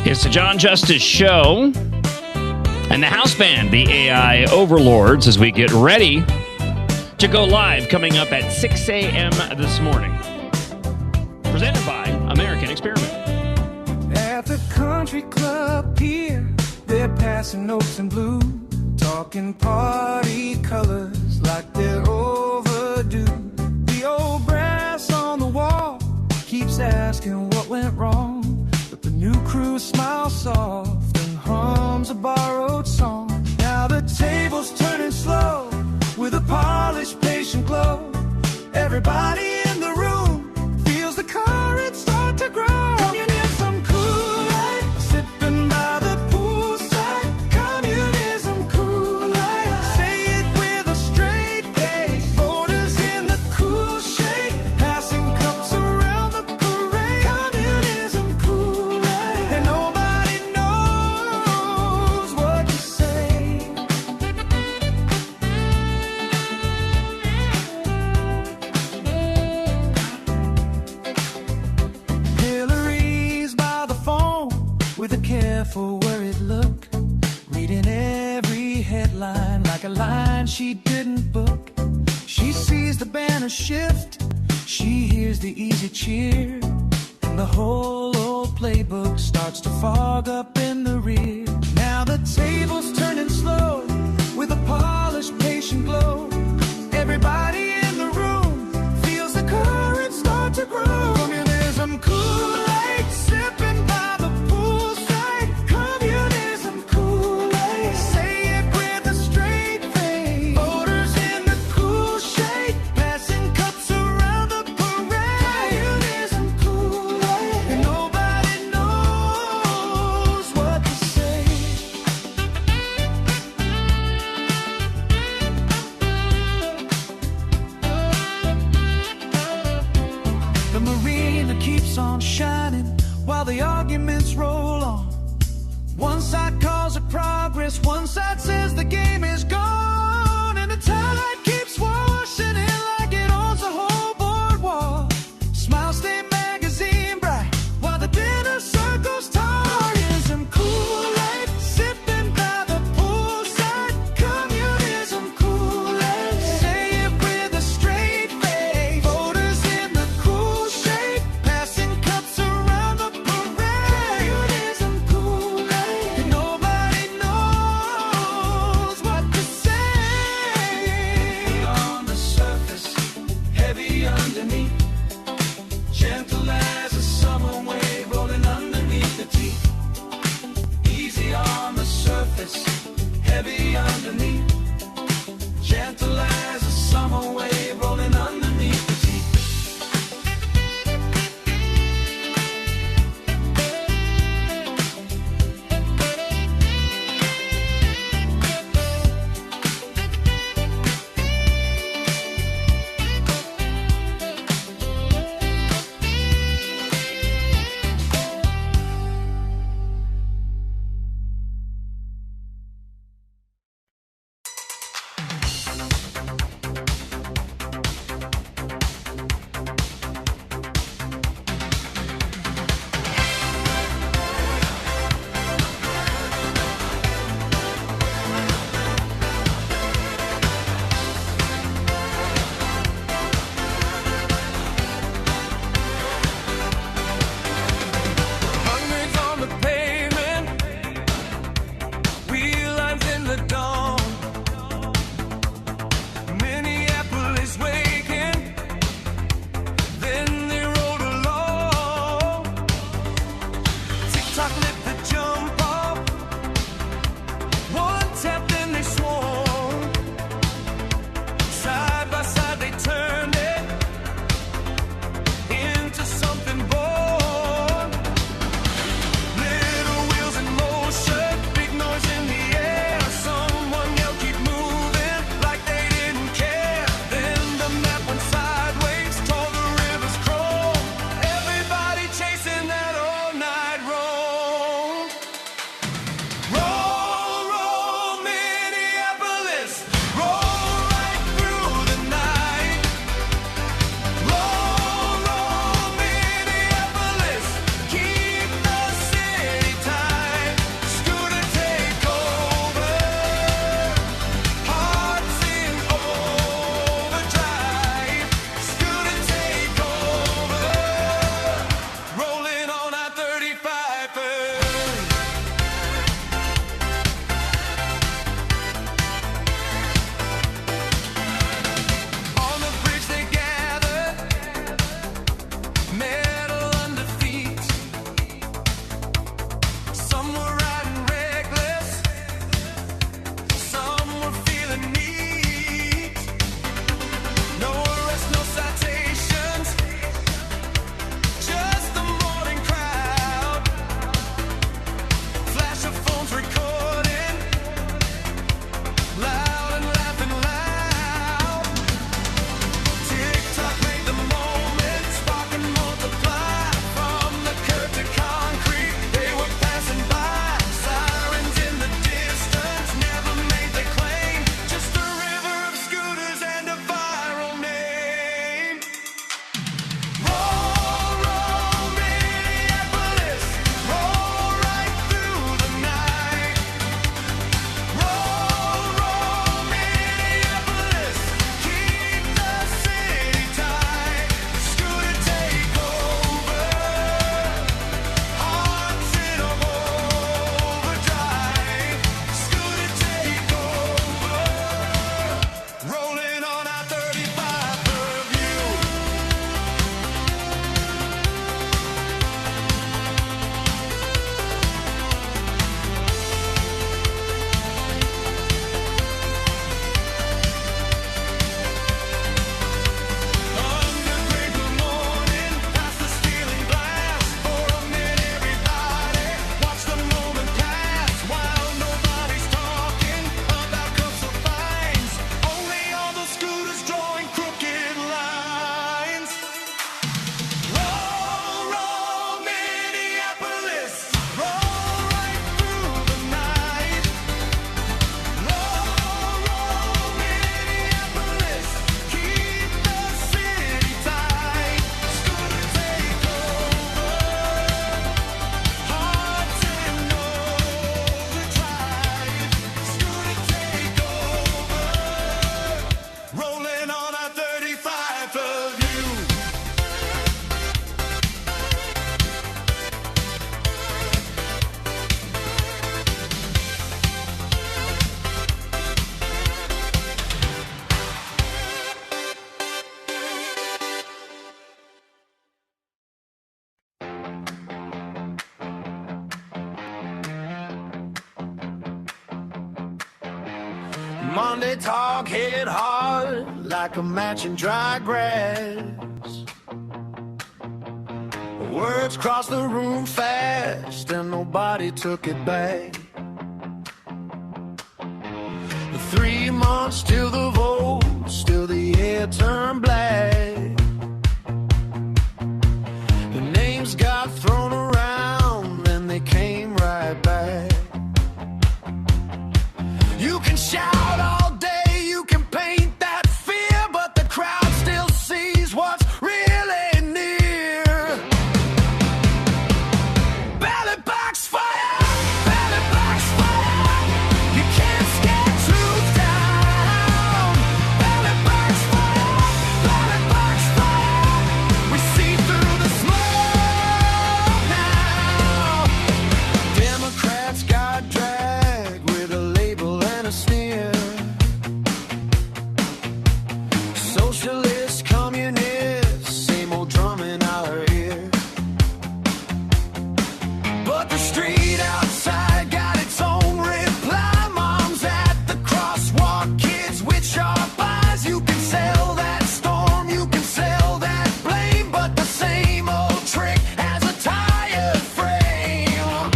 It's the John Justice Show and the house band, the AI Overlords, as we get ready to go live coming up at 6 a.m. this morning. Presented by American Experiment. At the country club pier, they're passing notes in blue, talking party colors like they're overdue. The old brass on the wall keeps asking what went wrong, but the new crew smiles soft and hums a borrowed song. Now the table's turning slow with a polished, patient glow. Everybody in the room feels the courage start to grow. Communism Kool-Aid, sipping by the poolside. Communism Kool-Aid, say it with a straight face. Voters in the cool shade, passing cups around the parade. Communism Kool-Aid, and nobody knows what to say. Hillary's by the phone with a careful, worried look, reading every headline like a line she didn't book. She sees the banner shift, she hears the easy cheer, and the whole old playbook starts to fog up in the rear. Now the table's turning slow with a polished, patient glow. Everybody in the room feels the current start to grow. Communism Kool-Aid, sipping by the poolside. Communism Kool-Aid, say it with a straight face. Voters in the cool shade, passing cups around the parade. Communism Kool-Aid, and nobody knows what to say. The marina keeps on shining while the arguments roll on. One side calls it progress, one side says the game is gone, and the tide keeps washing in like it owns the whole boardwalk. Smile State magazine bright while the dinner circles tall. Communism Kool-Aid, sipping by the poolside. Communism Kool-Aid, say it with a straight face. Voters in the cool shade, passing cups around the parade. Communism Kool-Aid, and nobody knows what to say. Monday talk hit hard like a match in dry grass. Words crossed the room fast and nobody took it back. 3 months till the vote, still the air turned black. The names got thrown around, then they came right back. You can shout all day, you can paint that fear, but the crowd still sees what's really near. Ballot box fire, ballot box fire. You can't scare truth down. Ballot box fire, ballot box fire. We see through the smoke now. Democrats got dragged with a label and a sneer. Socialists, communists, same old drum in our ear. But the street outside got its own reply. Moms at the crosswalk, kids with sharp eyes. You can sell that storm, you can sell that blame, but the same old trick has a tired frame.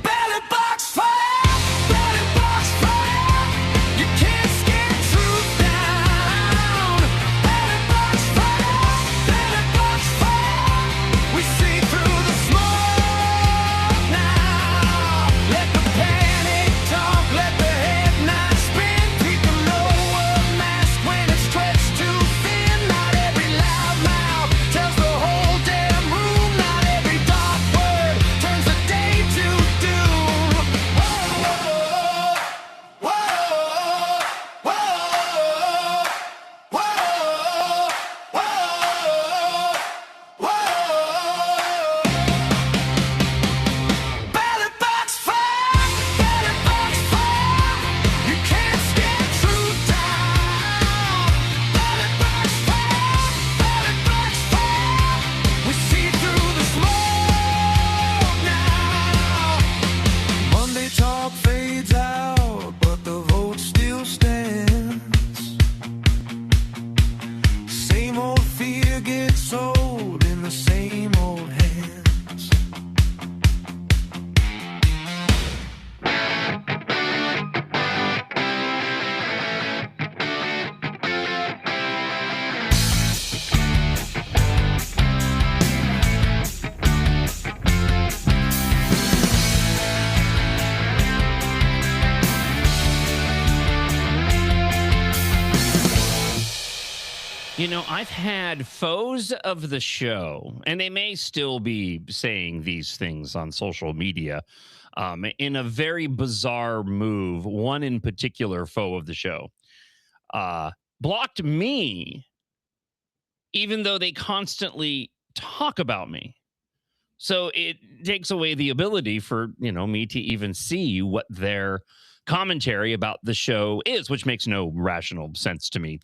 Ballot box fire, ballot box fire. You can't scare truth down. Ballot box fire, ballot box fire. We see through the smoke now. Let the panic talk, let the headlines spin. People know a mask when it's stretched too thin. Not every loud mouth tells the whole damn room. Not every dark word turns the day to doom. Whoa, whoa, whoa, whoa, whoa, whoa. Ballot box fire, ballot box fire. You can't scare truth down. Ballot box fire, ballot box fire. We see through the smoke now. Monday talk fades out, but the vote still stands. Same old fear gets sold in the same old hands. You know, I've had foes of the show, and they may still be saying these things on social media in a very bizarre move. One in particular, foe of the show, blocked me, even though they constantly talk about me. So it takes away the ability for, me to even see what their commentary about the show is, which makes no rational sense to me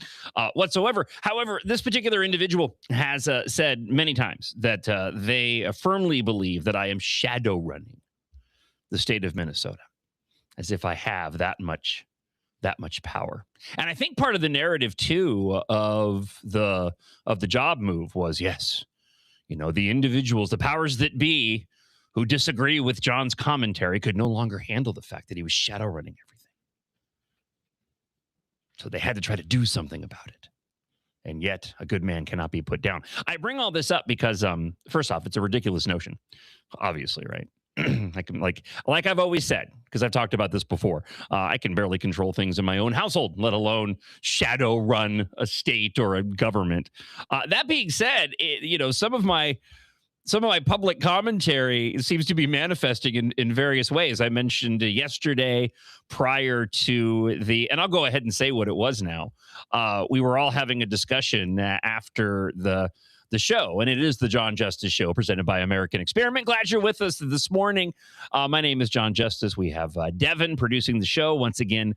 whatsoever. However, this particular individual has said many times that they firmly believe that I am shadow running the state of Minnesota, as if I have that much power. And I think part of the narrative too of the job move was, yes, the individuals, the powers that be, who disagree with John's commentary could no longer handle the fact that he was shadow running everything. So they had to try to do something about it. And yet, a good man cannot be put down. I bring all this up because, first off, it's a ridiculous notion, obviously, right? I can, like I've always said, because I've talked about this before, I can barely control things in my own household, let alone shadow run a state or a government. That being said, some of my public commentary seems to be manifesting in various ways. I mentioned yesterday prior to and I'll go ahead and say what it was now. We were all having a discussion after the the show. And it is the John Justice Show presented by American Experiment. Glad you're with us this morning. My name is John Justice. We have Devin producing the show once again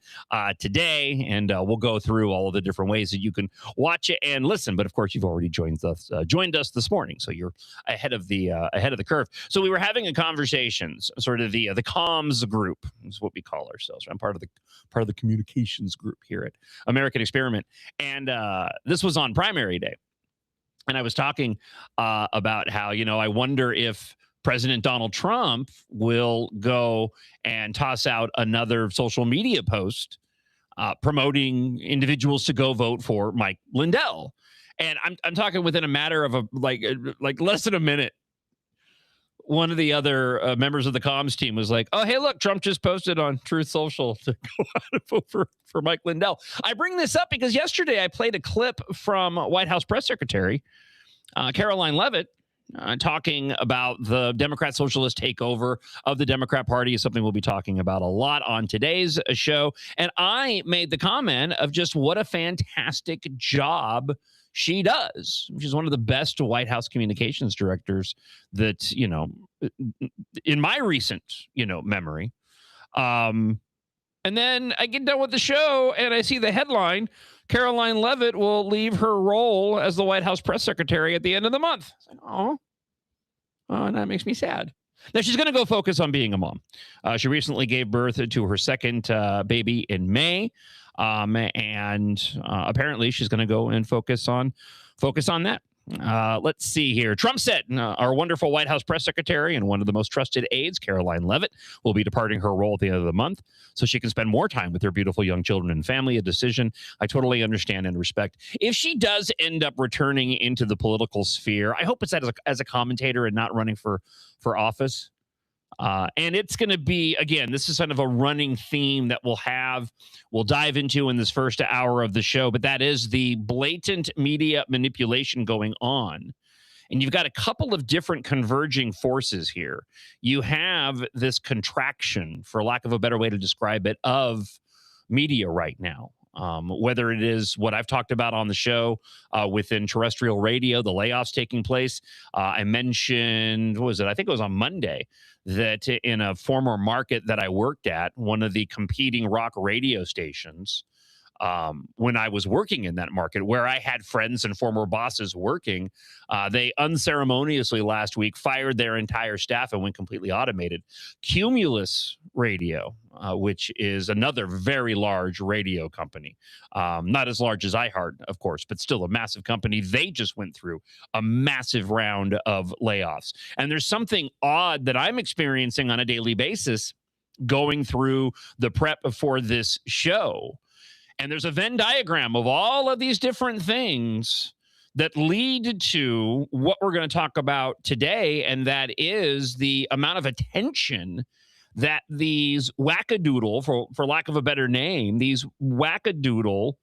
today, and we'll go through all of the different ways that you can watch it and listen. But of course, you've already joined us this morning, so you're ahead of the curve. So we were having a conversation, sort of the comms group is what we call ourselves. I'm part of the communications group here at American Experiment, and this was on primary day. And I was talking about how, I wonder if President Donald Trump will go and toss out another social media post promoting individuals to go vote for Mike Lindell. And I'm talking within a matter of like less than a minute. One of the other members of the comms team was like, "Oh, hey, look, Trump just posted on Truth Social to go out and vote for Mike Lindell." I bring this up because yesterday I played a clip from White House Press Secretary Karoline Leavitt talking about the Democrat socialist takeover of the Democrat Party, is something we'll be talking about a lot on today's show. And I made the comment of just what a fantastic job she does. She's one of the best White House communications directors that, in my recent, memory. And then I get done with the show and I see the headline, Karoline Leavitt will leave her role as the White House press secretary at the end of the month. It's like, oh, and that makes me sad. Now, she's going to go focus on being a mom. She recently gave birth to her second baby in May. And apparently she's going to go and focus on that. Let's see here. Trump said our wonderful White House press secretary and one of the most trusted aides, Karoline Leavitt, will be departing her role at the end of the month so she can spend more time with her beautiful young children and family, a decision I totally understand and respect. If she does end up returning into the political sphere, I hope it's as a commentator and not running for office. And it's going to be, again, this is kind of a running theme that we'll dive into in this first hour of the show, but that is the blatant media manipulation going on. And you've got a couple of different converging forces here. You have this contraction, for lack of a better way to describe it, of media right now. Whether it is what I've talked about on the show within terrestrial radio, the layoffs taking place. I mentioned, what was it? I think it was on Monday, that in a former market that I worked at, one of the competing rock radio stations, when I was working in that market, where I had friends and former bosses working, they unceremoniously last week fired their entire staff and went completely automated. Cumulus Radio, which is another very large radio company, not as large as iHeart, of course, but still a massive company. They just went through a massive round of layoffs. And there's something odd that I'm experiencing on a daily basis going through the prep for this show. And there's a Venn diagram of all of these different things that lead to what we're going to talk about today, and that is the amount of attention that these wackadoodle, for lack of a better name, these wackadoodle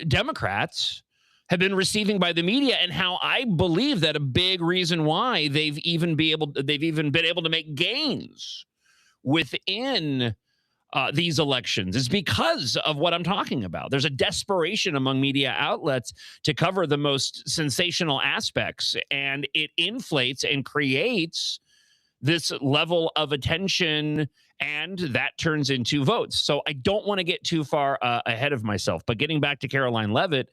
Democrats have been receiving by the media, and how I believe that a big reason why they've even been able to make gains within these elections is because of what I'm talking about. There's a desperation among media outlets to cover the most sensational aspects, and it inflates and creates this level of attention, and that turns into votes. So I don't want to get too far ahead of myself, but getting back to Karoline Leavitt,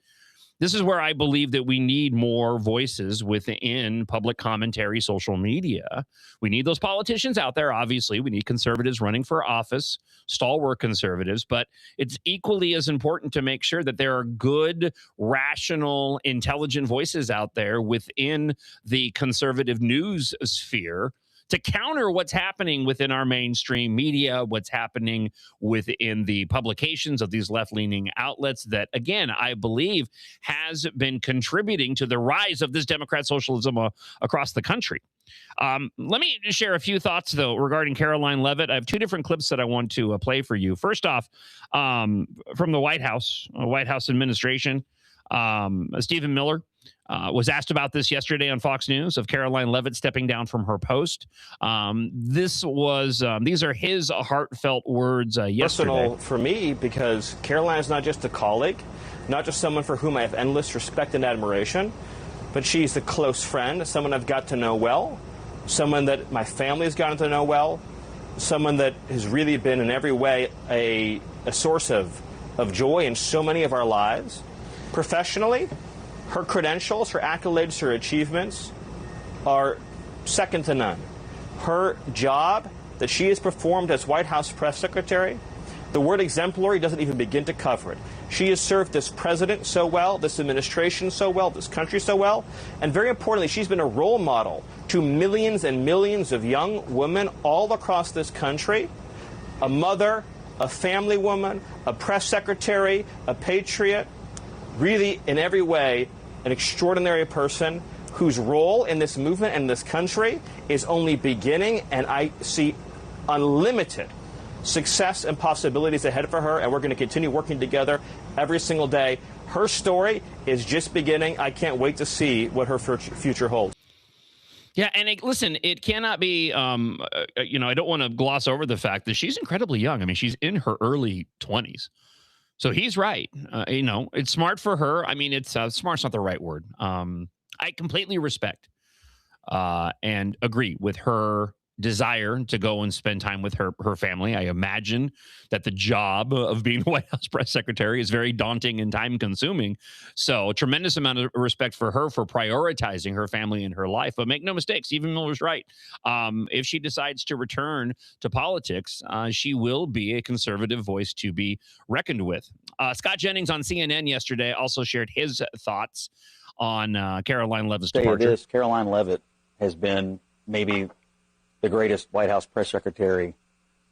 this is where I believe that we need more voices within public commentary, social media. We need those politicians out there. Obviously, we need conservatives running for office, stalwart conservatives, but it's equally as important to make sure that there are good, rational, intelligent voices out there within the conservative news sphere to counter what's happening within our mainstream media, what's happening within the publications of these left-leaning outlets that, again, I believe has been contributing to the rise of this Democrat socialism across the country. Let me share a few thoughts, though, regarding Karoline Leavitt. I have two different clips that I want to play for you. First off, from the White House administration, Stephen Miller was asked about this yesterday on Fox News of Caroline Leavitt stepping down from her post. These are his heartfelt words yesterday. Personal for me, because Caroline is not just a colleague, not just someone for whom I have endless respect and admiration, but she's a close friend, someone I've got to know well, someone that my family has gotten to know well, someone that has really been in every way a source of joy in so many of our lives. Professionally, her credentials, her accolades, her achievements are second to none. Her job that she has performed as White House press secretary, the word exemplary doesn't even begin to cover it. She has served this president so well, this administration so well, this country so well, and very importantly, she's been a role model to millions and millions of young women all across this country, a mother, a family woman, a press secretary, a patriot, really in every way an extraordinary person whose role in this movement and this country is only beginning, and I see unlimited success and possibilities ahead for her, and we're going to continue working together every single day. Her story is just beginning. I can't wait to see what her future holds. Yeah, and listen, it cannot be, I don't want to gloss over the fact that she's incredibly young. I mean, she's in her early 20s. So he's right. It's smart for her. I mean, it's smart's not the right word. I completely respect and agree with her desire to go and spend time with her family. I imagine that the job of being White House press secretary is very daunting and time consuming. So a tremendous amount of respect for her for prioritizing her family and her life. But make no mistake, Stephen Miller's right. If she decides to return to politics, she will be a conservative voice to be reckoned with. Scott Jennings on CNN yesterday also shared his thoughts on Caroline Leavitt's departure. Caroline Leavitt has been maybe the greatest White House press secretary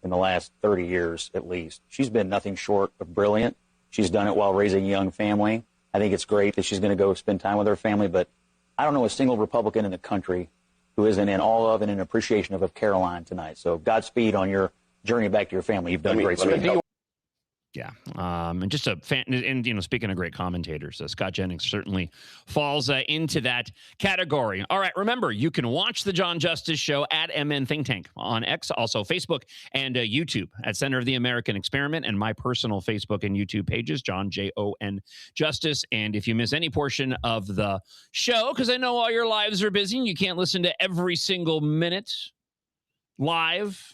in the last 30 years, at least. She's been nothing short of brilliant. She's done it while raising a young family. I think it's great that she's going to go spend time with her family, but I don't know a single Republican in the country who isn't in awe of and in appreciation of Caroline tonight. So Godspeed on your journey back to your family. You've done great. Yeah. And just a fan, and speaking of great commentators, Scott Jennings certainly falls into that category. All right. Remember, you can watch the John Justice Show at MN Think Tank on X, also Facebook and YouTube at Center of the American Experiment, and my personal Facebook and YouTube pages, John J-O-N Justice. And if you miss any portion of the show, because I know all your lives are busy and you can't listen to every single minute live.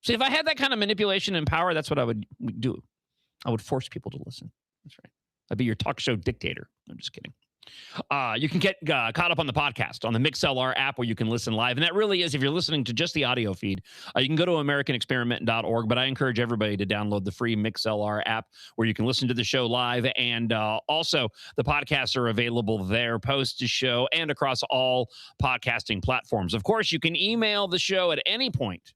See, if I had that kind of manipulation and power, that's what I would do. I would force people to listen. That's right. I'd be your talk show dictator. I'm just kidding. You can get caught up on the podcast on the MixLR app where you can listen live. And that really is, if you're listening to just the audio feed, you can go to AmericanExperiment.org. But I encourage everybody to download the free MixLR app where you can listen to the show live. And also, the podcasts are available there, post to show, and across all podcasting platforms. Of course, you can email the show at any point.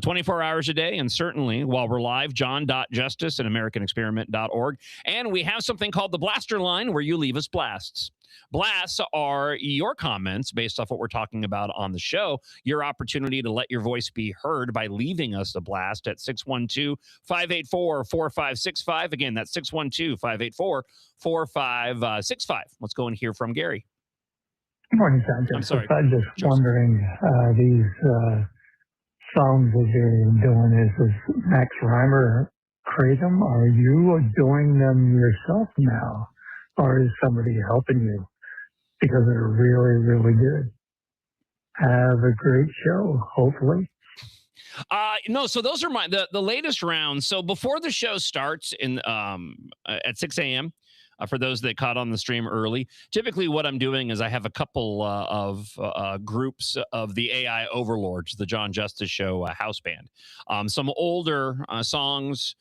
24 hours a day, and certainly while we're live, john.justice at americanexperiment.org. And we have something called the Blaster Line where you leave us blasts. Blasts are your comments based off what we're talking about on the show, your opportunity to let your voice be heard by leaving us a blast at 612-584-4565. Again, that's 612-584-4565. Let's go and hear from Gary. Good morning, John. I'm sorry. I'm just wondering, these songs that you're doing, is Max Reimer create them? Are you doing them yourself now? Or is somebody helping you? Because they're really, really good. Have a great show, hopefully. No, so those are the latest rounds. So before the show starts at 6 a.m., for those that caught on the stream early, typically what I'm doing is I have a couple of groups of the AI overlords, the John Justice Show house band. Some older songs,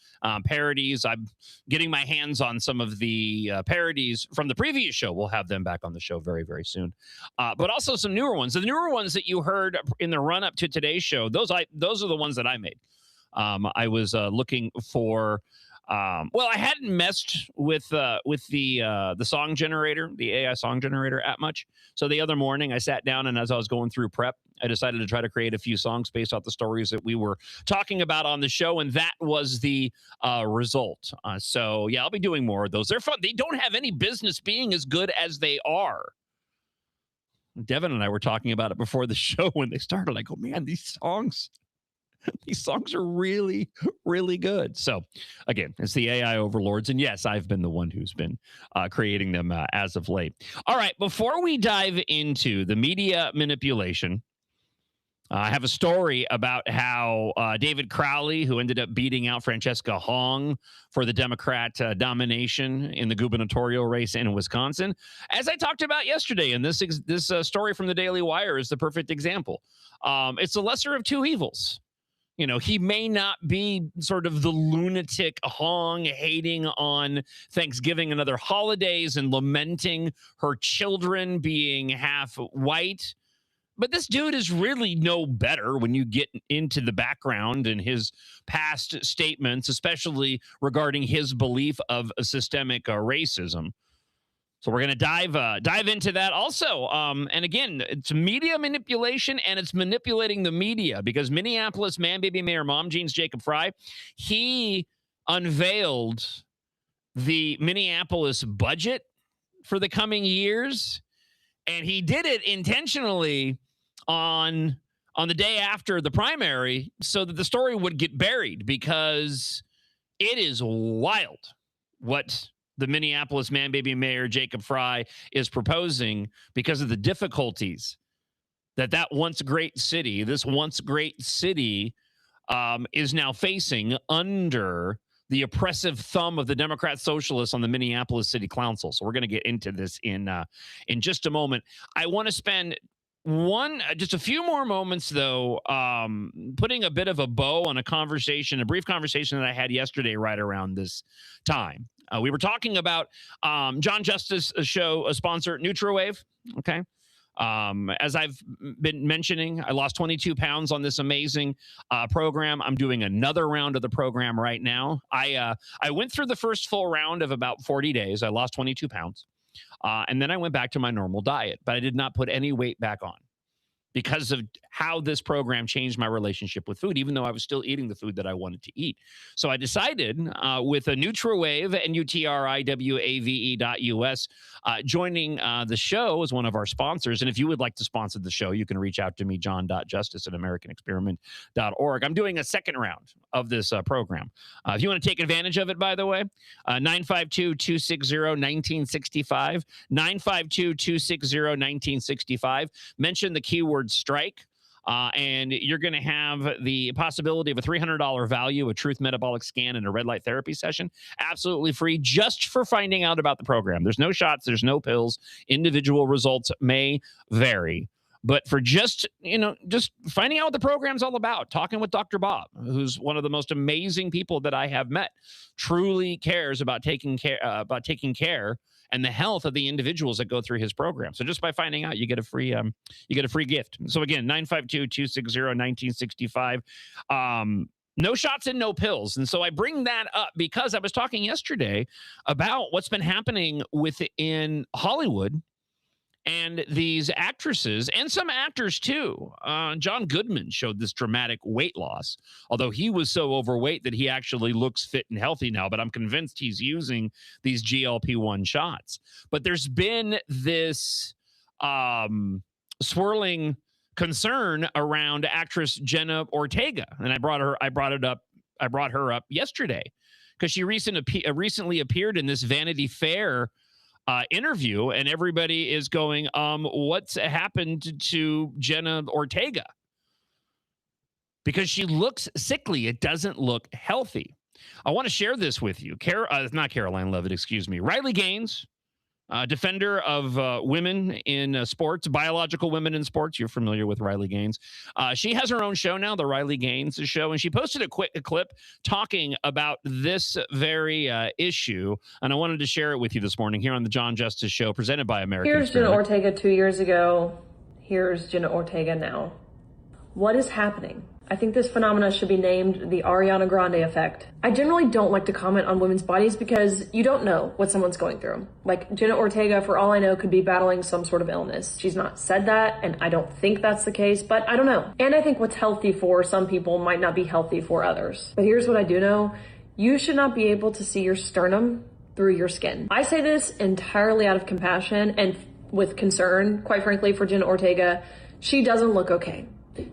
parodies. I'm getting my hands on some of the parodies from the previous show. We'll have them back on the show very, very soon. But also some newer ones. The newer ones that you heard in the run-up to today's show, those are the ones that I made. I was looking for Well, I hadn't messed with the song generator, the AI song generator, at much. So the other morning, I sat down, and as I was going through prep, I decided to try to create a few songs based off the stories that we were talking about on the show, and that was the result. So yeah, I'll be doing more of those. They're fun. They don't have any business being as good as they are. Devin and I were talking about it before the show when they started. I go, man, these songs are really, really good. So again, it's the AI overlords. And yes, I've been the one who's been creating them as of late. All right, before we dive into the media manipulation, I have a story about how David Crowley, who ended up beating out Francesca Hong for the Democrat domination in the gubernatorial race in Wisconsin, as I talked about yesterday, and this story from the Daily Wire is the perfect example. It's the lesser of two evils. You know, he may not be sort of the lunatic Hong hating on Thanksgiving and other holidays and lamenting her children being half white. But this dude is really no better when you get into the background and his past statements, especially regarding his belief of systemic racism. So we're going to dive into that also. And again, it's media manipulation, and it's manipulating the media, because Minneapolis man-baby mayor Mom Jeans Jacob Frey, he unveiled the Minneapolis budget for the coming years, and he did it intentionally on the day after the primary so that the story would get buried, because it is wild what the Minneapolis man-baby mayor Jacob Frey is proposing, because of the difficulties that once great city, is now facing under the oppressive thumb of the Democrat socialists on the Minneapolis City Council. So we're going to get into this in just a moment. I want to spend just a few more moments, though, putting a bit of a bow on a brief conversation that I had yesterday right around this time. We were talking about John Justice show, a sponsor, NutraWave. Okay. As I've been mentioning, I lost 22 pounds on this amazing program. I'm doing another round of the program right now. I went through the first full round of about 40 days. I lost 22 pounds. And then I went back to my normal diet, but I did not put any weight back on, because of how this program changed my relationship with food, even though I was still eating the food that I wanted to eat. So I decided with a NutraWave, NutriWave.us, joining the show as one of our sponsors. And if you would like to sponsor the show, you can reach out to me, john.justice@americanexperiment.org. I'm doing a second round of this program. If you want to take advantage of it, by the way, 952-260-1965, 952-260-1965. Mention the keyword strike, and you're going to have the possibility of a $300 value, a truth metabolic scan, and a red light therapy session, absolutely free, just for finding out about the program. There's no shots, there's no pills. Individual results may vary, but for just finding out what the program's all about, talking with Dr. Bob, who's one of the most amazing people that I have met, truly cares about taking care and the health of the individuals that go through his program. So just by finding out, you get a free gift. So again, 952-260-1965. No shots and no pills. And so I bring that up because I was talking yesterday about what's been happening within Hollywood and these actresses and some actors too. John Goodman showed this dramatic weight loss, although he was so overweight that he actually looks fit and healthy now, but I'm convinced he's using these GLP-1 shots. But there's been this swirling concern around actress Jenna Ortega, and I brought her up yesterday because she recently appeared in this Vanity Fair interview, and everybody is going, what's happened to Jenna Ortega? Because she looks sickly. It doesn't look healthy. I want to share this with you. Not Caroline Levitt, excuse me. Riley Gaines, defender of women in sports, biological women in sports. You're familiar with Riley Gaines. She has her own show now, the Riley Gaines Show, and she posted a clip talking about this very issue, and I wanted to share it with you this morning here on the John Justice Show, presented by American Here's Experiment. Jenna Ortega 2 years ago. Here's Jenna Ortega now. What is happening? I think this phenomena should be named the Ariana Grande effect. I generally don't like to comment on women's bodies because you don't know what someone's going through. Like Jenna Ortega, for all I know, could be battling some sort of illness. She's not said that, and I don't think that's the case, but I don't know. And I think what's healthy for some people might not be healthy for others. But here's what I do know. You should not be able to see your sternum through your skin. I say this entirely out of compassion and with concern, quite frankly, for Jenna Ortega. She doesn't look okay.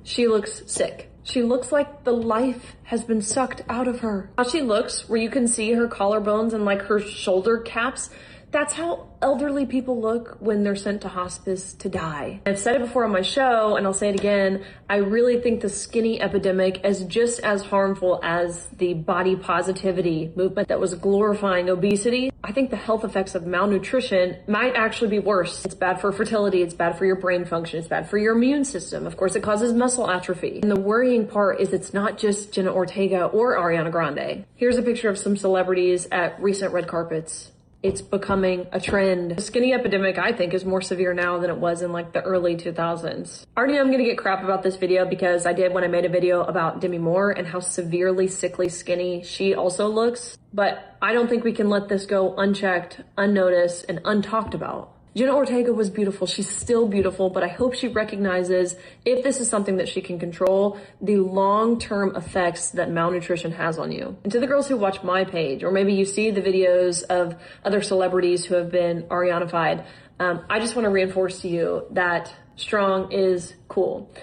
She looks sick. She looks like the life has been sucked out of her. How she looks, where you can see her collarbones and like her shoulder caps, that's how elderly people look when they're sent to hospice to die. I've said it before on my show, and I'll say it again, I really think the skinny epidemic is just as harmful as the body positivity movement that was glorifying obesity. I think the health effects of malnutrition might actually be worse. It's bad for fertility, it's bad for your brain function, it's bad for your immune system. Of course, it causes muscle atrophy. And the worrying part is it's not just Jenna Ortega or Ariana Grande. Here's a picture of some celebrities at recent red carpets. It's becoming a trend. The skinny epidemic, I think, is more severe now than it was in like the early 2000s. I already know I'm gonna get crap about this video because I did when I made a video about Demi Moore and how severely sickly skinny she also looks. But I don't think we can let this go unchecked, unnoticed, and untalked about. Jenna Ortega was beautiful. She's still beautiful, but I hope she recognizes, if this is something that she can control, the long-term effects that malnutrition has on you. And to the girls who watch my page, or maybe you see the videos of other celebrities who have been Ariana-fied, I just want to reinforce to you that strong is cool.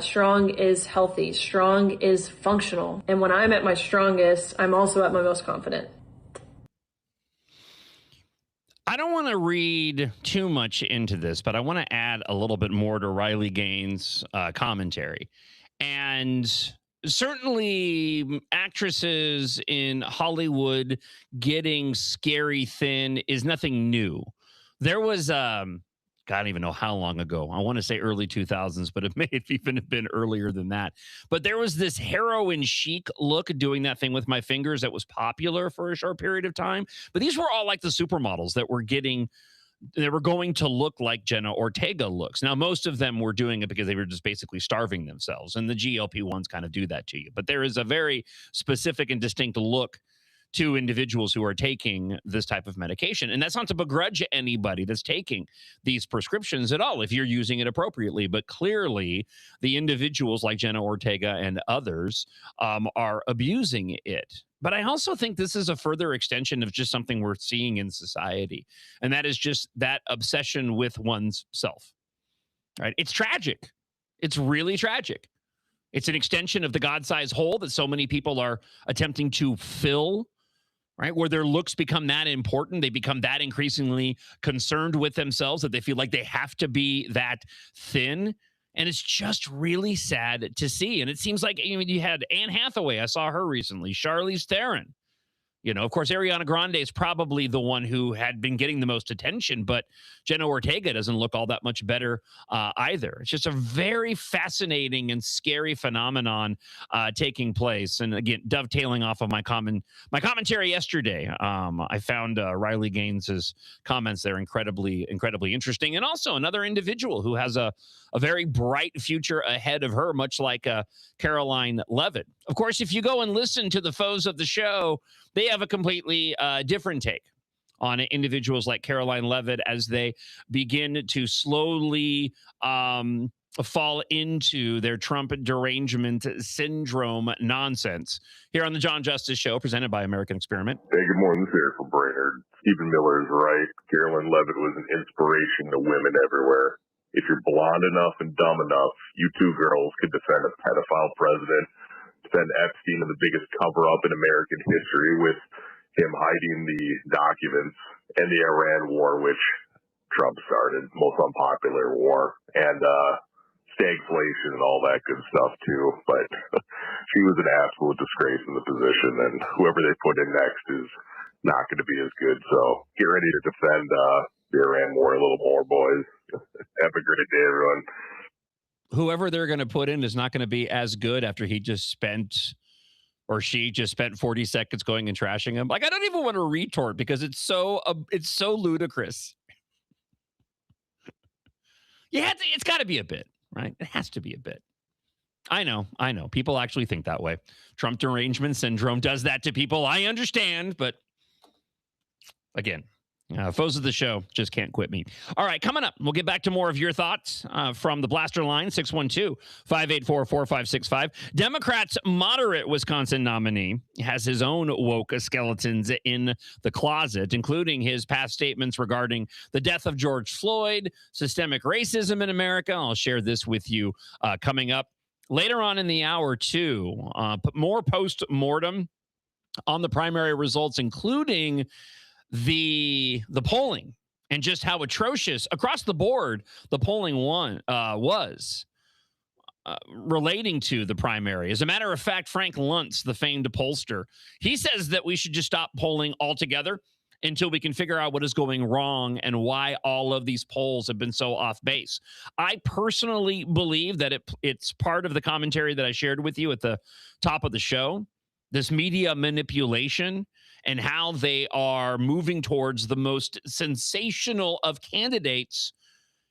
Strong is healthy. Strong is functional. And when I'm at my strongest, I'm also at my most confident. I don't want to read too much into this, but I want to add a little bit more to Riley Gaines' commentary. And certainly actresses in Hollywood getting scary thin is nothing new. There was, I don't even know how long ago. I want to say early 2000s, but it may have even been earlier than that. But there was this heroin chic look doing that thing with my fingers that was popular for a short period of time. But these were all like the supermodels that were going to look like Jenna Ortega looks. Now, most of them were doing it because they were just basically starving themselves. And the GLP-1s kind of do that to you. But there is a very specific and distinct look to individuals who are taking this type of medication. And that's not to begrudge anybody that's taking these prescriptions at all if you're using it appropriately. But clearly, the individuals like Jenna Ortega and others are abusing it. But I also think this is a further extension of just something we're seeing in society. And that is just that obsession with one's self. Right? It's tragic. It's really tragic. It's an extension of the God-sized hole that so many people are attempting to fill, right? Where their looks become that important. They become that increasingly concerned with themselves that they feel like they have to be that thin. And it's just really sad to see. And it seems like you had Anne Hathaway. I saw her recently. Charlize Theron. Of course, Ariana Grande is probably the one who had been getting the most attention, but Jenna Ortega doesn't look all that much better either. It's just a very fascinating and scary phenomenon taking place. And again, dovetailing off of my commentary yesterday, I found Riley Gaines' comments there incredibly interesting. And also another individual who has a very bright future ahead of her, much like Caroline Levitt. Of course, if you go and listen to the foes of the show, they have a completely different take on individuals like Caroline Levitt as they begin to slowly fall into their Trump derangement syndrome nonsense. Here on the John Justice Show, presented by American Experiment. Hey, good morning. This is Eric from Brainerd. Stephen Miller is right. Caroline Levitt was an inspiration to women everywhere. If you're blonde enough and dumb enough, you two girls could defend a pedophile president, defend Epstein in the biggest cover-up in American history with him hiding the documents, and the Iran war, which Trump started, most unpopular war, and stagflation and all that good stuff too. But she was an absolute disgrace in the position, and whoever they put in next is not going to be as good. So get ready to defend the Iran war a little more, boys. Have a great day, everyone. Whoever they're going to put in is not going to be as good after she just spent 40 seconds going and trashing him. Like, I don't even want to retort because it's so ludicrous. It's got to be a bit, right? It has to be a bit. I know. People actually think that way. Trump derangement syndrome does that to people. I understand, but again, foes of the show just can't quit me. All right, coming up, we'll get back to more of your thoughts from the Blaster line, 612-584-4565. Democrats' moderate Wisconsin nominee has his own woke skeletons in the closet, including his past statements regarding the death of George Floyd, systemic racism in America. I'll share this with you coming up later on in the hour, too. More post-mortem on the primary results, including the polling and just how atrocious across the board the polling was relating to the primary. As a matter of fact, Frank Luntz, the famed pollster, he says that we should just stop polling altogether until we can figure out what is going wrong and why all of these polls have been so off base. I personally believe that it's part of the commentary that I shared with you at the top of the show, this media manipulation and how they are moving towards the most sensational of candidates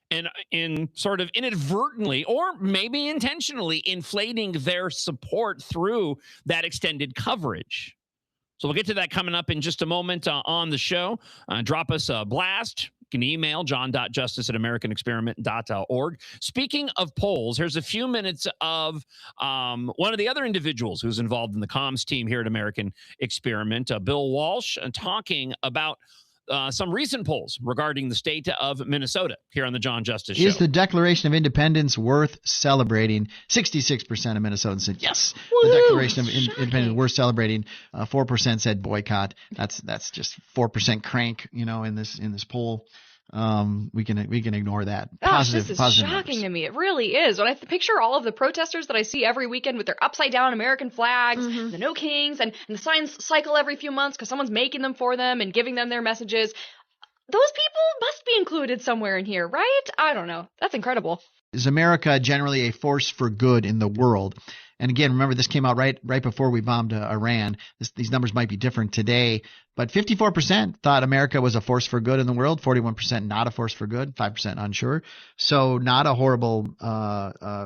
and in sort of inadvertently or maybe intentionally inflating their support through that extended coverage. So we'll get to that coming up in just a moment on the show. Drop us a blast. You can email john.justice@americanexperiment.org. Speaking of polls, here's a few minutes of one of the other individuals who's involved in the comms team here at American Experiment, Bill Walsh, talking about some recent polls regarding the state of Minnesota here on the John Justice Show. Is the Declaration of Independence worth celebrating? 66% of Minnesotans said yes. Woo! The Declaration of Independence worth celebrating. 4% said boycott. That's just 4% crank, in this poll. We can ignore that. Gosh, this is shocking to me. It really is. When I picture all of the protesters that I see every weekend with their upside down American flags, the No Kings, and the signs cycle every few months because someone's making them for them and giving them their messages. Those people must be included somewhere in here, right? I don't know. That's incredible. Is America generally a force for good in the world? And again, remember, this came out right before we bombed Iran. These numbers might be different today, but 54% thought America was a force for good in the world, 41% not a force for good, 5% unsure. So not a horrible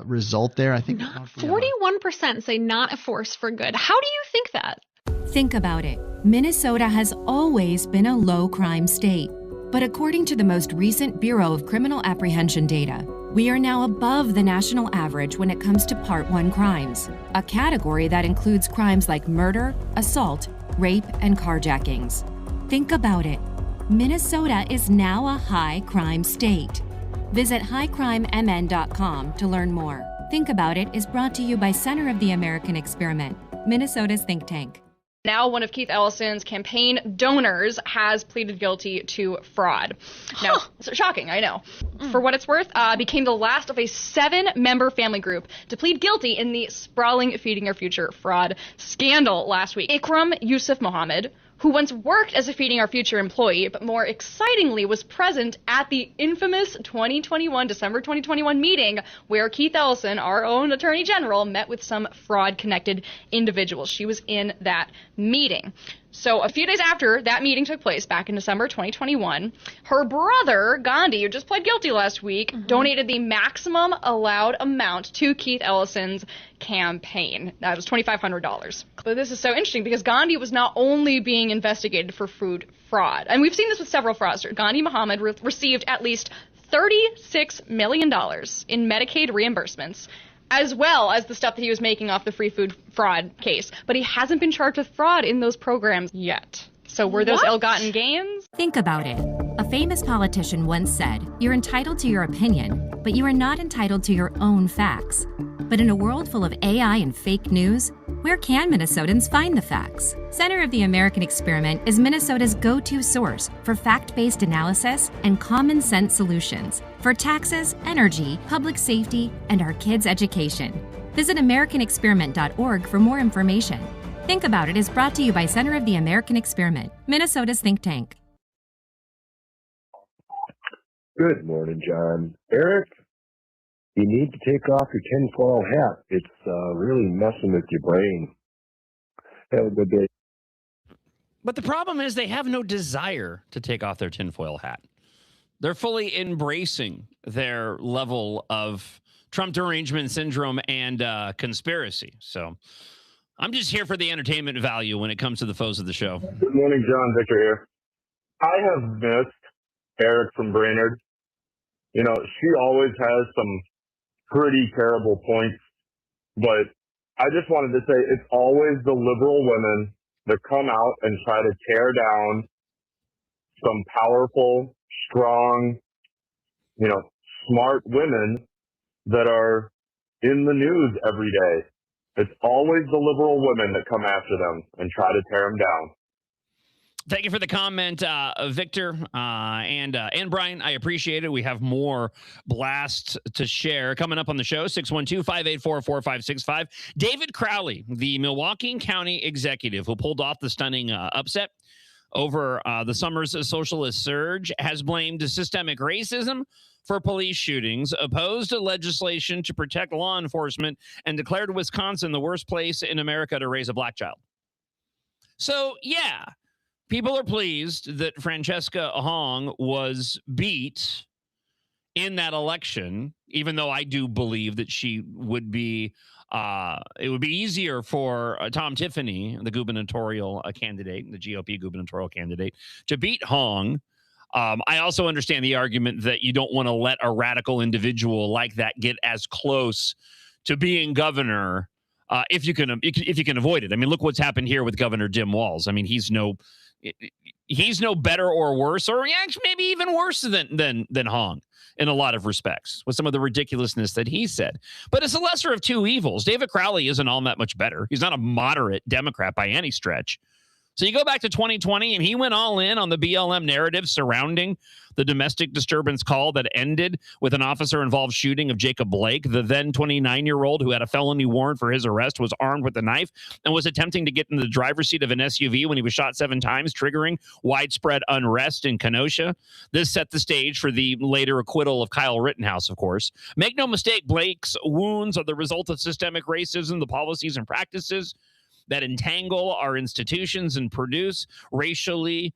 result there. I think 41% say not a force for good. How do you think that? Think about it. Minnesota has always been a low crime state. But according to the most recent Bureau of Criminal Apprehension data, we are now above the national average when it comes to Part 1 crimes, a category that includes crimes like murder, assault, rape, and carjackings. Think about it. Minnesota is now a high crime state. Visit highcrimemn.com to learn more. Think About It is brought to you by Center of the American Experiment, Minnesota's think tank. Now, one of Keith Ellison's campaign donors has pleaded guilty to fraud. Now, shocking, I know. For what it's worth, became the last of a 7-member family group to plead guilty in the sprawling Feeding Our Future fraud scandal last week. Ikram Yusuf Mohammed, who once worked as a Feeding Our Future employee, but more excitingly was present at the infamous December 2021 meeting where Keith Ellison, our own Attorney General, met with some fraud-connected individuals. She was in that meeting. So a few days after that meeting took place back in December 2021, her brother, Gandhi, who just pled guilty last week, donated the maximum allowed amount to Keith Ellison's campaign. That was $2,500. But this is so interesting because Gandhi was not only being investigated for food fraud, and we've seen this with several fraudsters. Gandhi Mohammed received at least $36 million in Medicaid reimbursements, as well as the stuff that he was making off the free food fraud case. But he hasn't been charged with fraud in those programs yet. So were those ill-gotten gains? Think about it. A famous politician once said, "You're entitled to your opinion, but you are not entitled to your own facts." But in a world full of AI and fake news, where can Minnesotans find the facts? Center of the American Experiment is Minnesota's go-to source for fact-based analysis and common sense solutions for taxes, energy, public safety, and our kids' education. Visit AmericanExperiment.org for more information. Think About It is brought to you by Center of the American Experiment, Minnesota's think tank. Good morning, John. Eric, you need to take off your tinfoil hat. It's really messing with your brain. Have a good day. But the problem is they have no desire to take off their tinfoil hat. They're fully embracing their level of Trump derangement syndrome and conspiracy. So I'm just here for the entertainment value when it comes to the foes of the show. Good morning, John. Victor here. I have missed Eric from Brainerd. You know, she always has some pretty terrible points, but I just wanted to say it's always the liberal women that come out and try to tear down some powerful, strong, you know, smart women that are in the news every day. It's always the liberal women that come after them and try to tear them down. Thank you for the comment, Victor and Brian. I appreciate it. We have more blasts to share coming up on the show. 612-584-4565. David Crowley, the Milwaukee County executive who pulled off the stunning upset over the summer's socialist surge, has blamed systemic racism for police shootings, opposed legislation to protect law enforcement, and declared Wisconsin the worst place in America to raise a black child. So, yeah. People are pleased that Francesca Hong was beat in that election, even though I do believe that she would be, it would be easier for Tom Tiffany, the gubernatorial candidate, the GOP gubernatorial candidate, to beat Hong. I also understand the argument that you don't want to let a radical individual like that get as close to being governor if you can avoid it. I mean, look what's happened here with Governor Dim Walz. I mean, he's no better or worse, or actually maybe even worse than Hong in a lot of respects with some of the ridiculousness that he said. But it's a lesser of two evils. David Crowley isn't all that much better. He's not a moderate Democrat by any stretch. So you go back to 2020, and he went all in on the BLM narrative surrounding the domestic disturbance call that ended with an officer-involved shooting of Jacob Blake. The then 29-year-old who had a felony warrant for his arrest was armed with a knife and was attempting to get in the driver's seat of an SUV when he was shot 7 times, triggering widespread unrest in Kenosha. This set the stage for the later acquittal of Kyle Rittenhouse, of course. Make no mistake, Blake's wounds are the result of systemic racism, the policies and practices that entangle our institutions and produce racially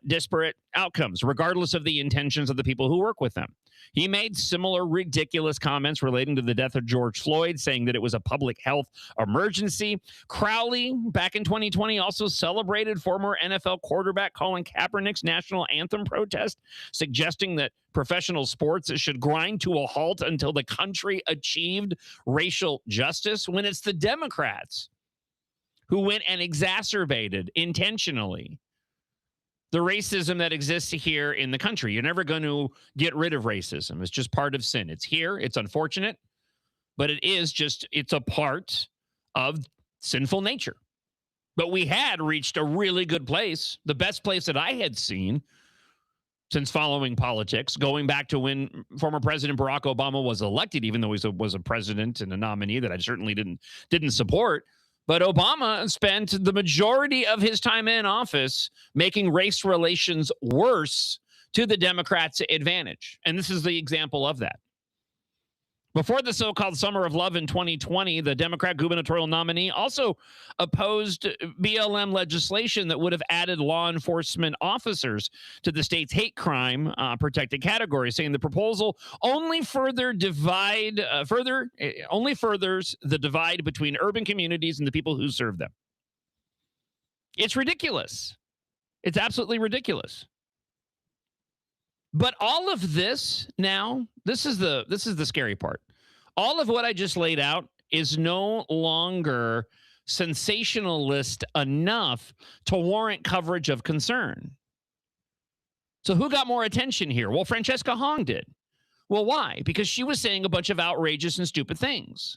disparate outcomes, regardless of the intentions of the people who work with them. He made similar ridiculous comments relating to the death of George Floyd, saying that it was a public health emergency. Crowley, back in 2020, also celebrated former NFL quarterback Colin Kaepernick's national anthem protest, suggesting that professional sports should grind to a halt until the country achieved racial justice, when it's the Democrats who went and exacerbated intentionally the racism that exists here in the country. You're never going to get rid of racism. It's just part of sin. It's here. It's unfortunate, but it's a part of sinful nature. But we had reached a really good place, the best place that I had seen since following politics, going back to when former President Barack Obama was elected, even though he was a president and a nominee that I certainly didn't support. But Obama spent the majority of his time in office making race relations worse to the Democrats' advantage. And this is the example of that. Before the so-called Summer of Love in 2020, the Democrat gubernatorial nominee also opposed BLM legislation that would have added law enforcement officers to the state's hate crime protected category, saying the proposal only furthers the divide between urban communities and the people who serve them. It's ridiculous. It's absolutely ridiculous. But all of this now, this is the scary part. All of what I just laid out is no longer sensationalist enough to warrant coverage of concern. So who got more attention here? Well, Francesca Hong did. Well, why? Because she was saying a bunch of outrageous and stupid things.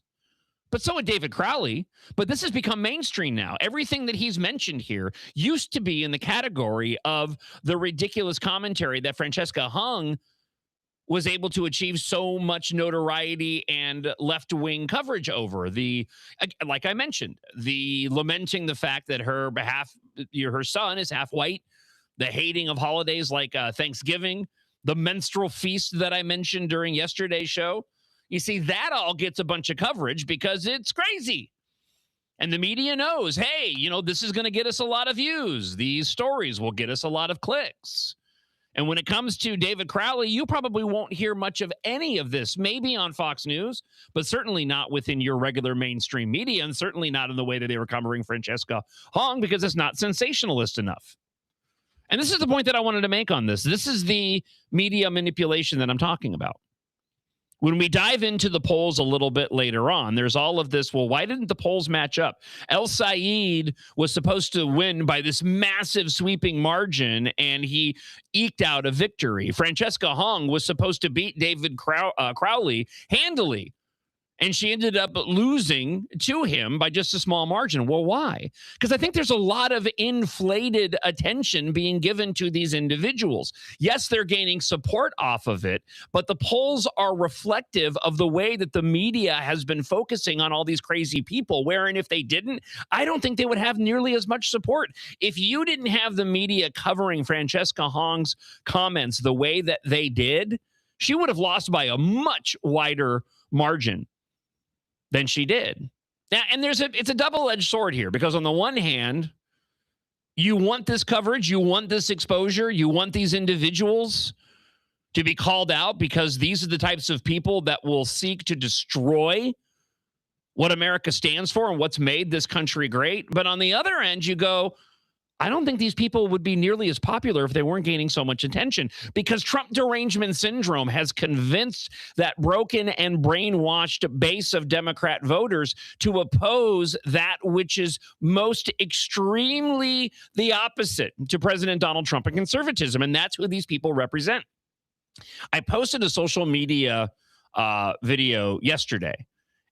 But so would David Crowley. But this has become mainstream now. Everything that he's mentioned here used to be in the category of the ridiculous commentary that Francesca Hong was able to achieve so much notoriety and left-wing coverage over. Like I mentioned, the lamenting the fact that her son is half white, the hating of holidays like Thanksgiving, the menstrual feast that I mentioned during yesterday's show. You see, that all gets a bunch of coverage because it's crazy. And the media knows, hey, this is going to get us a lot of views. These stories will get us a lot of clicks. And when it comes to David Crowley, you probably won't hear much of any of this, maybe on Fox News, but certainly not within your regular mainstream media, and certainly not in the way that they were covering Francesca Hong, because it's not sensationalist enough. And this is the point that I wanted to make on this. This is the media manipulation that I'm talking about. When we dive into the polls a little bit later on, there's all of this, well, why didn't the polls match up? El Sayed was supposed to win by this massive sweeping margin, and he eked out a victory. Francesca Hong was supposed to beat David Crowley handily, and she ended up losing to him by just a small margin. Well, why? Because I think there's a lot of inflated attention being given to these individuals. Yes, they're gaining support off of it, but the polls are reflective of the way that the media has been focusing on all these crazy people, wherein if they didn't, I don't think they would have nearly as much support. If you didn't have the media covering Francesca Hong's comments the way that they did, she would have lost by a much wider margin than she did. Now, and it's a double-edged sword here, because on the one hand, you want this coverage, you want this exposure, you want these individuals to be called out, because these are the types of people that will seek to destroy what America stands for and what's made this country great. But on the other end, you go, I don't think these people would be nearly as popular if they weren't gaining so much attention, because Trump derangement syndrome has convinced that broken and brainwashed base of Democrat voters to oppose that which is most extremely the opposite to President Donald Trump and conservatism. And that's who these people represent. I posted a social media video yesterday,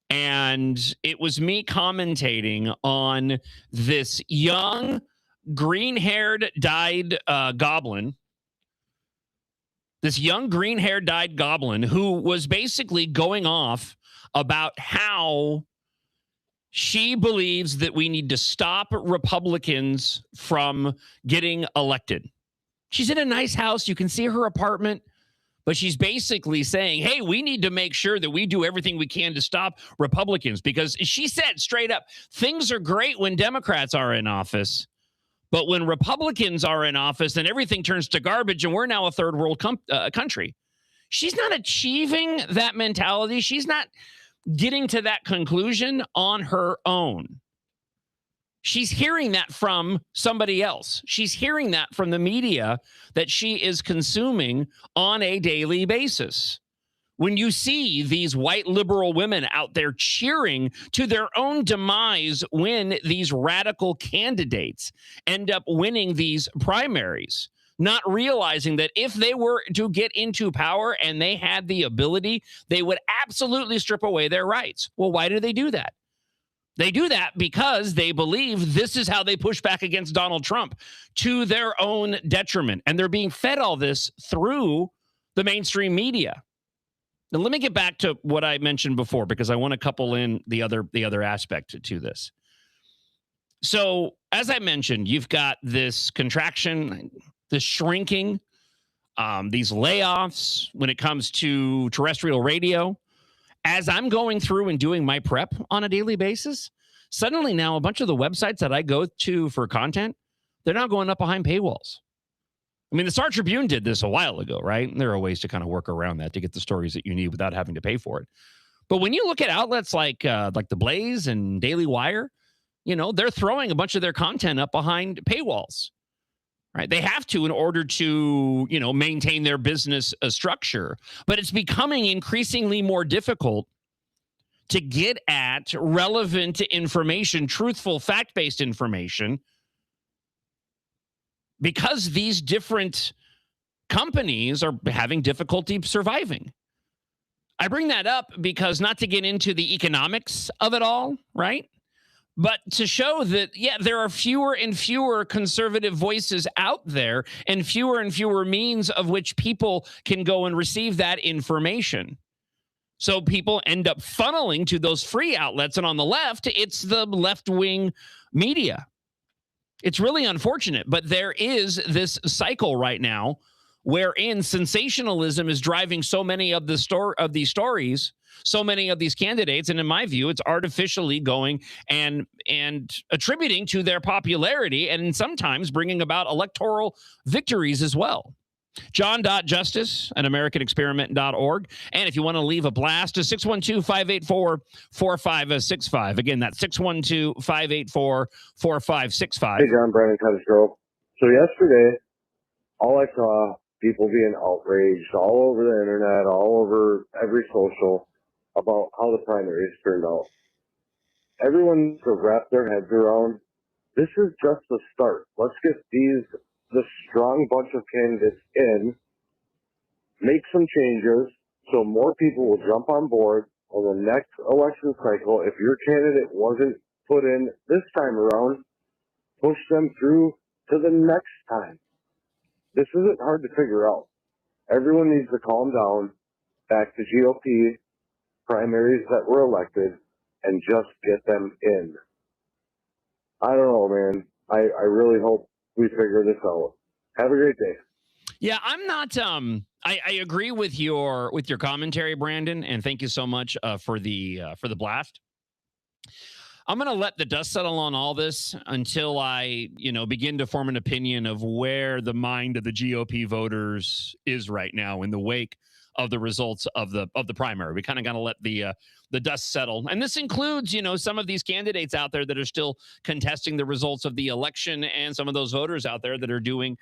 and it was me commentating on this young, green-haired dyed goblin, this young green-haired dyed goblin who was basically going off about how she believes that we need to stop Republicans from getting elected. She's in a nice house. You can see her apartment, but she's basically saying, hey, we need to make sure that we do everything we can to stop Republicans, because she said straight up, things are great when Democrats are in office, but when Republicans are in office, then everything turns to garbage, and we're now a third world country. She's not achieving that mentality. She's not getting to that conclusion on her own. She's hearing that from somebody else. She's hearing that from the media that she is consuming on a daily basis. When you see these white liberal women out there cheering to their own demise when these radical candidates end up winning these primaries, not realizing that if they were to get into power and they had the ability, they would absolutely strip away their rights. Well, why do they do that? They do that because they believe this is how they push back against Donald Trump, to their own detriment. And they're being fed all this through the mainstream media. Now, let me get back to what I mentioned before, because I want to couple in the other aspect to this. So, as I mentioned, you've got this contraction, this shrinking, these layoffs when it comes to terrestrial radio. As I'm going through and doing my prep on a daily basis, suddenly now a bunch of the websites that I go to for content, they're now going up behind paywalls. I mean, the Star Tribune did this a while ago, right? And there are ways to kind of work around that to get the stories that you need without having to pay for it. But when you look at outlets like The Blaze and Daily Wire, you know, they're throwing a bunch of their content up behind paywalls, right? They have to in order to, you know, maintain their business structure. But it's becoming increasingly more difficult to get at relevant information, truthful, fact-based information, because these different companies are having difficulty surviving. I bring that up because, not to get into the economics of it all, right? But to show that, yeah, there are fewer and fewer conservative voices out there, and fewer means of which people can go and receive that information. So people end up funneling to those free outlets. And on the left, it's the left-wing media. It's really unfortunate, but there is this cycle right now wherein sensationalism is driving so many of these stories, so many of these candidates, and in my view, it's artificially going and attributing to their popularity, and sometimes bringing about electoral victories as well. John.justice at AmericanExperiment.org. And if you want to leave a blast, 612-584-4565. Again, that's 612-584-4565. Hey, John, Brandon Cottage Grove. So yesterday, all I saw, people being outraged all over the internet, all over every social, about how the primaries turned out. Everyone needs to wrap their heads around, this is just the start. Let's get the strong bunch of candidates in, make some changes so more people will jump on board on the next election cycle. If your candidate wasn't put in this time around, push them through to the next time. This isn't hard to figure out. Everyone needs to calm down, back to GOP primaries that were elected, and just get them in. I don't know, man. I really hope we figure this out. Have a great day. Yeah, I'm not. I agree with your commentary, Brandon, and thank you so much for the blast. I'm going to let the dust settle on all this until I, begin to form an opinion of where the mind of the GOP voters is right now in the wake of the results of the primary. We kind of got to let the dust settle. And this includes, some of these candidates out there that are still contesting the results of the election and some of those voters out there that are doing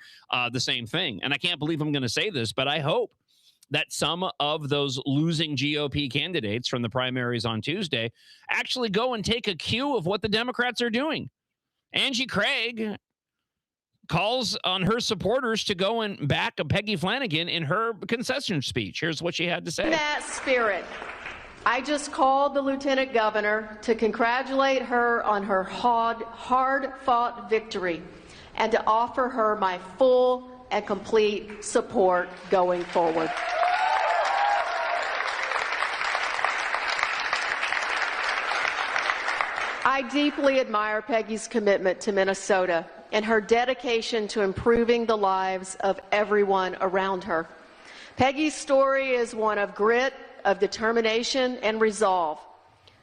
the same thing. And I can't believe I'm going to say this, but I hope that some of those losing GOP candidates from the primaries on Tuesday actually go and take a cue of what the Democrats are doing. Angie Craig calls on her supporters to go and back Peggy Flanagan in her concession speech. Here's what she had to say. In that spirit, I just called the Lieutenant Governor to congratulate her on her hard-fought victory and to offer her my full and complete support going forward. I deeply admire Peggy's commitment to Minnesota and her dedication to improving the lives of everyone around her. Peggy's story is one of grit, of determination, and resolve.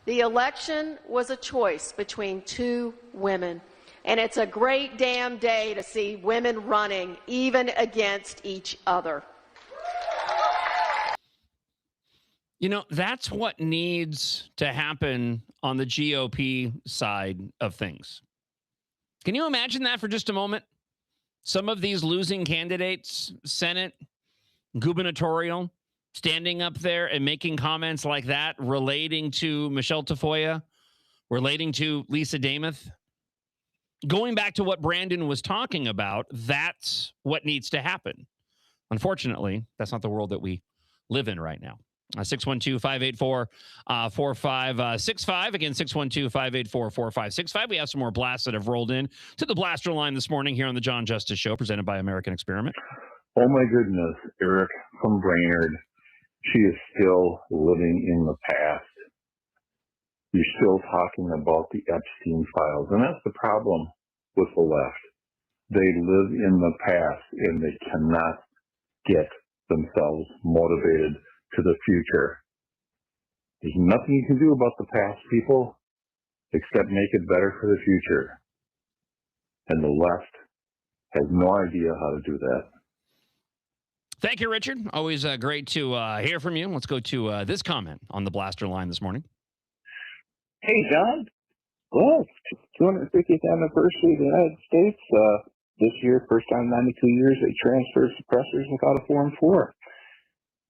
The election was a choice between two women, and it's a great damn day to see women running even against each other. That's what needs to happen on the GOP side of things. Can you imagine that for just a moment? Some of these losing candidates, Senate, gubernatorial, standing up there and making comments like that relating to Michelle Tafoya, relating to Lisa Damath. Going back to what Brandon was talking about, that's what needs to happen. Unfortunately, that's not the world that we live in right now. 612-584-4565. Again, 612-584-4565. We have some more blasts that have rolled in to the blaster line this morning here on the John Justice Show, presented by American Experiment. Oh, my goodness, Eric from Brainerd. She is still living in the past. You're still talking about the Epstein files, and that's the problem with the left. They live in the past, and they cannot get themselves motivated to the future. There's nothing you can do about the past, people, except make it better for the future. And the left has no idea how to do that. Thank you, Richard. Always great to hear from you. Let's go to this comment on the blaster line this morning. Hey, John. Well, 250th anniversary of the United States. This year, first time in 92 years, they transferred suppressors without a Form 4.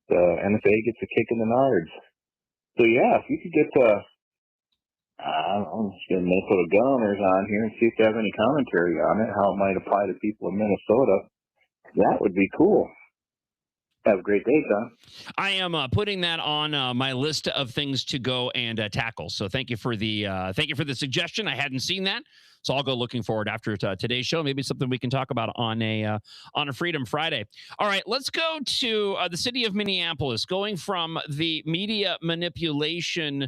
The NSA gets a kick in the nards. So, yeah, if you could get I don't know, get Minnesota gun owners on here and see if they have any commentary on it, how it might apply to people in Minnesota, that would be cool. Have a great day, John. I am putting that on my list of things to go and tackle. So thank you for the suggestion. I hadn't seen that, so I'll go looking forward after today's show. Maybe something we can talk about on a Freedom Friday. All right, let's go to the city of Minneapolis. Going from the media manipulation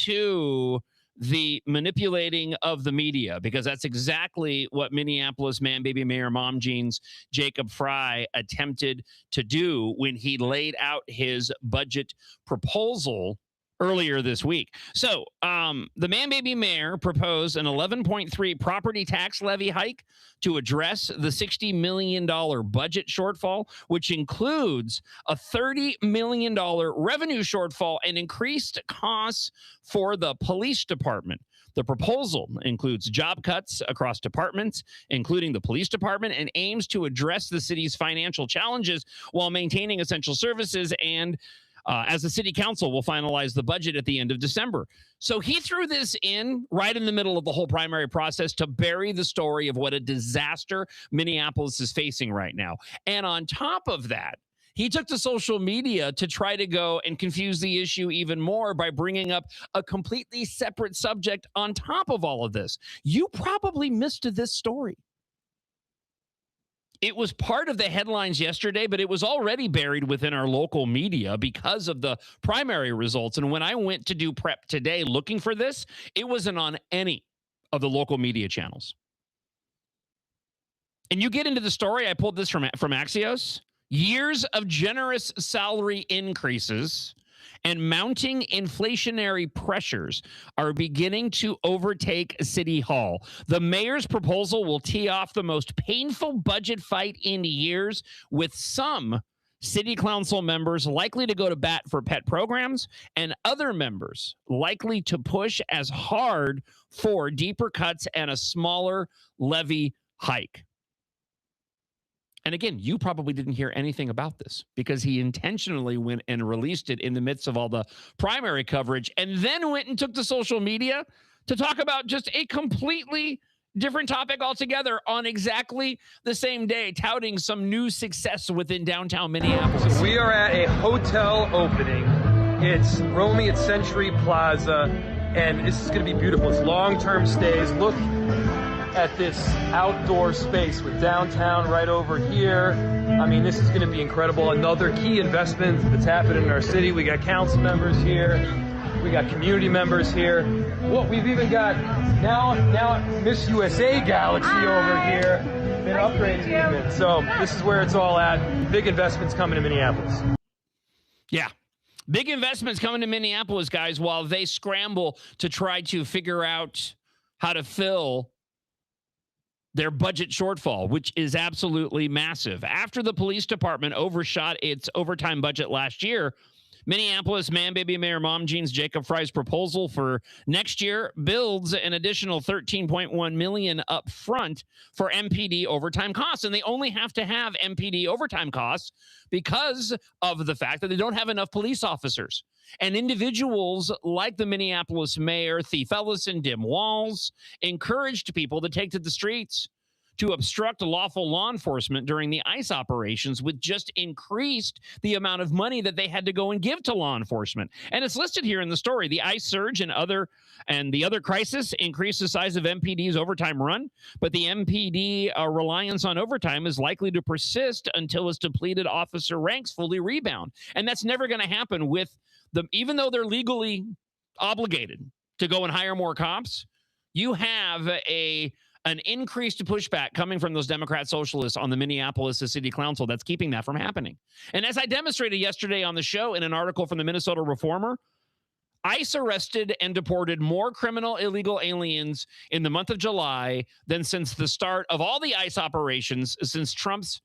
to the manipulating of the media, because that's exactly what Minneapolis man, baby mayor, mom jeans, Jacob Frey attempted to do when he laid out his budget proposal earlier this week. So the Man-Baby Mayor proposed an 11.3 property tax levy hike to address the $60 million budget shortfall, which includes a $30 million revenue shortfall and increased costs for the police department. The proposal includes job cuts across departments, including the police department, and aims to address the city's financial challenges while maintaining essential services and as the city council will finalize the budget at the end of December. So he threw this in right in the middle of the whole primary process to bury the story of what a disaster Minneapolis is facing right now. And on top of that, he took to social media to try to go and confuse the issue even more by bringing up a completely separate subject on top of all of this. You probably missed this story. It was part of the headlines yesterday, but it was already buried within our local media because of the primary results. And when I went to do prep today looking for this, it wasn't on any of the local media channels. And you get into the story, I pulled this from Axios. Years of generous salary increases and mounting inflationary pressures are beginning to overtake City Hall. The mayor's proposal will tee off the most painful budget fight in years, with some city council members likely to go to bat for pet programs and other members likely to push as hard for deeper cuts and a smaller levy hike. And again, you probably didn't hear anything about this because he intentionally went and released it in the midst of all the primary coverage and then went and took to social media to talk about just a completely different topic altogether on exactly the same day, touting some new success within downtown Minneapolis. So we are at a hotel opening. It's Romy at Century Plaza, and this is going to be beautiful. It's long-term stays. Look at this outdoor space with downtown right over here. I mean, this is going to be incredible. Another key investment that's happening in our city. We got council members here. We got community members here. Well, we've even got now Miss USA Galaxy over here. Been upgraded even. So this is where it's all at. Big investments coming to Minneapolis. Yeah. Big investments coming to Minneapolis, guys, while they scramble to try to figure out how to fill their budget shortfall, which is absolutely massive. After the police department overshot its overtime budget last year, Minneapolis Man-Baby Mayor Mom Jean's Jacob Fry's proposal for next year builds an additional $13.1 million up front for MPD overtime costs. And they only have to have MPD overtime costs because of the fact that they don't have enough police officers. And individuals like the Minneapolis mayor, Thief Ellison, Dim Walls, encouraged people to take to the streets to obstruct lawful law enforcement during the ICE operations, which just increased the amount of money that they had to go and give to law enforcement. And it's listed here in the story. The ICE surge and the other crisis increased the size of MPD's overtime run, but the MPD reliance on overtime is likely to persist until its depleted officer ranks fully rebound. And that's never going to happen with them, even though they're legally obligated to go and hire more cops. You have an increased pushback coming from those Democrat socialists on the Minneapolis City Council that's keeping that from happening. And as I demonstrated yesterday on the show in an article from the Minnesota Reformer, ICE arrested and deported more criminal illegal aliens in the month of July than since the start of all the ICE operations since Trump's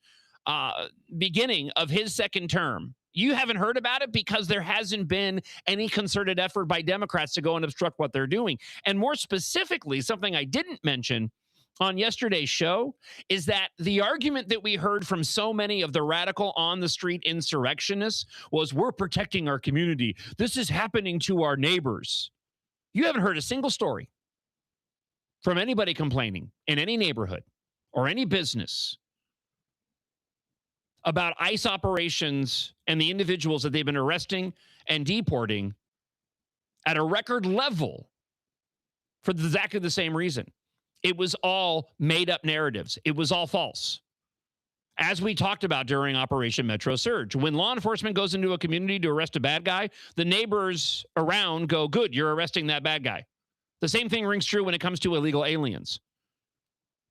beginning of his second term. You haven't heard about it because there hasn't been any concerted effort by Democrats to go and obstruct what they're doing. And more specifically, something I didn't mention on yesterday's show is that the argument that we heard from so many of the radical on-the-street insurrectionists was, we're protecting our community. This is happening to our neighbors. You haven't heard a single story from anybody complaining in any neighborhood or any business about ICE operations and the individuals that they've been arresting and deporting at a record level for exactly the same reason. It was all made-up narratives. It was all false. As we talked about during Operation Metro Surge, when law enforcement goes into a community to arrest a bad guy, the neighbors around go, good, you're arresting that bad guy. The same thing rings true when it comes to illegal aliens.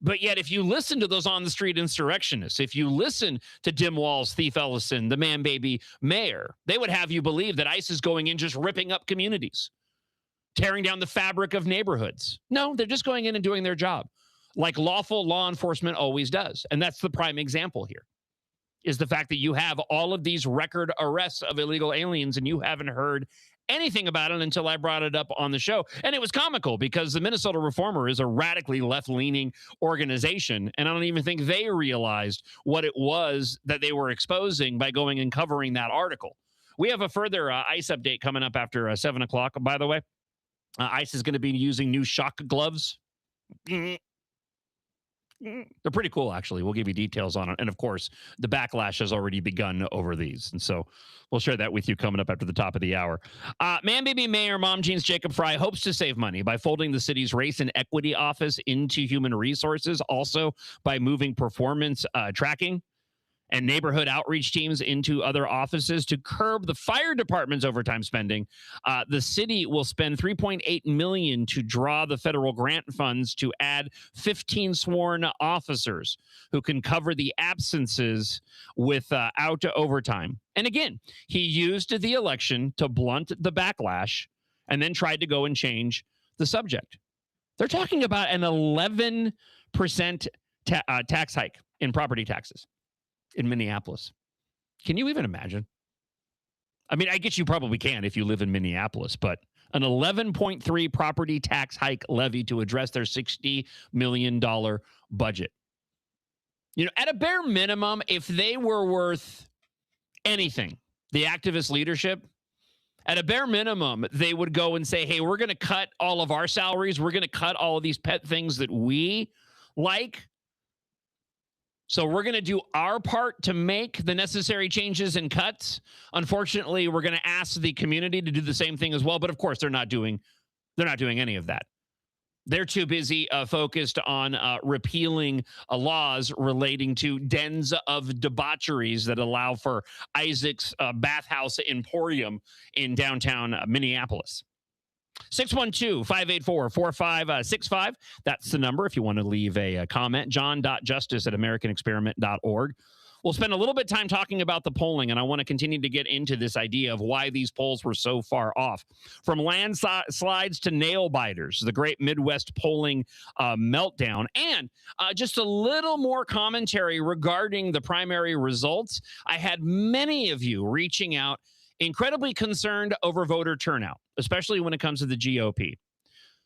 But yet, if you listen to those on-the-street insurrectionists, if you listen to Dim Walz, Thief Ellison, the man-baby mayor, they would have you believe that ICE is going in just ripping up communities, tearing down the fabric of neighborhoods. No, they're just going in and doing their job, like lawful law enforcement always does. And that's the prime example here, is the fact that you have all of these record arrests of illegal aliens, and you haven't heard anything about it until I brought it up on the show. And it was comical because the Minnesota Reformer is a radically left-leaning organization, and I don't even think they realized what it was that they were exposing by going and covering that article. We have a further ICE update coming up after 7 o'clock, by the way. ICE is going to be using new shock gloves. They're pretty cool, actually. We'll give you details on it. And, of course, the backlash has already begun over these. And so we'll share that with you coming up after the top of the hour. Man-baby Mayor Mom Jeans Jacob Frey hopes to save money by folding the city's race and equity office into human resources, also by moving performance tracking and neighborhood outreach teams into other offices to curb the fire department's overtime spending. The city will spend $3.8 million to draw the federal grant funds to add 15 sworn officers who can cover the absences without overtime. And again, he used the election to blunt the backlash and then tried to go and change the subject. They're talking about an 11% tax hike in property taxes in Minneapolis. Can you even imagine? I mean, I guess you probably can if you live in Minneapolis, but an 11.3 property tax hike levy to address their $60 million budget. You know, at a bare minimum, if they were worth anything, the activist leadership, at a bare minimum, they would go and say, hey, we're going to cut all of our salaries. We're going to cut all of these pet things that we like. So we're going to do our part to make the necessary changes and cuts. Unfortunately, we're going to ask the community to do the same thing as well. But of course, they're not doing any of that. They're too busy focused on repealing laws relating to dens of debaucheries that allow for Isaac's Bathhouse Emporium in downtown Minneapolis. 612-584-4565. That's the number if you want to leave a comment. john.justice@americanexperiment.org. We'll spend a little bit of time talking about the polling, and I want to continue to get into this idea of why these polls were so far off. From landslides to nail biters, the great Midwest polling meltdown, and just a little more commentary regarding the primary results. I had many of you reaching out incredibly concerned over voter turnout, especially when it comes to the GOP.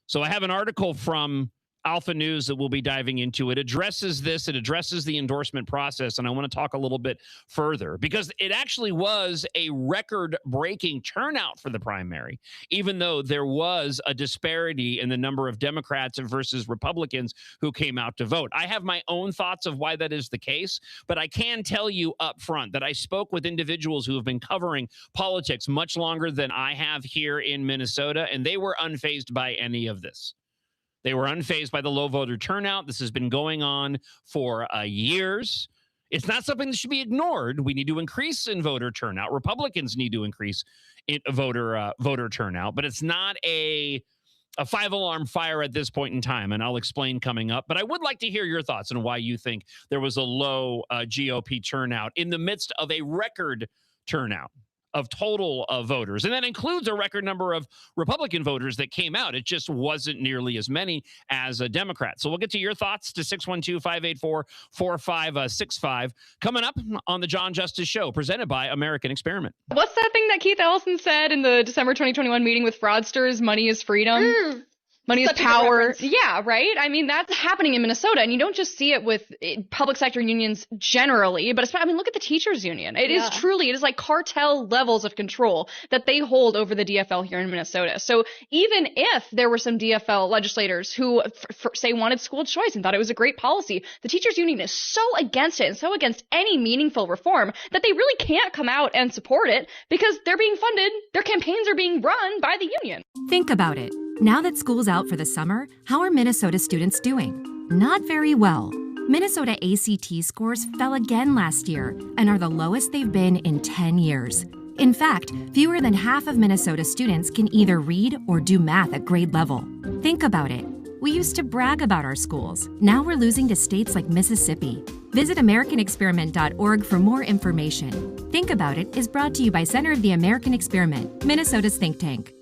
So I have an article from Alpha News that we'll be diving into. It addresses this. It addresses the endorsement process, and I want to talk a little bit further because it actually was a record-breaking turnout for the primary, even though there was a disparity in the number of Democrats versus Republicans who came out to vote. I have my own thoughts of why that is the case, but I can tell you up front that I spoke with individuals who have been covering politics much longer than I have here in Minnesota, and they were unfazed by any of this. They were unfazed by the low voter turnout. This has been going on for years. It's not something that should be ignored. We need to increase in voter turnout. Republicans need to increase in voter turnout, but it's not a five-alarm fire at this point in time, and I'll explain coming up. But I would like to hear your thoughts on why you think there was a low GOP turnout in the midst of a record turnout of total voters. And that includes a record number of Republican voters that came out. It just wasn't nearly as many as a Democrat. So we'll get to your thoughts to 612-584-4565 coming up on the John Justice Show, presented by American Experiment. What's that thing that Keith Ellison said in the December 2021 meeting with fraudsters? Money is freedom. Money is power. Yeah, right? I mean, that's happening in Minnesota, and you don't just see it with public sector unions generally, but I mean, look at the teachers union. It is like cartel levels of control that they hold over the DFL here in Minnesota. So even if there were some DFL legislators who, say, wanted school choice and thought it was a great policy, the teachers union is so against it and so against any meaningful reform that they really can't come out and support it because they're being funded, their campaigns are being run by the union. Think about it. Now that school's out for the summer, how are Minnesota students doing? Not very well. Minnesota ACT scores fell again last year and are the lowest they've been in 10 years. In fact, fewer than half of Minnesota students can either read or do math at grade level. Think about it. We used to brag about our schools. Now we're losing to states like Mississippi. Visit AmericanExperiment.org for more information. Think About It is brought to you by Center of the American Experiment, Minnesota's think tank.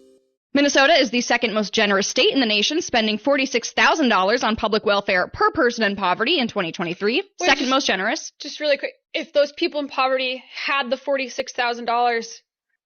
Minnesota is the second most generous state in the nation, spending $46,000 on public welfare per person in poverty in 2023. Second most generous. Just really quick, if those people in poverty had the $46,000,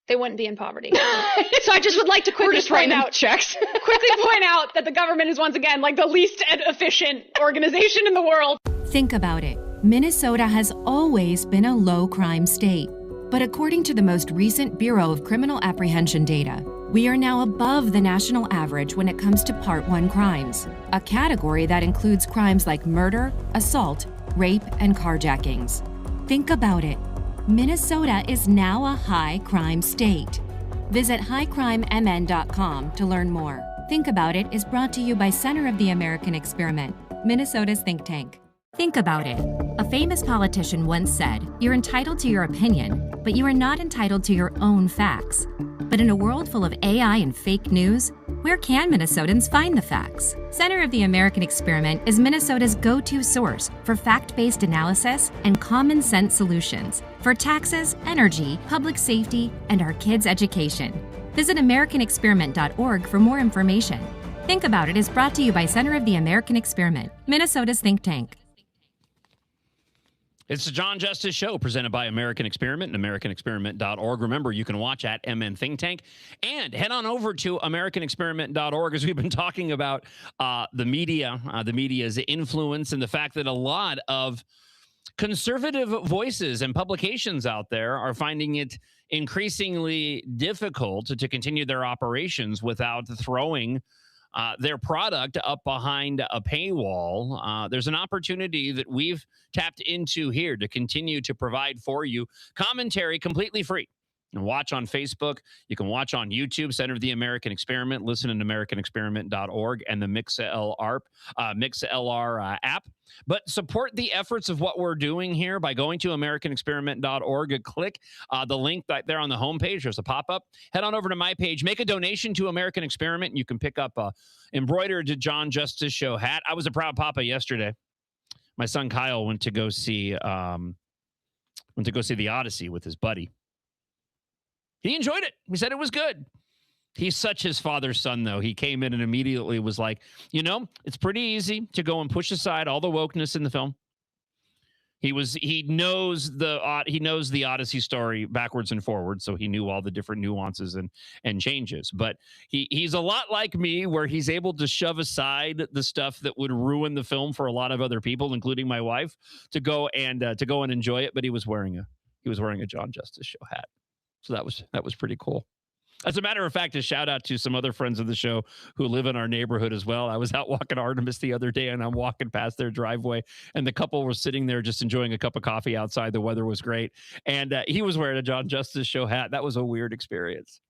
they wouldn't be in poverty. So I just would like to quickly point out checks. Quickly point out that the government is once again like the least efficient organization in the world. Think about it. Minnesota has always been a low crime state. But according to the most recent Bureau of Criminal Apprehension data, we are now above the national average when it comes to Part 1 crimes, a category that includes crimes like murder, assault, rape, and carjackings. Think about it. Minnesota is now a high crime state. Visit highcrimemn.com to learn more. Think About It is brought to you by Center of the American Experiment, Minnesota's think tank. Think about it. A famous politician once said, "You're entitled to your opinion, but you are not entitled to your own facts." But in a world full of AI and fake news, where can Minnesotans find the facts? Center of the American Experiment is Minnesota's go-to source for fact-based analysis and common sense solutions for taxes, energy, public safety, and our kids' education. Visit AmericanExperiment.org for more information. Think About It is brought to you by Center of the American Experiment, Minnesota's think tank. It's the John Justice Show presented by American Experiment and AmericanExperiment.org. Remember, you can watch at MN Think Tank and head on over to AmericanExperiment.org as we've been talking about the media's influence and the fact that a lot of conservative voices and publications out there are finding it increasingly difficult to continue their operations without throwing their product up behind a paywall. There's an opportunity that we've tapped into here to continue to provide for you commentary completely free. You can watch on Facebook. You can watch on YouTube, Center of the American Experiment. Listen at AmericanExperiment.org and the MixLR app. But support the efforts of what we're doing here by going to AmericanExperiment.org. Click the link right there on the homepage. There's a pop-up. Head on over to my page. Make a donation to American Experiment. And you can pick up a embroidered John Justice Show hat. I was a proud papa yesterday. My son Kyle went to go see The Odyssey with his buddy. He enjoyed it. He said it was good. He's such his father's son, though. He came in and immediately was like, it's pretty easy to go and push aside all the wokeness in the film. He knows the Odyssey story backwards and forwards, so he knew all the different nuances and changes. But he's a lot like me, where he's able to shove aside the stuff that would ruin the film for a lot of other people, including my wife, to go and enjoy it. But he was wearing a John Justice Show hat. So that was pretty cool. As a matter of fact, a shout out to some other friends of the show who live in our neighborhood as well. I was out walking Artemis the other day, and I'm walking past their driveway, and the couple were sitting there just enjoying a cup of coffee outside. The weather was great, and he was wearing a John Justice Show hat. That was a weird experience.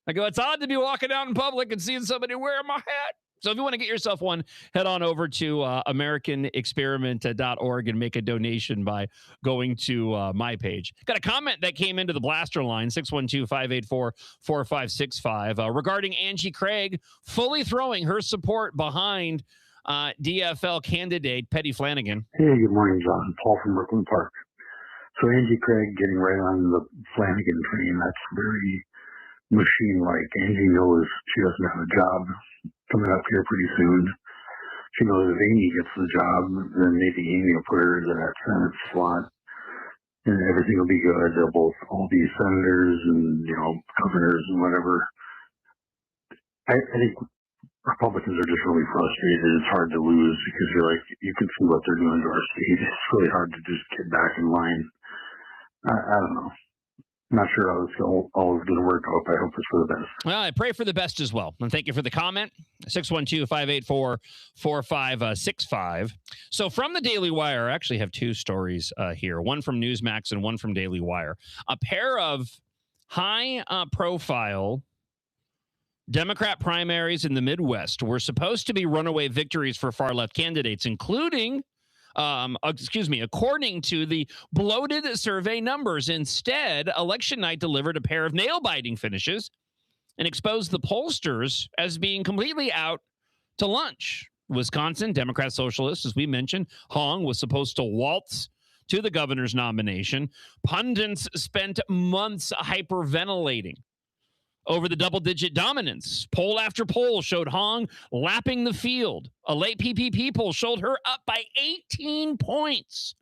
I go, it's odd to be walking out in public and seeing somebody wearing my hat. So if you want to get yourself one, head on over to AmericanExperiment.org and make a donation by going to my page. Got a comment that came into the blaster line, 612-584-4565, regarding Angie Craig fully throwing her support behind DFL candidate Petty Flanagan. Hey, good morning, John. Paul from Brooklyn Park. So Angie Craig getting right on the Flanagan train, that's very machine-like. Angie knows she doesn't have a job coming up here pretty soon. She knows if Amy gets the job, then maybe Amy will put her into that Senate slot, and everything will be good. They'll both all be senators and governors and whatever. I think Republicans are just really frustrated. It's hard to lose because you can see what they're doing to our state. It's really hard to just get back in line. I don't know. Not sure how it's all is going to work out. I hope it's for the best. Well, I pray for the best as well. And thank you for the comment. 612-584-4565. So from the Daily Wire, I actually have two stories here. One from Newsmax and one from Daily Wire. A pair of high-profile Democrat primaries in the Midwest were supposed to be runaway victories for far-left candidates, including... according to the bloated survey numbers. Instead, election night delivered a pair of nail-biting finishes and exposed the pollsters as being completely out to lunch. Wisconsin, Democrat Socialist, as we mentioned, Hong was supposed to waltz to the governor's nomination. Pundits spent months hyperventilating over the double-digit dominance. Poll after poll showed Hong lapping the field. A late PPP poll showed her up by 18 points,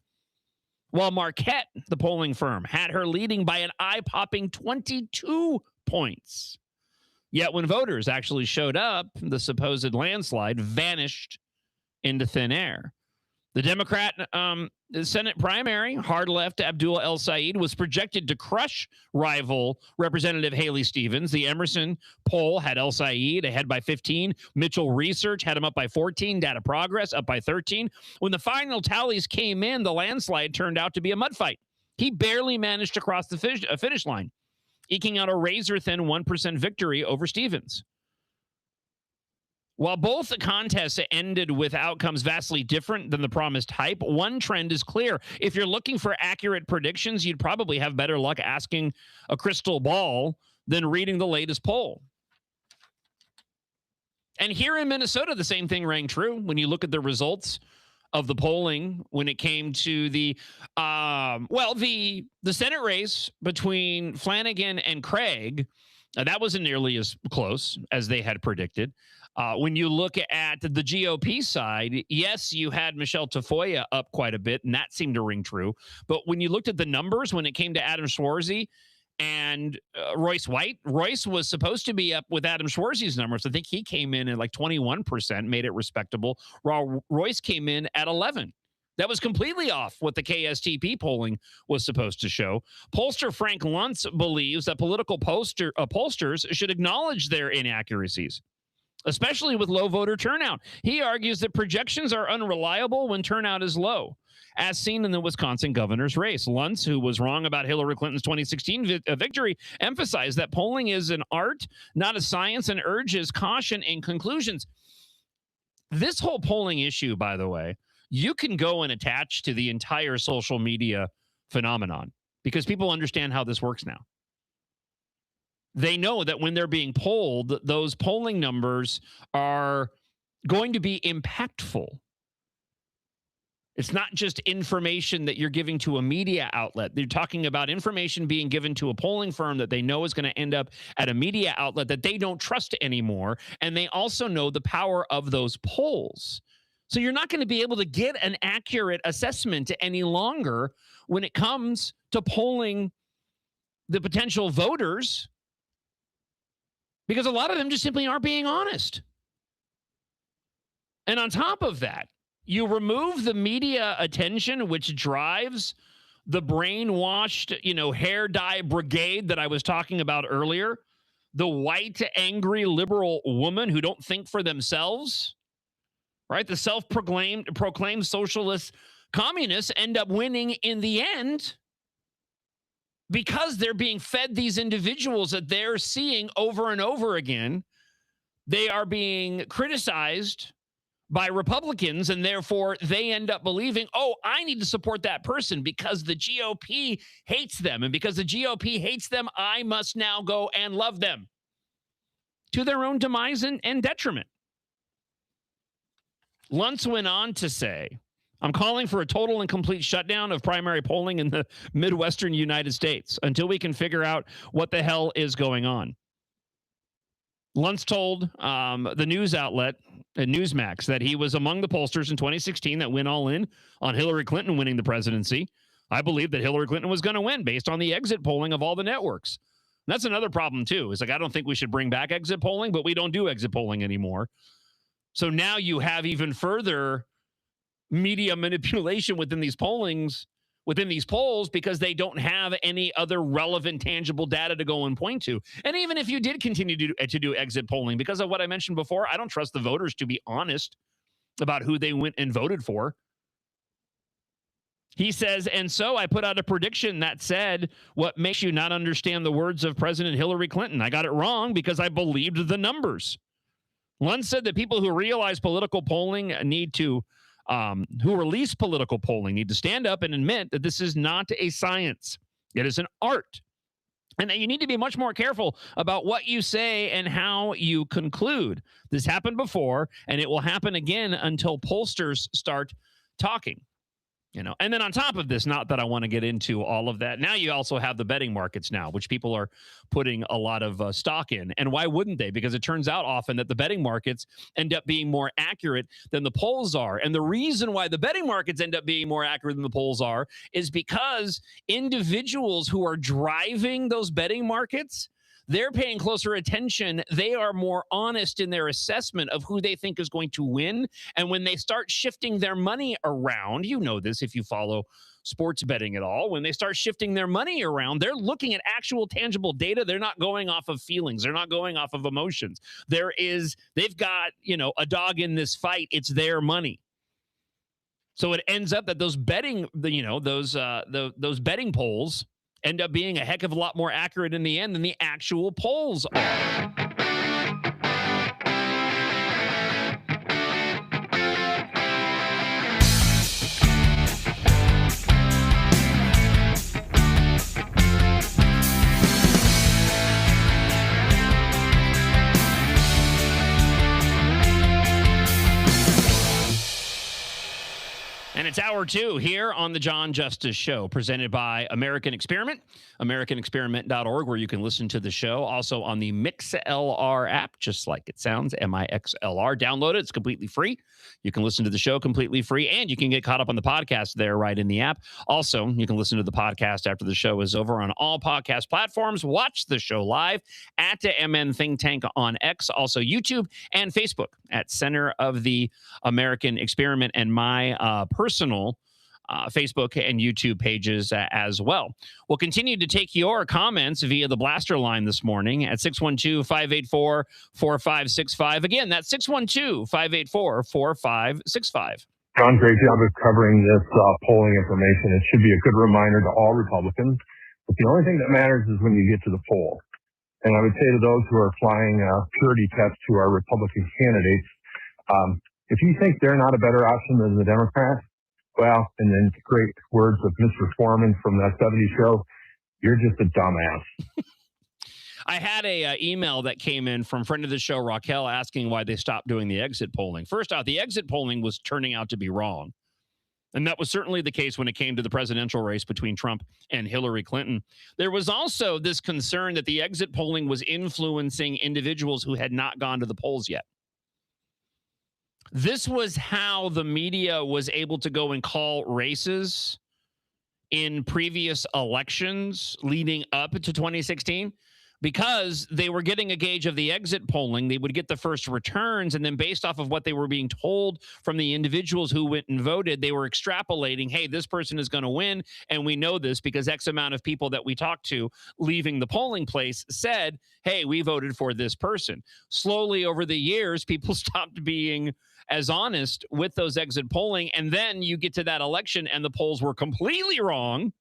while Marquette, the polling firm, had her leading by an eye-popping 22 points. Yet when voters actually showed up, the supposed landslide vanished into thin air. The Democrat Senate primary, hard left Abdul El Sayed, was projected to crush rival Representative Haley Stevens. The Emerson poll had El Sayed ahead by 15. Mitchell Research had him up by 14. Data Progress up by 13. When the final tallies came in, the landslide turned out to be a mud fight. He barely managed to cross the finish line, eking out a razor-thin 1% victory over Stevens. While both contests ended with outcomes vastly different than the promised hype, one trend is clear. If you're looking for accurate predictions, you'd probably have better luck asking a crystal ball than reading the latest poll. And here in Minnesota, the same thing rang true when you look at the results of the polling when it came to the Senate race between Flanagan and Craig. That wasn't nearly as close as they had predicted. When you look at the GOP side, yes, you had Michelle Tafoya up quite a bit, and that seemed to ring true. But when you looked at the numbers, when it came to Adam Schwarzy and Royce White, Royce was supposed to be up with Adam Schwarzy's numbers. I think he came in at like 21%, made it respectable, while Royce came in at 11%. That was completely off what the KSTP polling was supposed to show. Pollster Frank Luntz believes that political pollsters should acknowledge their inaccuracies, especially with low voter turnout. He argues that projections are unreliable when turnout is low, as seen in the Wisconsin governor's race. Luntz, who was wrong about Hillary Clinton's 2016 victory, emphasized that polling is an art, not a science, and urges caution in conclusions. This whole polling issue, by the way, you can go and attach to the entire social media phenomenon because people understand how this works now. They know that when they're being polled, those polling numbers are going to be impactful. It's not just information that you're giving to a media outlet. They're talking about information being given to a polling firm that they know is going to end up at a media outlet that they don't trust anymore. And they also know the power of those polls. So you're not going to be able to get an accurate assessment any longer when it comes to polling the potential voters, because a lot of them just simply aren't being honest. And on top of that, you remove the media attention, which drives the brainwashed, hair dye brigade that I was talking about earlier, the white, angry liberal woman who don't think for themselves, right? The self-proclaimed socialist communists end up winning in the end because they're being fed these individuals that they're seeing over and over again. They are being criticized by Republicans, and therefore they end up believing, oh, I need to support that person because the GOP hates them. And because the GOP hates them, I must now go and love them, to their own demise and detriment. Luntz went on to say, I'm calling for a total and complete shutdown of primary polling in the Midwestern United States until we can figure out what the hell is going on. Luntz told the news outlet, Newsmax, that he was among the pollsters in 2016 that went all in on Hillary Clinton winning the presidency. I believe that Hillary Clinton was going to win based on the exit polling of all the networks. And that's another problem, too. It's like, I don't think we should bring back exit polling, but we don't do exit polling anymore. So now you have even further media manipulation within these polls, because they don't have any other relevant, tangible data to go and point to. And even if you did continue to do exit polling, because of what I mentioned before, I don't trust the voters to be honest about who they went and voted for. He says, and so I put out a prediction that said, what makes you not understand the words of President Hillary Clinton? I got it wrong because I believed the numbers. Luntz said that people who realize political polling need to who release political polling need to stand up and admit that this is not a science. It is an art. And that you need to be much more careful about what you say and how you conclude. This happened before, and it will happen again until pollsters start talking. And then on top of this, not that I want to get into all of that, now you also have the betting markets now, which people are putting a lot of stock in. And why wouldn't they? Because it turns out often that the betting markets end up being more accurate than the polls are. And the reason why the betting markets end up being more accurate than the polls are is because individuals who are driving those betting markets, they're paying closer attention. They are more honest in their assessment of who they think is going to win. And when they start shifting their money around, you know this if you follow sports betting at all, when they start shifting their money around, they're looking at actual tangible data. They're not going off of feelings. They're not going off of emotions. They've got, a dog in this fight. It's their money. So it ends up that those betting, those betting polls end up being a heck of a lot more accurate in the end than the actual polls are. And it's hour 2 here on the John Justice Show, presented by American Experiment, AmericanExperiment.org, where you can listen to the show. Also on the MixLR app, just like it sounds, MixLR. Download it. It's completely free. You can listen to the show completely free, and you can get caught up on the podcast there right in the app. Also, you can listen to the podcast after the show is over on all podcast platforms. Watch the show live at the MN Think Tank on X, also YouTube and Facebook at Center of the American Experiment, and my personal Facebook and YouTube pages as well. We'll continue to take your comments via the Blaster line this morning at 612-584-4565. Again, that's 612-584-4565. John, great job of covering this polling information. It should be a good reminder to all Republicans. But the only thing that matters is when you get to the poll. And I would say to those who are applying purity tests to our Republican candidates, if you think they're not a better option than the Democrats, well, and then great words of Mr. Foreman from that 70s show, you're just a dumbass. I had a email that came in from friend of the show, Raquel, asking why they stopped doing the exit polling. First out, the exit polling was turning out to be wrong. And that was certainly the case when it came to the presidential race between Trump and Hillary Clinton. There was also this concern that the exit polling was influencing individuals who had not gone to the polls yet. This was how the media was able to go and call races in previous elections leading up to 2016. Because they were getting a gauge of the exit polling, they would get the first returns, and then based off of what they were being told from the individuals who went and voted, they were extrapolating, hey, this person is going to win, and we know this because X amount of people that we talked to leaving the polling place said, hey, we voted for this person. Slowly over the years, people stopped being as honest with those exit polling, and then you get to that election, and the polls were completely wrong.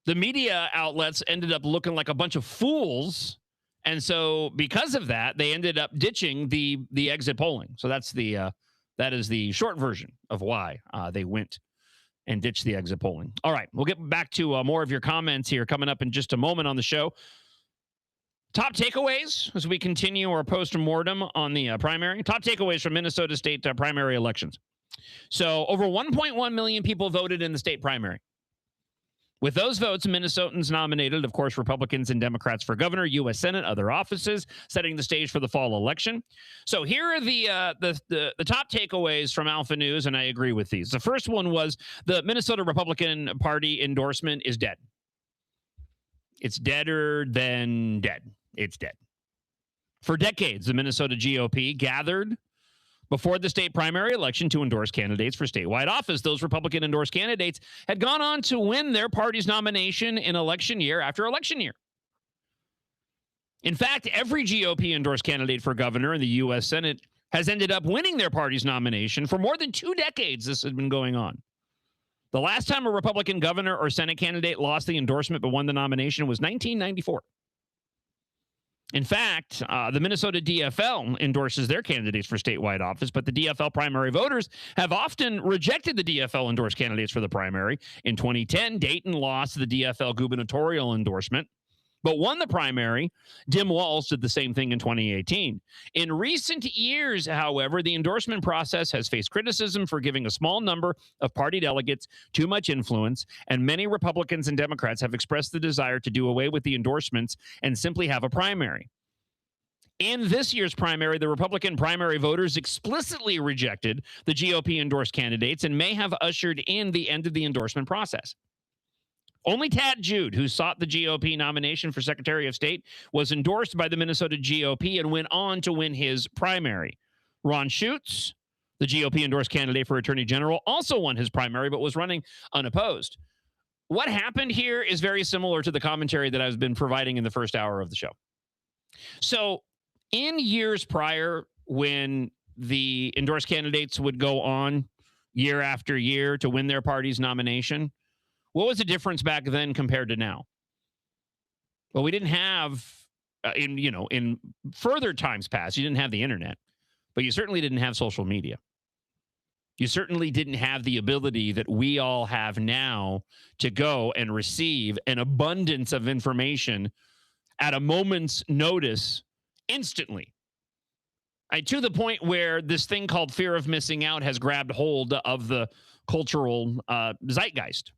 The media outlets ended up looking like a bunch of fools. And so because of that, they ended up ditching the exit polling. So that is the short version of why they went and ditched the exit polling. All right, we'll get back to more of your comments here coming up in just a moment on the show. Top takeaways as we continue our post-mortem on the primary. Top takeaways from Minnesota state primary elections. So over 1.1 million people voted in the state primary. With those votes, Minnesotans nominated, of course, Republicans and Democrats for governor, U.S. Senate, other offices, setting the stage for the fall election. So here are the top takeaways from Alpha News, and I agree with these. The first one was the Minnesota Republican Party endorsement is dead. It's deader than dead. It's dead. For decades, the Minnesota GOP gathered before the state primary election to endorse candidates for statewide office. Those Republican endorsed candidates had gone on to win their party's nomination in election year after election year. In fact, every GOP endorsed candidate for governor in the U.S. Senate has ended up winning their party's nomination. For more than 2 decades, this has been going on. The last time a Republican governor or Senate candidate lost the endorsement but won the nomination was 1994. In fact, the Minnesota DFL endorses their candidates for statewide office, but the DFL primary voters have often rejected the DFL endorsed candidates for the primary. In 2010, Dayton lost the DFL gubernatorial endorsement, but won the primary. Dim Walz did the same thing in 2018. In recent years, however, the endorsement process has faced criticism for giving a small number of party delegates too much influence, and many Republicans and Democrats have expressed the desire to do away with the endorsements and simply have a primary. In this year's primary, the Republican primary voters explicitly rejected the GOP-endorsed candidates and may have ushered in the end of the endorsement process. Only Tad Jude, who sought the GOP nomination for Secretary of State, was endorsed by the Minnesota GOP and went on to win his primary. Ron Schutz, the GOP-endorsed candidate for Attorney General, also won his primary but was running unopposed. What happened here is very similar to the commentary that I've been providing in the first hour of the show. So in years prior, when the endorsed candidates would go on year after year to win their party's nomination, what was the difference back then compared to now? Well, we didn't have, in further times past, you didn't have the internet, but you certainly didn't have social media. You certainly didn't have the ability that we all have now to go and receive an abundance of information at a moment's notice instantly. To the point where this thing called fear of missing out has grabbed hold of the cultural zeitgeist.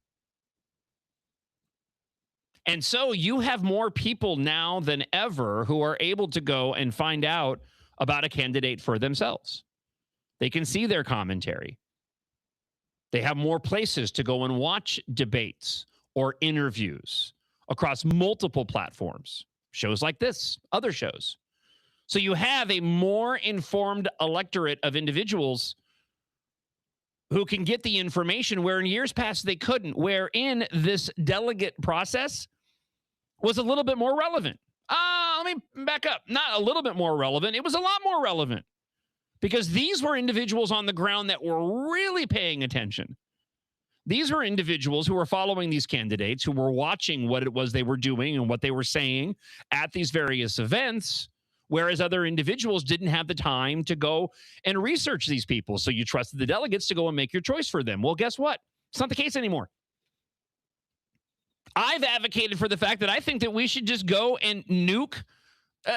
And so you have more people now than ever who are able to go and find out about a candidate for themselves. They can see their commentary. They have more places to go and watch debates or interviews across multiple platforms, shows like this, other shows. So you have a more informed electorate of individuals who can get the information where in years past they couldn't, where in this delegate process was a little bit more relevant. Let me back up. Not a little bit more relevant. It was a lot more relevant because these were individuals on the ground that were really paying attention. These were individuals who were following these candidates, who were watching what it was they were doing and what they were saying at these various events, whereas other individuals didn't have the time to go and research these people. So you trusted the delegates to go and make your choice for them. Well, guess what? It's not the case anymore. I've advocated for the fact that I think that we should just go and nuke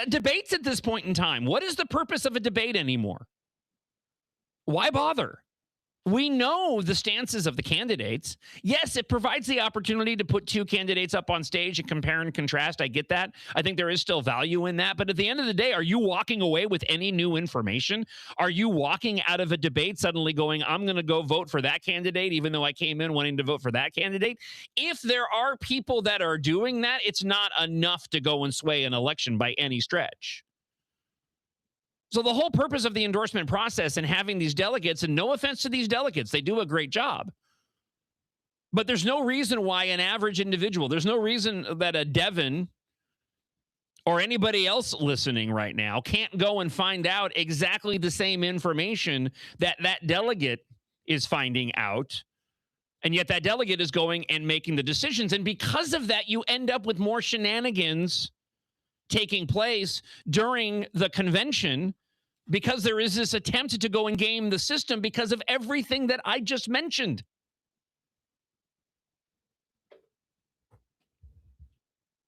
debates at this point in time. What is the purpose of a debate anymore? Why bother? We know the stances of the candidates. Yes, it provides the opportunity to put two candidates up on stage and compare and contrast. I get that. I think there is still value in that. But at the end of the day, are you walking away with any new information? Are you walking out of a debate suddenly going, I'm going to go vote for that candidate, even though I came in wanting to vote for that candidate? If there are people that are doing that, it's not enough to go and sway an election by any stretch. So the whole purpose of the endorsement process and having these delegates, and no offense to these delegates, they do a great job. But there's no reason why an average individual, there's no reason that a Devin or anybody else listening right now can't go and find out exactly the same information that that delegate is finding out. And yet that delegate is going and making the decisions. And because of that, you end up with more shenanigans taking place during the convention, because there is this attempt to go and game the system because of everything that I just mentioned.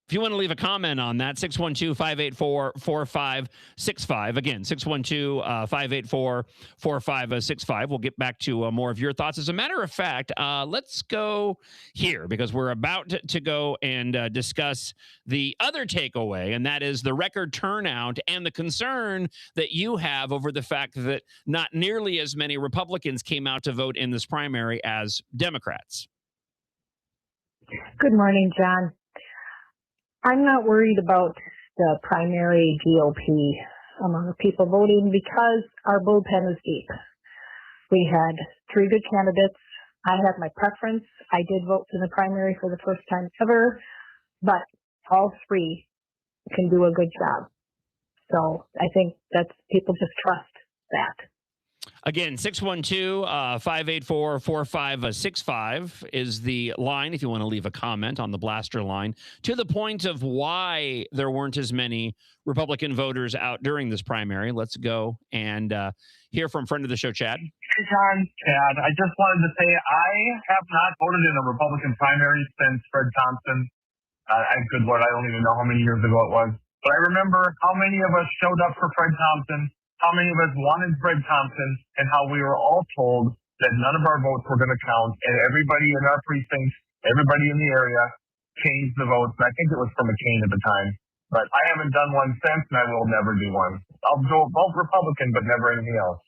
If you want to leave a comment on that, 612-584-4565. Again, 612-584-4565. We'll get back to more of your thoughts. As a matter of fact, let's go here because we're about to go and discuss the other takeaway, and that is the record turnout and the concern that you have over the fact that not nearly as many Republicans came out to vote in this primary as Democrats. Good morning, John. I'm not worried about the primary GOP among people voting because our bullpen is deep. We had three good candidates. I had my preference. I did vote in the primary for the first time ever, but all three can do a good job. So I think that's people just trust that. Again, 612-584-4565 is the line if you want to leave a comment on the blaster line to the point of why there weren't as many Republican voters out during this primary. Let's go and hear from friend of the show, Chad. Hey, John. Chad. I just wanted to say I have not voted in a Republican primary since Fred Thompson. Good Lord, I don't even know how many years ago it was. But I remember how many of us showed up for Fred Thompson, how many of us wanted Fred Thompson, and how we were all told that none of our votes were going to count, and everybody in our precinct, everybody in the area changed the votes. And I think it was for McCain at the time. But I haven't done one since, and I will never do one. I'll vote Republican, but never anything else.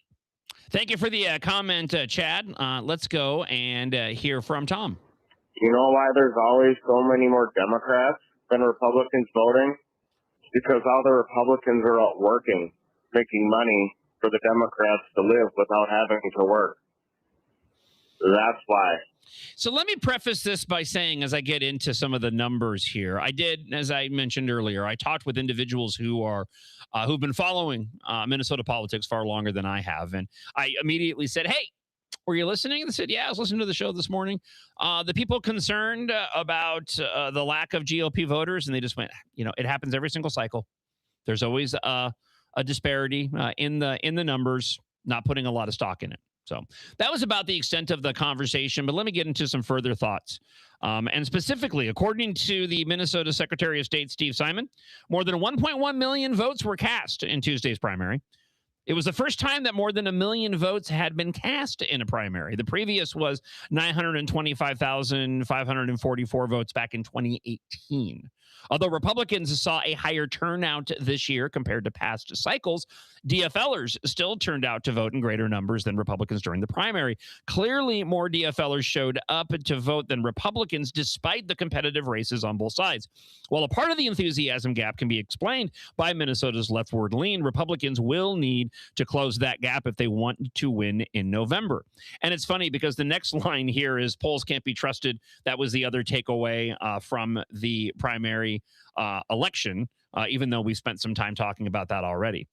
Thank you for the comment, Chad. Let's go and hear from Tom. You know why there's always so many more Democrats than Republicans voting? Because all the Republicans are out working, making money for the Democrats to live without having to work. That's why. So let me preface this by saying, as I get into some of the numbers here, I did, as I mentioned earlier, I talked with individuals who are who've been following Minnesota politics far longer than I have, and I immediately said, "Hey, were you listening?" And they said, "Yeah, I was listening to the show this morning." The people concerned about the lack of GOP voters, and they just went, it happens every single cycle. There's always a disparity in the numbers, not putting a lot of stock in it. So that was about the extent of the conversation, but let me get into some further thoughts. And specifically, according to the Minnesota Secretary of State, Steve Simon, more than 1.1 million votes were cast in Tuesday's primary. It was the first time that more than 1 million votes had been cast in a primary. The previous was 925,544 votes back in 2018. Although Republicans saw a higher turnout this year compared to past cycles, DFLers still turned out to vote in greater numbers than Republicans during the primary. Clearly, more DFLers showed up to vote than Republicans, despite the competitive races on both sides. While a part of the enthusiasm gap can be explained by Minnesota's leftward lean, Republicans will need to close that gap if they want to win in November. And it's funny because the next line here is polls can't be trusted. That was the other takeaway from the primary election, even though we spent some time talking about that already.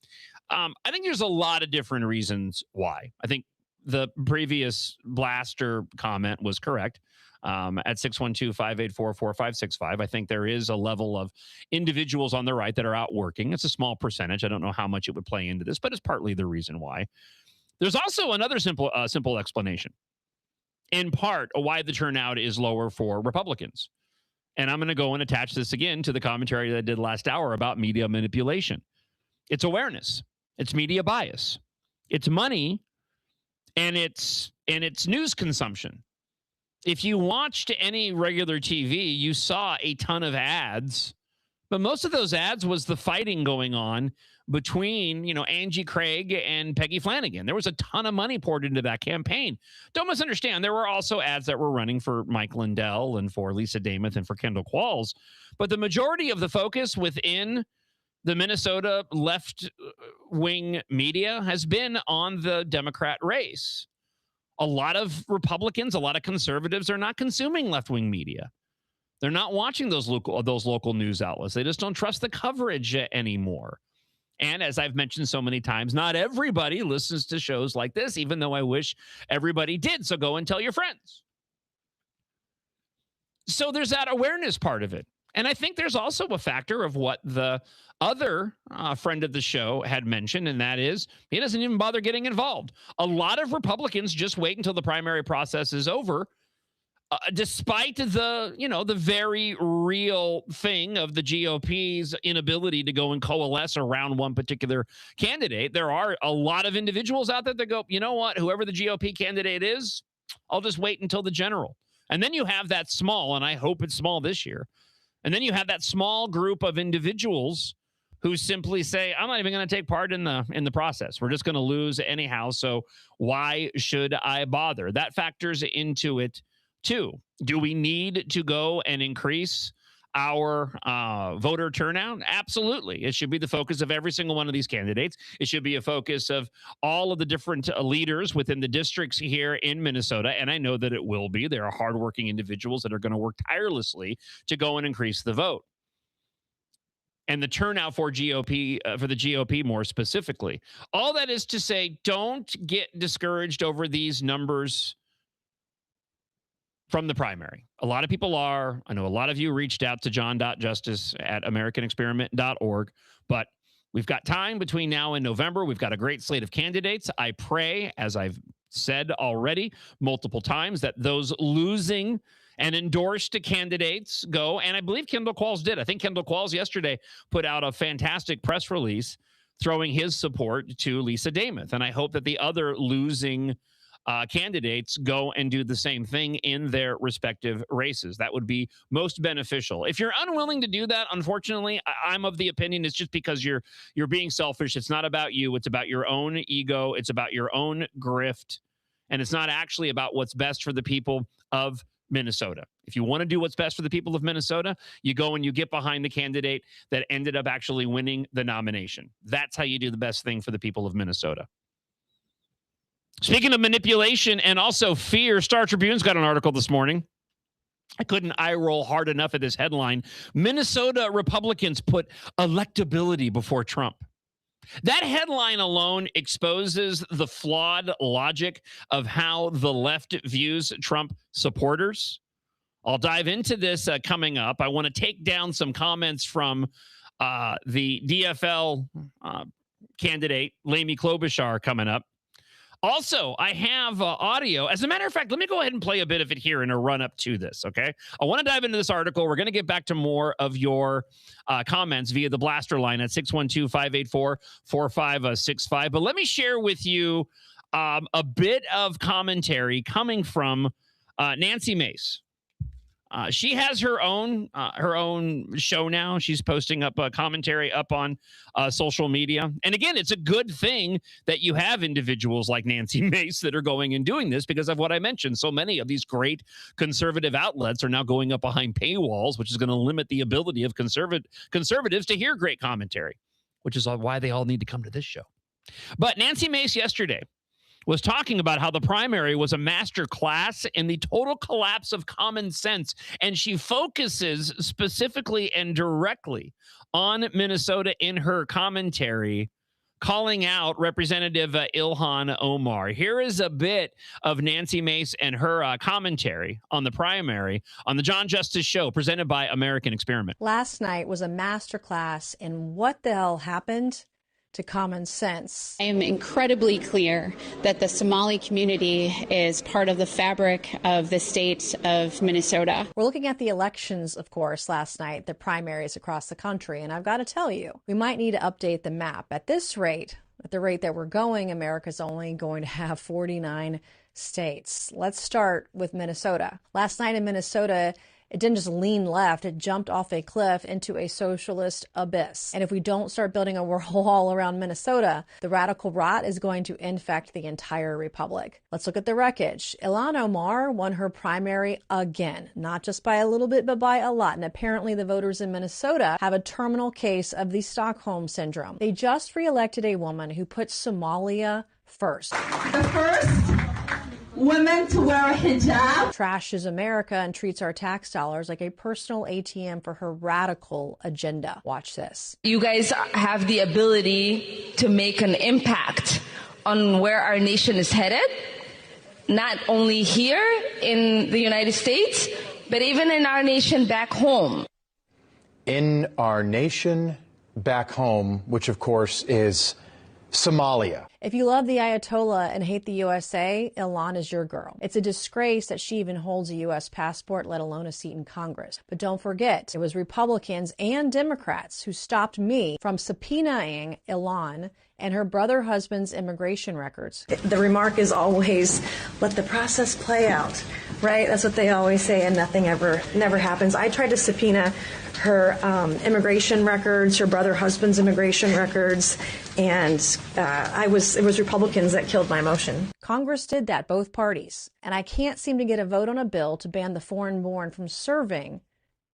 I think there's a lot of different reasons why. I think the previous blaster comment was correct. At 612-584-4565. I think there is a level of individuals on the right that are out working. It's a small percentage. I don't know how much it would play into this, but it's partly the reason why. There's also another simple explanation. In part, why the turnout is lower for Republicans. And I'm going to go and attach this again to the commentary that I did last hour about media manipulation. It's awareness. It's media bias. It's money, and it's news consumption. If you watched any regular TV, you saw a ton of ads, but most of those ads was the fighting going on between, Angie Craig and Peggy Flanagan. There was a ton of money poured into that campaign. Don't misunderstand. There were also ads that were running for Mike Lindell and for Lisa Damuth and for Kendall Qualls, but the majority of the focus within the Minnesota left-wing media has been on the Democrat race. A lot of Republicans, a lot of conservatives are not consuming left-wing media. They're not watching those local news outlets. They just don't trust the coverage anymore. And as I've mentioned so many times, not everybody listens to shows like this, even though I wish everybody did. So go and tell your friends. So there's that awareness part of it. And I think there's also a factor of what the other friend of the show had mentioned, and that is he doesn't even bother getting involved. A lot of Republicans just wait until the primary process is over, despite the very real thing of the GOP's inability to go and coalesce around one particular candidate. There are a lot of individuals out there that go, you know what, whoever the GOP candidate is, I'll just wait until the general. And then you have that small, and I hope it's small this year, and then you have that small group of individuals who simply say, I'm not even going to take part in the process. We're just going to lose anyhow, so why should I bother? That factors into it too. Do we need to go and increase our voter turnout? Absolutely. It should be the focus of every single one of these candidates. It should be a focus of all of the different leaders within the districts here in Minnesota, and I know that it will be. There are hardworking individuals that are going to work tirelessly to go and increase the vote. and the turnout for GOP for the GOP more specifically. All that is to say, don't get discouraged over these numbers from the primary. A lot of people are. I know a lot of you reached out to john.justice@americanexperiment.org, but we've got time between now and November. We've got a great slate of candidates. I pray, as I've said already multiple times, that those losing and endorsed candidates go. And I believe Kendall Qualls did. I think Kendall Qualls yesterday put out a fantastic press release throwing his support to Lisa Damath. And I hope that the other losing candidates go and do the same thing in their respective races. That would be most beneficial. If you're unwilling to do that, unfortunately, I'm of the opinion it's just because you're being selfish. It's not about you. It's about your own ego. It's about your own grift. And it's not actually about what's best for the people of Minnesota. If you want to do what's best for the people of Minnesota, you go and you get behind the candidate that ended up actually winning the nomination. That's how you do the best thing for the people of Minnesota. Speaking of manipulation and also fear, Star Tribune's got an article this morning. I couldn't eye roll hard enough at this headline. Minnesota Republicans put electability before Trump. That headline alone exposes the flawed logic of how the left views Trump supporters. I'll dive into this coming up. I want to take down some comments from the DFL candidate, Lamy Klobuchar, coming up. Also, I have audio. As a matter of fact, let me go ahead and play a bit of it here in a run-up to this, okay? I want to dive into this article. We're going to get back to more of your comments via the blaster line at 612-584-4565. But let me share with you a bit of commentary coming from Nancy Mace. She has her own show now. She's posting up a commentary up on social media. And again, it's a good thing that you have individuals like Nancy Mace that are going and doing this because of what I mentioned. So many of these great conservative outlets are now going up behind paywalls, which is going to limit the ability of conservatives to hear great commentary, which is why they all need to come to this show. But Nancy Mace yesterday was talking about how the primary was a master class in the total collapse of common sense. And she focuses specifically and directly on Minnesota in her commentary, calling out Representative Ilhan Omar. Here is a bit of Nancy Mace and her commentary on the primary on the John Justice Show presented by American Experiment. Last night was a masterclass in what the hell happened to common sense. I am incredibly clear that the Somali community is part of the fabric of the state of Minnesota. We're looking at the elections, of course, last night, the primaries across the country. And I've got to tell you, we might need to update the map. At this rate, at the rate that we're going, America's only going to have 49 states. Let's start with Minnesota. Last night in Minnesota, it didn't just lean left, it jumped off a cliff into a socialist abyss. And if we don't start building a wall around Minnesota, the radical rot is going to infect the entire republic. Let's look at the wreckage. Ilhan Omar won her primary again, not just by a little bit, but by a lot. And apparently the voters in Minnesota have a terminal case of the Stockholm Syndrome. They just reelected a woman who put Somalia first. The first women to wear a hijab. Trashes America and treats our tax dollars like a personal ATM for her radical agenda. Watch this. You guys have the ability to make an impact on where our nation is headed, not only here in the United States, but even in our nation back home. In our nation back home, which of course is Somalia. If you love the Ayatollah and hate the USA, Ilhan is your girl. It's a disgrace that she even holds a U.S. passport, let alone a seat in Congress. But don't forget, it was Republicans and Democrats who stopped me from subpoenaing Ilhan and her husband's immigration records. The remark is always, let the process play out, right? That's what they always say, and nothing never happens. I tried to subpoena her immigration records, her husband's immigration records, and it was Republicans that killed my motion. Congress did that, both parties. And I can't seem to get a vote on a bill to ban the foreign-born from serving